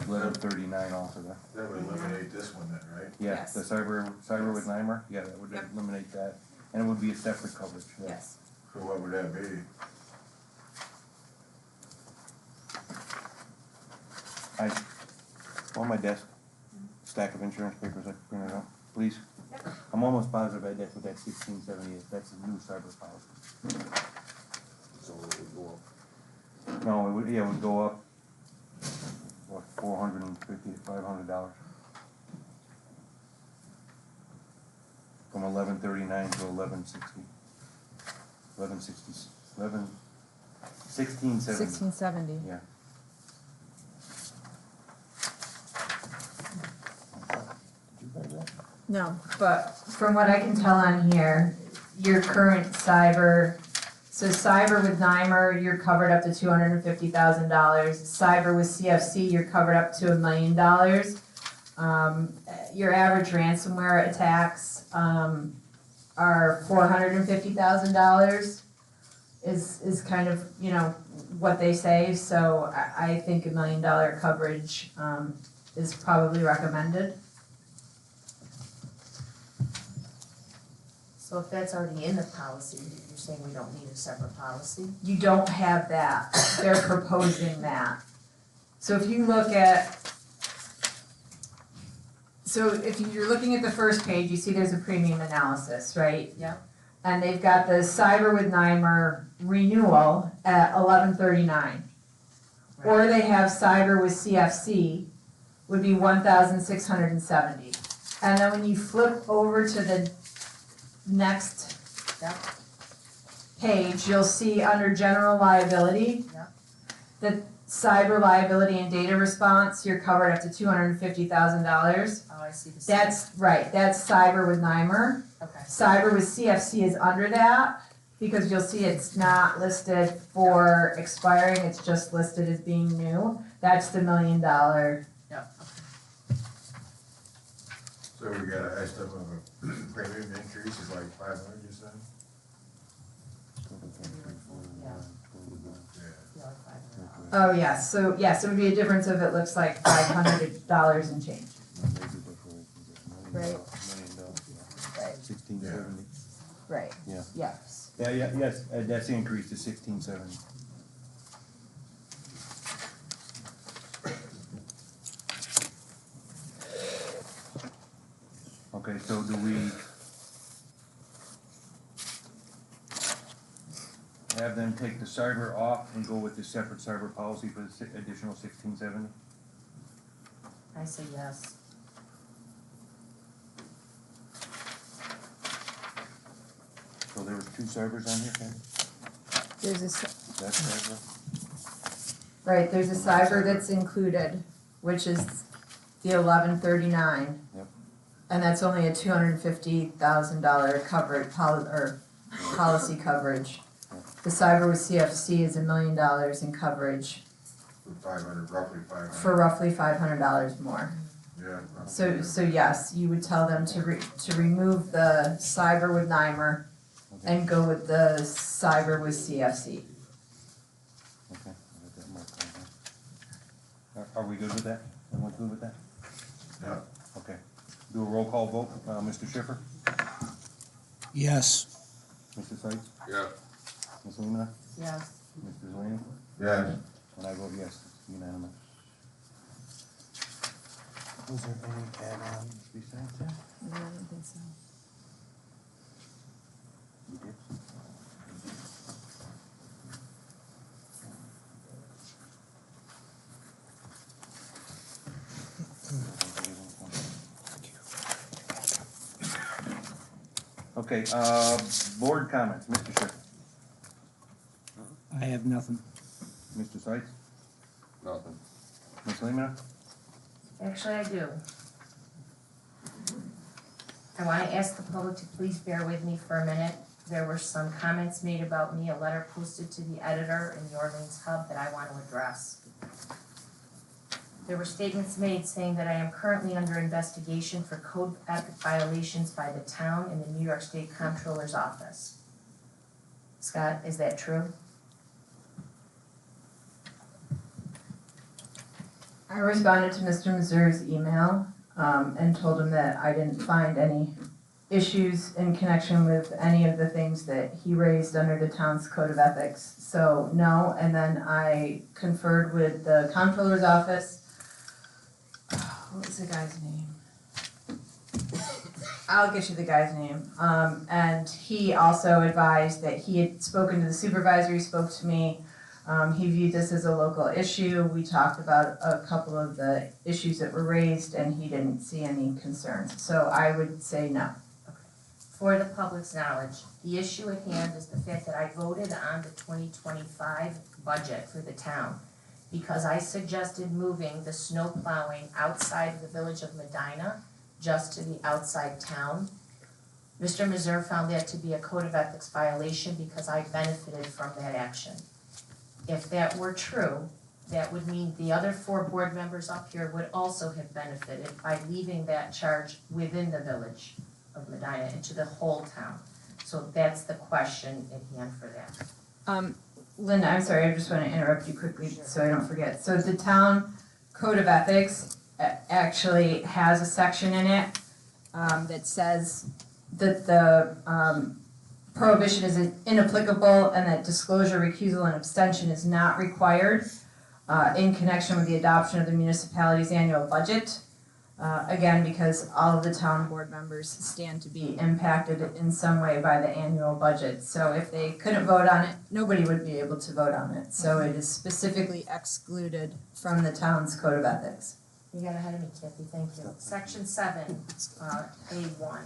1139 off of that. That would eliminate this one then, right? Yeah, Yes. the cyber with NYMER, yeah, that would Yep. eliminate that. And it would be a separate coverage, yeah. Yes. So what would that be? On my desk, stack of insurance papers, I can print it out, please. I'm almost positive that's what that 1670 is, that's a new cyber policy. So it would go up. No, it would, yeah, it would go up, what, $450 to $500. From 1139 to 1160. 1670. 1670. Yeah. Did you write that? No. But from what I can tell on here, your current cyber, so cyber with NYMER, you're covered up to $250,000. Cyber with CFC, you're covered up to $1 million. Your average ransomware attacks are $450,000 is kind of, you know, what they say. So I think $1 million coverage is probably recommended. So if that's already in the policy, you're saying we don't need a separate policy? You don't have that. They're proposing that. So if you look at, so if you're looking at the first page, you see there's a premium analysis, right? Yeah. And they've got the cyber with NYMER renewal at $1,139. Or they have cyber with CFC would be $1,670. And then when you flip over to the next page, you'll see under general liability, the cyber liability and data response, you're covered up to $250,000. Oh, I see the. That's right, that's cyber with NYMER. Okay. Cyber with CFC is under that, because you'll see it's not listed for expiring, it's just listed as being new. That's the $1 million. Yep. So we got an estimate of a premium increase is like 500, you said? Oh, yes, so, yes, it would be a difference of, it looks like $500 and change. Right. Right. 1670. Right. Yeah. Yes. Yeah, yes, that's the increase to 1670. Okay, so do we have them take the cyber off and go with the separate cyber policy for the additional 1670? I say yes. So there was 2 cybers on here, Ken? There's a, That's cyber. Right, there's a cyber that's included, which is the $1,139. Yep. And that's only a $250,000 coverage, policy coverage. The cyber with CFC is $1 million in coverage For 500, roughly 500. for roughly $500 more. Yeah. So yes, you would tell them to remove the cyber with NYMER and go with the cyber with CFC. Okay, I got that marked on here. Are we good with that? Everyone good with that? Yeah. Okay. Do a roll call vote. Mr. Schiffer? Yes. Mr. Seitz? Yeah. Ms. Lehman? Yes. Mr. Zelina? Yeah. And I vote yes, unanimous. Was there any add-ons besides that? No, I don't think so. You did? Okay, board comments, Mr. Schiffer. I have nothing. Mr. Seitz? Nothing. Ms. Lehman? Actually, I do. I want to ask the public to please bear with me for a minute. There were some comments made about me, a letter posted to the editor in the Orleans Hub that I want to address. There were statements made saying that I am currently under investigation for code ethic violations by the town and the New York State Comptroller's Office. Scott, is that true? I responded to Mr. Mazur's email and told him that I didn't find any issues in connection with any of the things that he raised under the town's code of ethics. So no, and then I conferred with the comptroller's office. What was the guy's name? I'll get you the guy's name. And he also advised that he had spoken to the supervisor, he spoke to me. He viewed this as a local issue. We talked about a couple of the issues that were raised and he didn't see any concerns. So I would say no. For the public's knowledge, the issue at hand is the fact that I voted on the 2025 budget for the town because I suggested moving the snow plowing outside of the village of Medina just to the outside town. Mr. Mazur found that to be a code of ethics violation because I benefited from that action. If that were true, that would mean the other 4 board members up here would also have benefited by leaving that charge within the village of Medina and to the whole town. So that's the question at hand for that. Linda, I'm sorry, I just want to interrupt you quickly so I don't forget. So the town code of ethics actually has a section in it that says that the prohibition is inapplicable and that disclosure, recusal, and abstention is not required in connection with the adoption of the municipality's annual budget. Again, because all of the town board members stand to be impacted in some way by the annual budget. So if they couldn't vote on it, nobody would be able to vote on it. So it is specifically excluded from the town's code of ethics. You got ahead of me, Kathy, thank you. Section 7, A1,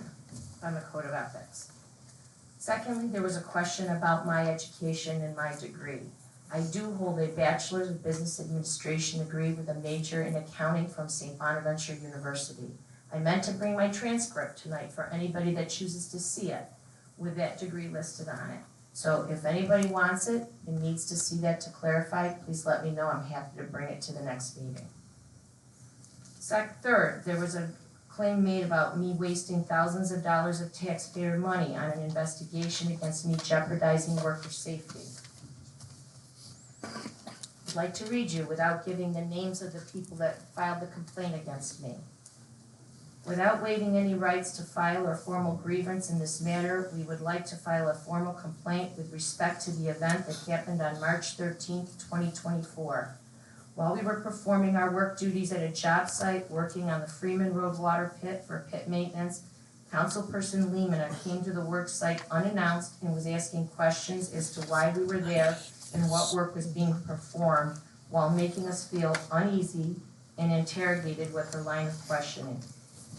on the code of ethics. Secondly, there was a question about my education and my degree. I do hold a Bachelor's of Business Administration degree with a major in accounting from St. Bonaventure University. I meant to bring my transcript tonight for anybody that chooses to see it with that degree listed on it. So if anybody wants it and needs to see that to clarify, please let me know. I'm happy to bring it to the next meeting. Third, there was a claim made about me wasting thousands of dollars of taxpayer money on an investigation against me jeopardizing worker safety. I'd like to read you without giving the names of the people that filed the complaint against me. Without waiving any rights to file a formal grievance in this matter, we would like to file a formal complaint with respect to the event that happened on March 13th, 2024. While we were performing our work duties at a job site working on the Freeman Road water pit for pit maintenance, Councilperson Lehman came to the work site unannounced and was asking questions as to why we were there and what work was being performed while making us feel uneasy and interrogated with her line of questioning.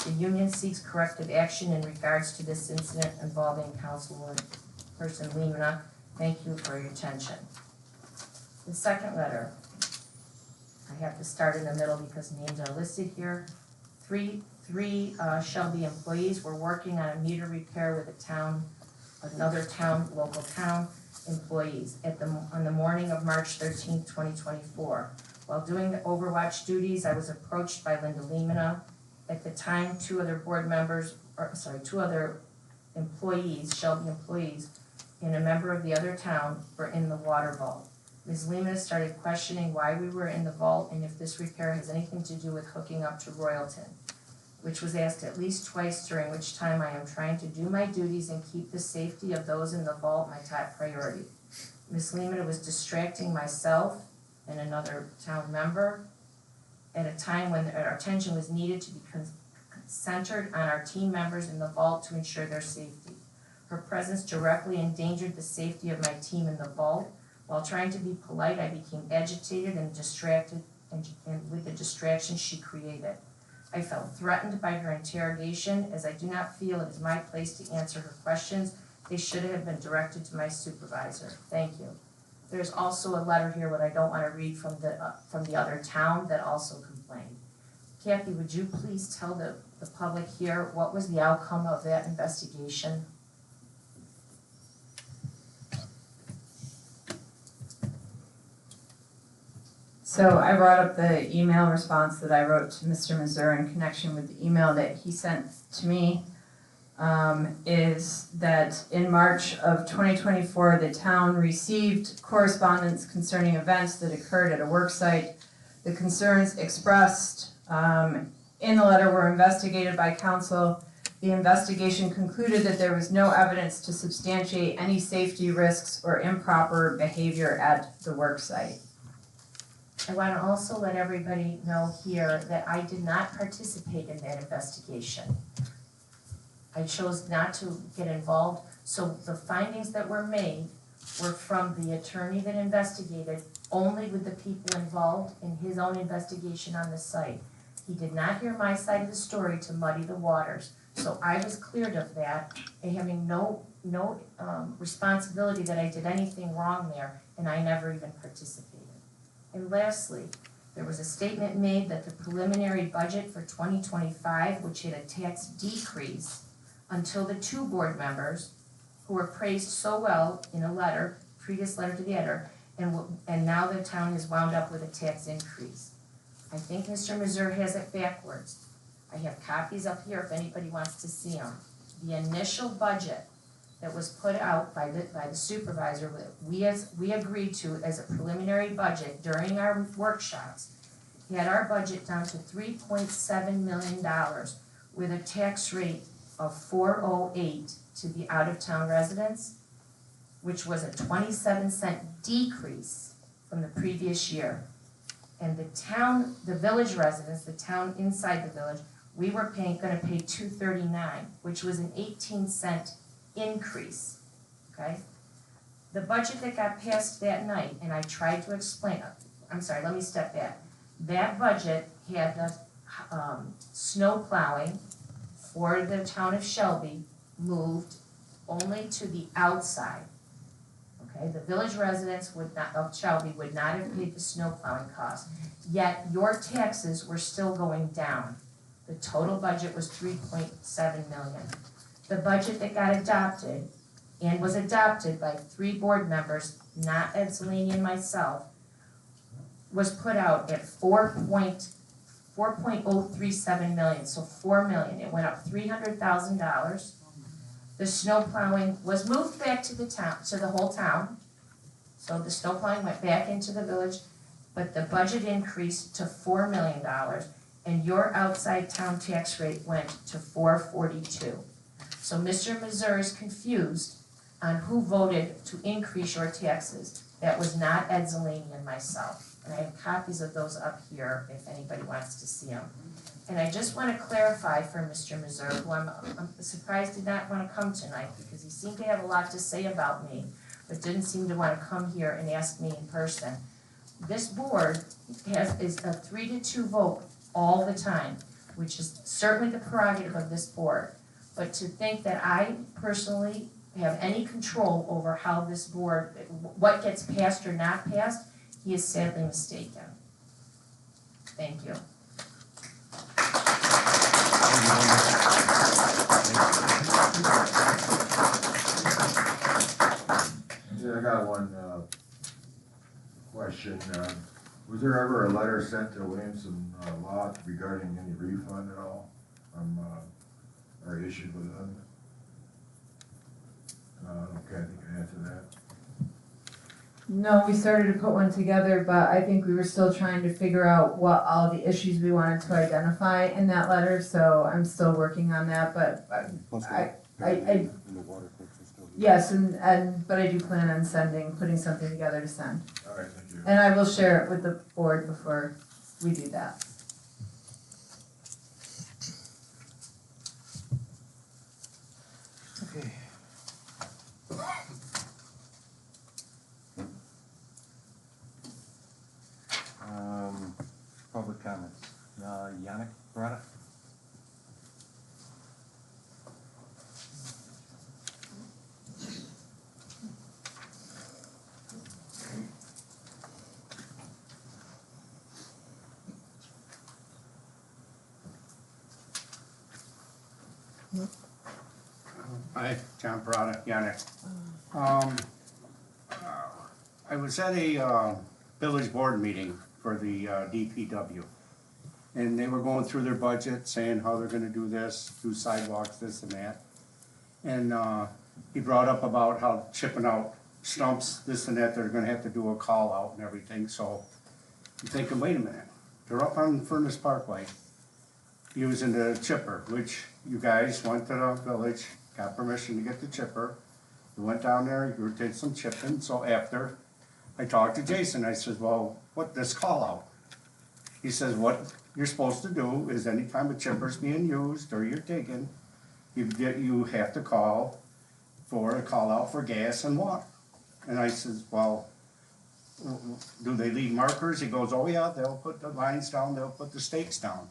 The union seeks corrective action in regards to this incident involving Councilperson Lehman. Thank you for your attention. The second letter, I have to start in the middle because names are listed here. Three Shelby employees were working on a meter repair with another local town employees on the morning of March 13th, 2024. While doing the overwatch duties, I was approached by Linda Lemina. At the time, two other employees, Shelby employees, and a member of the other town were in the water vault. Ms. Lemina started questioning why we were in the vault and if this repair has anything to do with hooking up to Royalton, which was asked at least twice, during which time I am trying to do my duties and keep the safety of those in the vault my top priority. Ms. Lemina was distracting myself and another town member at a time when our attention was needed to be centered on our team members in the vault to ensure their safety. Her presence directly endangered the safety of my team in the vault. While trying to be polite, I became agitated and distracted, and with the distraction she created. I felt threatened by her interrogation, as I do not feel it is my place to answer her questions. They should have been directed to my supervisor. Thank you. There's also a letter here, what I don't want to read from the other town that also complained. Kathy, would you please tell the public here what was the outcome of that investigation? So I brought up the email response that I wrote to Mr. Mazur in connection with the email that he sent to me. Is that in March of 2024, the town received correspondence concerning events that occurred at a work site. The concerns expressed in the letter were investigated by council. The investigation concluded that there was no evidence to substantiate any safety risks or improper behavior at the work site. I want to also let everybody know here that I did not participate in that investigation. I chose not to get involved, so the findings that were made were from the attorney that investigated, only with the people involved in his own investigation on the site. He did not hear my side of the story to muddy the waters, so I was cleared of that, and having no responsibility that I did anything wrong there, and I never even participated. And lastly, There was a statement made that the preliminary budget for 2025, which had a tax decrease until the two board members who were praised so well in a letter, previous letter to the editor, and now the town is wound up with a tax increase. I think Mr. Mazur has it backwards. I have copies up here if anybody wants to see them. The initial budget that was put out by the supervisor, we agreed to as a preliminary budget during our workshops, had our budget down to $3.7 million with a tax rate of 408 to the out-of-town residents, which was a 27-cent decrease from the previous year. And the village residents, the town inside the village, we were gonna pay $239, which was an 18-cent increase, okay? The budget that got passed that night, and I tried to explain, I'm sorry, let me step back. That budget had the snow plowing for the town of Shelby moved only to the outside, okay? The village residents of Shelby would not have paid the snow plowing cost, yet your taxes were still going down. The total budget was $3.7 million. The budget that got adopted and was adopted by 3 board members, not Ed Zelini and myself, was put out at 4.037 million, so 4 million. It went up $300,000. The snow plowing was moved back to the town, to the whole town. So the snow plowing went back into the village, but the budget increased to $4 million, and your outside town tax rate went to 442. So Mr. Mazur is confused on who voted to increase your taxes. That was not Ed Zelini and myself. And I have copies of those up here if anybody wants to see them. And I just want to clarify for Mr. Mazur, who I'm surprised did not want to come tonight because he seemed to have a lot to say about me, but didn't seem to want to come here and ask me in person. This board is a 3-2 vote all the time, which is certainly the prerogative of this board. But to think that I personally have any control over how this board, what gets passed or not passed, he is sadly mistaken. Thank you. Yeah, I got one question. Was there ever a letter sent to Williamson Law regarding any refund at all or issued with them? Okay, I think I can answer that. No, we started to put one together, but I think we were still trying to figure out what all the issues we wanted to identify in that letter, so I'm still working on that, but yes, but I do plan on putting something together to send. All right, thank you. And I will share it with the board before we do that. Okay. Public comments. Yannick Barada? Hi, John Parada, Yannick. I was at a village board meeting for the DPW. And they were going through their budget, saying how they're gonna do this, do sidewalks, this and that. And he brought up about how chipping out stumps, this and that, they're gonna have to do a call out and everything, so I'm thinking, wait a minute, they're up on Furnace Parkway using the chipper, which you guys went to the village, got permission to get the chipper. We went down there, you did some chipping, so after I talked to Jason, I said, well, what this call out? He says, what you're supposed to do is anytime a chipper's being used or you're digging, you have to call for a call out for gas and water. And I says, well, do they leave markers? He goes, oh yeah, they'll put the lines down, they'll put the stakes down.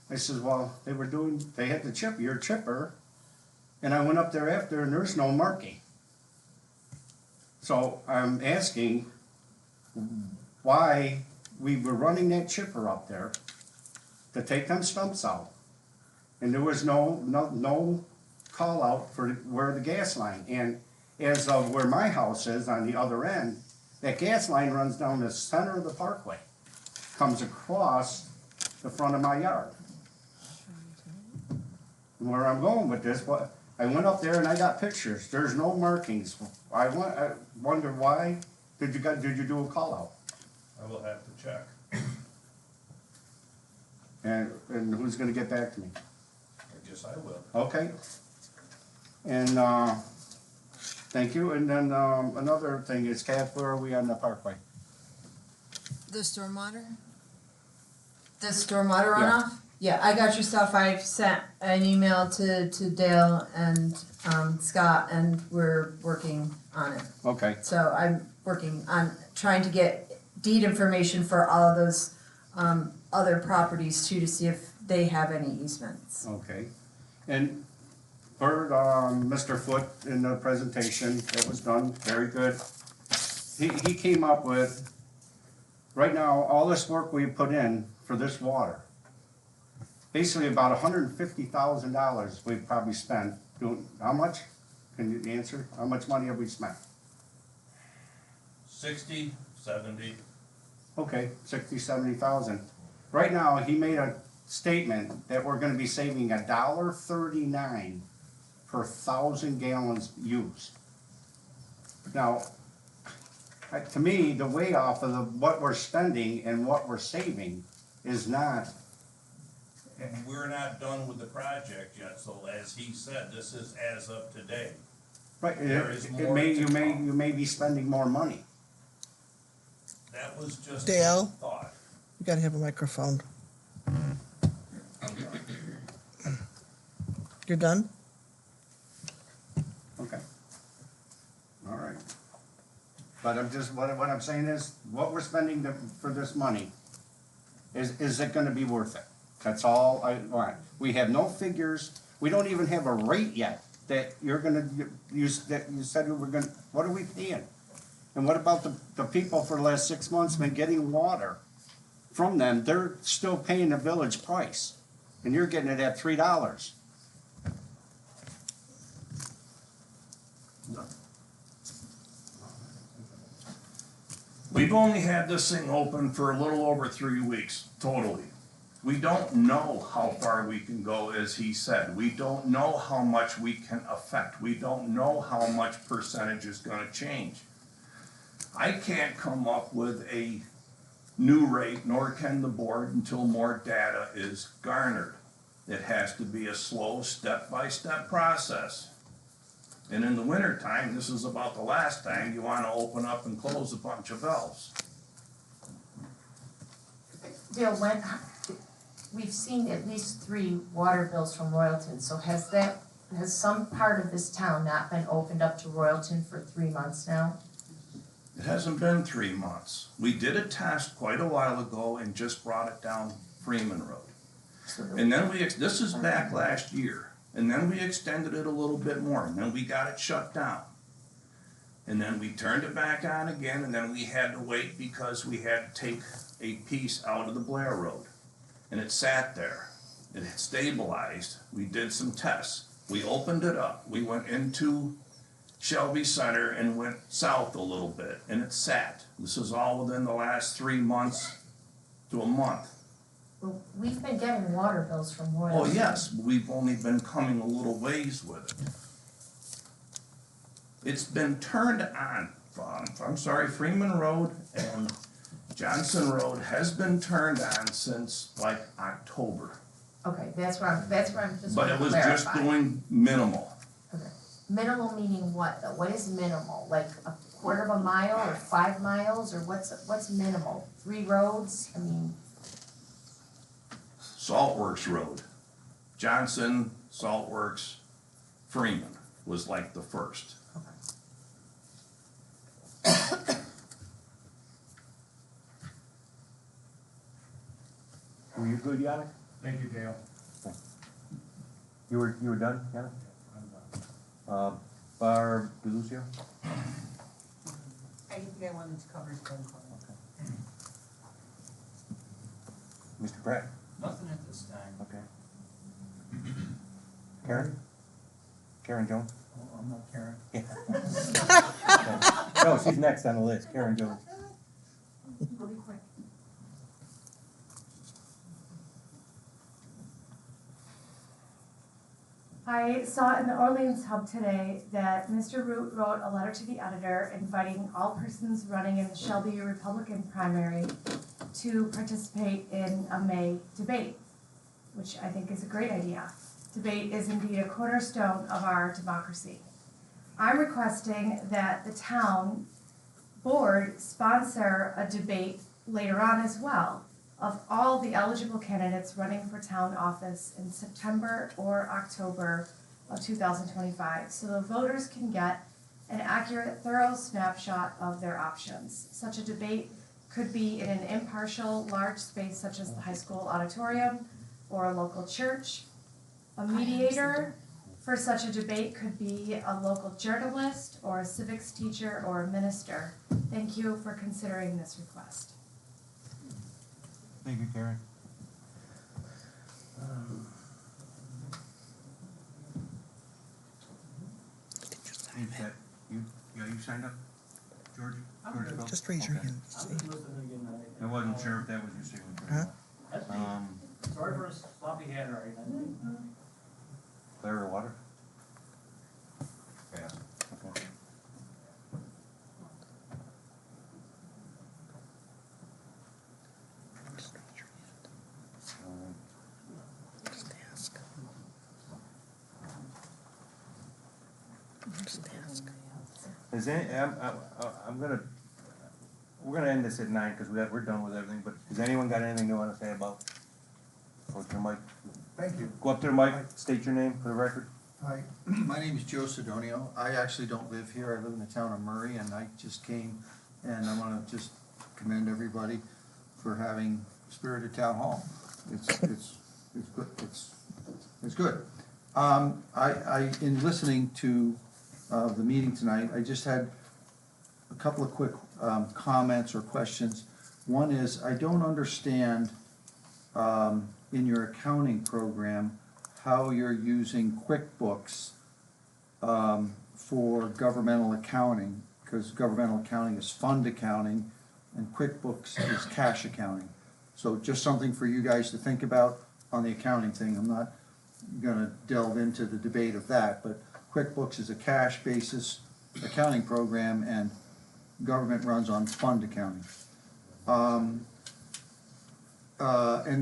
I says, well, they had to chip your chipper, and I went up there after and there's no marking. So I'm asking, why we were running that chipper up there to take them stumps out. And there was no call out for where the gas line, and as of where my house is on the other end, that gas line runs down the center of the parkway, comes across the front of my yard. And where I'm going with this, I went up there and I got pictures, there's no markings. I wonder why, did you do a call out? I will have to check. And who's gonna get back to me? I guess I will. Okay. And, thank you, and then, another thing is, Kath, where are we on the parkway? The stormwater? The stormwater Yeah. runoff? Yeah, I got your stuff. I've sent an email to Dale and Scott, and we're working on it. Okay. So I'm working on trying to get deed information for all of those other properties too, to see if they have any easements. Okay. And heard Mr. Foote in the presentation that was done, very good. He came up with, right now, all this work we put in for this water, basically about $150,000 we've probably spent doing, how much? Can you answer? How much money have we spent? 60, 70. Okay, 60, 70,000. Right now, he made a statement that we're gonna be saving $1.39 per 1,000 gallons used. Now, to me, the way off of what we're spending and what we're saving is not. And we're not done with the project yet, so as he said, this is as of today. Right, There is more you to come. may be spending more money. That was just a Dale? thought. You gotta have a microphone. You're done? Okay. All right. But I'm just, what I'm saying is, what we're spending for this money, is it gonna be worth it? That's all I want. We have no figures, we don't even have a rate yet that you're gonna, that you said we were gonna, what are we paying? And what about the people for the last 6 months been getting water from them? They're still paying the village price, and you're getting it at $3. We've only had this thing open for a little over 3 weeks, totally. We don't know how far we can go, as he said. We don't know how much we can affect. We don't know how much percentage is gonna change. I can't come up with a new rate, nor can the board, until more data is garnered. It has to be a slow, step-by-step process. And in the wintertime, this is about the last time you wanna open up and close a bunch of valves. Dale, we've seen at least 3 water bills from Royalton, so has some part of this town not been opened up to Royalton for 3 months now? It hasn't been 3 months. We did a test quite a while ago and just brought it down Freeman Road. And then this is back last year, and then we extended it a little bit more, and then we got it shut down. And then we turned it back on again, and then we had to wait because we had to take a piece out of the Blair Road. And it sat there. It had stabilized. We did some tests. We opened it up. We went into Shelby Center and went south a little bit, and it sat. This is all within the last 3 months to a month. Well, we've been getting water bills from Royalton. Oh, yes, we've only been coming a little ways with it. It's been turned on, I'm sorry, Freeman Road and Johnson Road has been turned on since like October. Okay, that's where I'm just But wanna it was clarify. just doing minimal. Okay. Minimal meaning what though? What is minimal? Like a quarter of a mile or 5 miles or what's minimal? 3 roads? I mean, Saltworks Road, Johnson, Saltworks, Freeman was like the first. Were you good, Yannick? Thank you, Dale. You were done, Yannick? Barb DeLucio? I think I wanted to cover his phone call. Mr. Pratt? Nothing at this time. Okay. Karen? Karen Jones? Oh, I'm not Karen. Yeah. No, she's next on the list, Karen Jones. I'll be quick. I saw in the Orleans Hub today that Mr. Root wrote a letter to the editor inviting all persons running in the Shelby Republican primary to participate in a May debate, which I think is a great idea. Debate is indeed a cornerstone of our democracy. I'm requesting that the town board sponsor a debate later on as well of all the eligible candidates running for town office in September or October of 2025, so the voters can get an accurate, thorough snapshot of their options. Such a debate could be in an impartial, large space such as the high school auditorium or a local church. A mediator for such a debate could be a local journalist or a civics teacher or a minister. Thank you for considering this request. Thank you, Karen. You signed up, George? Just raise your hand. I wasn't sure if that was your signature. Huh? That's me. Sorry for a sloppy handwriting. Fire or water? Yeah. Okay. Just ask. Just ask. Is any, we're gonna end this at 9 because we're done with everything, but has anyone got anything they wanna say about? Go to the mic. Thank you. Go up to the mic, state your name for the record. Hi, my name is Joe Sidonio. I actually don't live here. I live in the town of Murray, and I just came, and I want to just commend everybody for having spirited town hall. It's good. It's good. In listening to the meeting tonight, I just had a couple of quick comments or questions. One is, I don't understand in your accounting program how you're using QuickBooks for governmental accounting, because governmental accounting is fund accounting and QuickBooks is cash accounting. So just something for you guys to think about on the accounting thing. I'm not gonna delve into the debate of that, but QuickBooks is a cash basis accounting program and government runs on fund accounting. And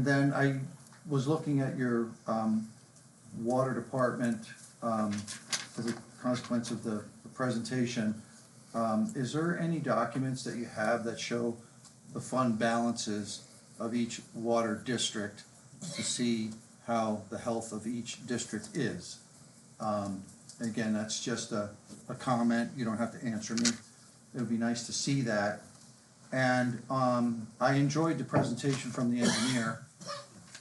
then I was looking at your water department as a consequence of the presentation. Is there any documents that you have that show the fund balances of each water district to see how the health of each district is? Again, that's just a comment. You don't have to answer me. It would be nice to see that. And I enjoyed the presentation from the engineer.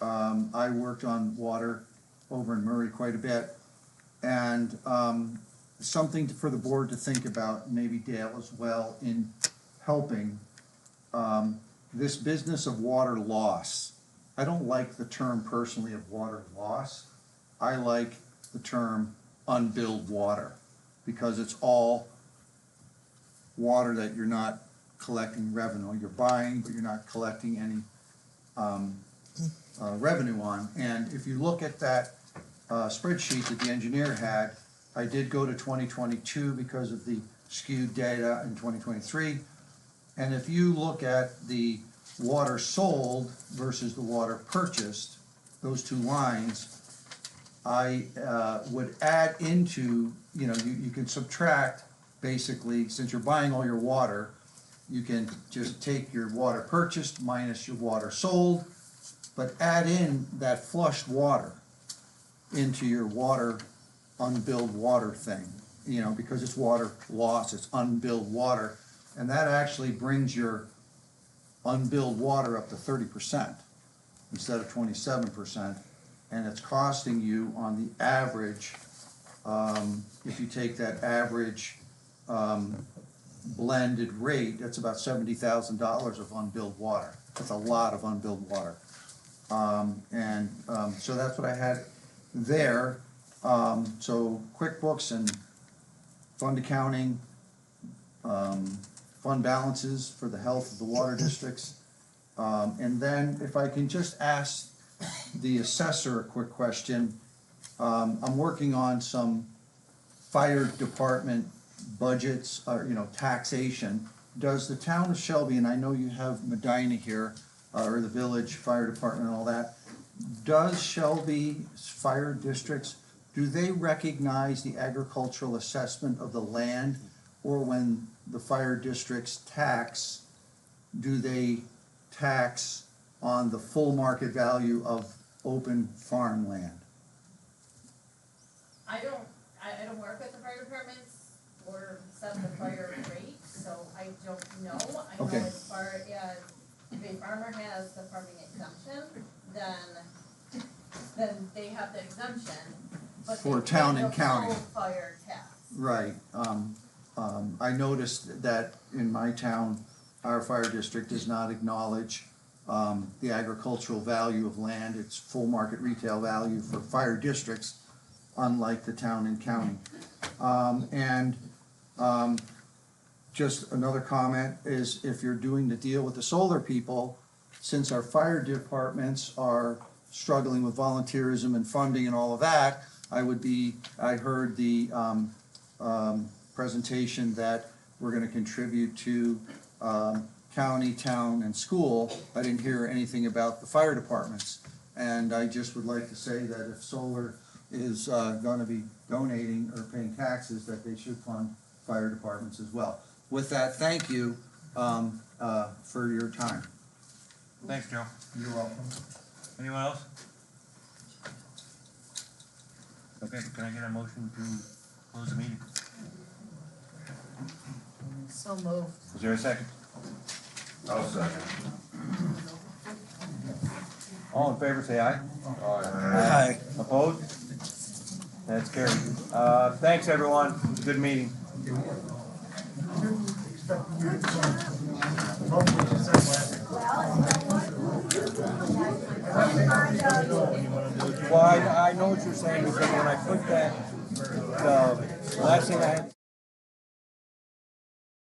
I worked on water over in Murray quite a bit. And something for the board to think about, maybe Dale as well, in helping this business of water loss. I don't like the term personally of water loss. I like the term unbilled water, because it's all water that you're not collecting revenue. You're buying, but you're not collecting any revenue on. And if you look at that spreadsheet that the engineer had, I did go to 2022 because of the skewed data in 2023. And if you look at the water sold versus the water purchased, those two lines, I would add into, you can subtract, basically, since you're buying all your water, you can just take your water purchased minus your water sold, but add in that flushed water into your water, unbilled water thing, because it's water loss, it's unbilled water, and that actually brings your unbilled water up to 30% instead of 27%, and it's costing you on the average, if you take that average blended rate, that's about $70,000 of unbilled water. That's a lot of unbilled water. So that's what I had there. So QuickBooks and fund accounting, fund balances for the health of the water districts. And then if I can just ask the assessor a quick question. I'm working on some fire department budgets, or, taxation. Does the town of Shelby, and I know you have Medina here, or the village fire department and all that, does Shelby's fire districts, do they recognize the agricultural assessment of the land? Or when the fire districts tax, do they tax on the full market value of open farmland? I don't work at the fire departments or set the fire rate, so I don't know. I Okay. know as far as if a farmer has the farming exemption, then they have the exemption, but For they town pay and the county. full fire tax. Right, I noticed that in my town, our fire district does not acknowledge, the agricultural value of land, its full market retail value for fire districts, unlike the town and county. Just another comment is if you're doing the deal with the solar people, since our fire departments are struggling with volunteerism and funding and all of that, I heard the presentation that we're gonna contribute to county, town, and school. I didn't hear anything about the fire departments. And I just would like to say that if solar is gonna be donating or paying taxes, that they should fund fire departments as well. With that, thank you for your time. Thanks, Joe. You're welcome. Anyone else? Okay, can I get a motion to close the meeting? So moved. Is there a second? I'll second. All in favor, say aye. Aye. Opposed? That's carried. Thanks, everyone. It was a good meeting. Well, I know what you're saying, because when I put that, the last thing I had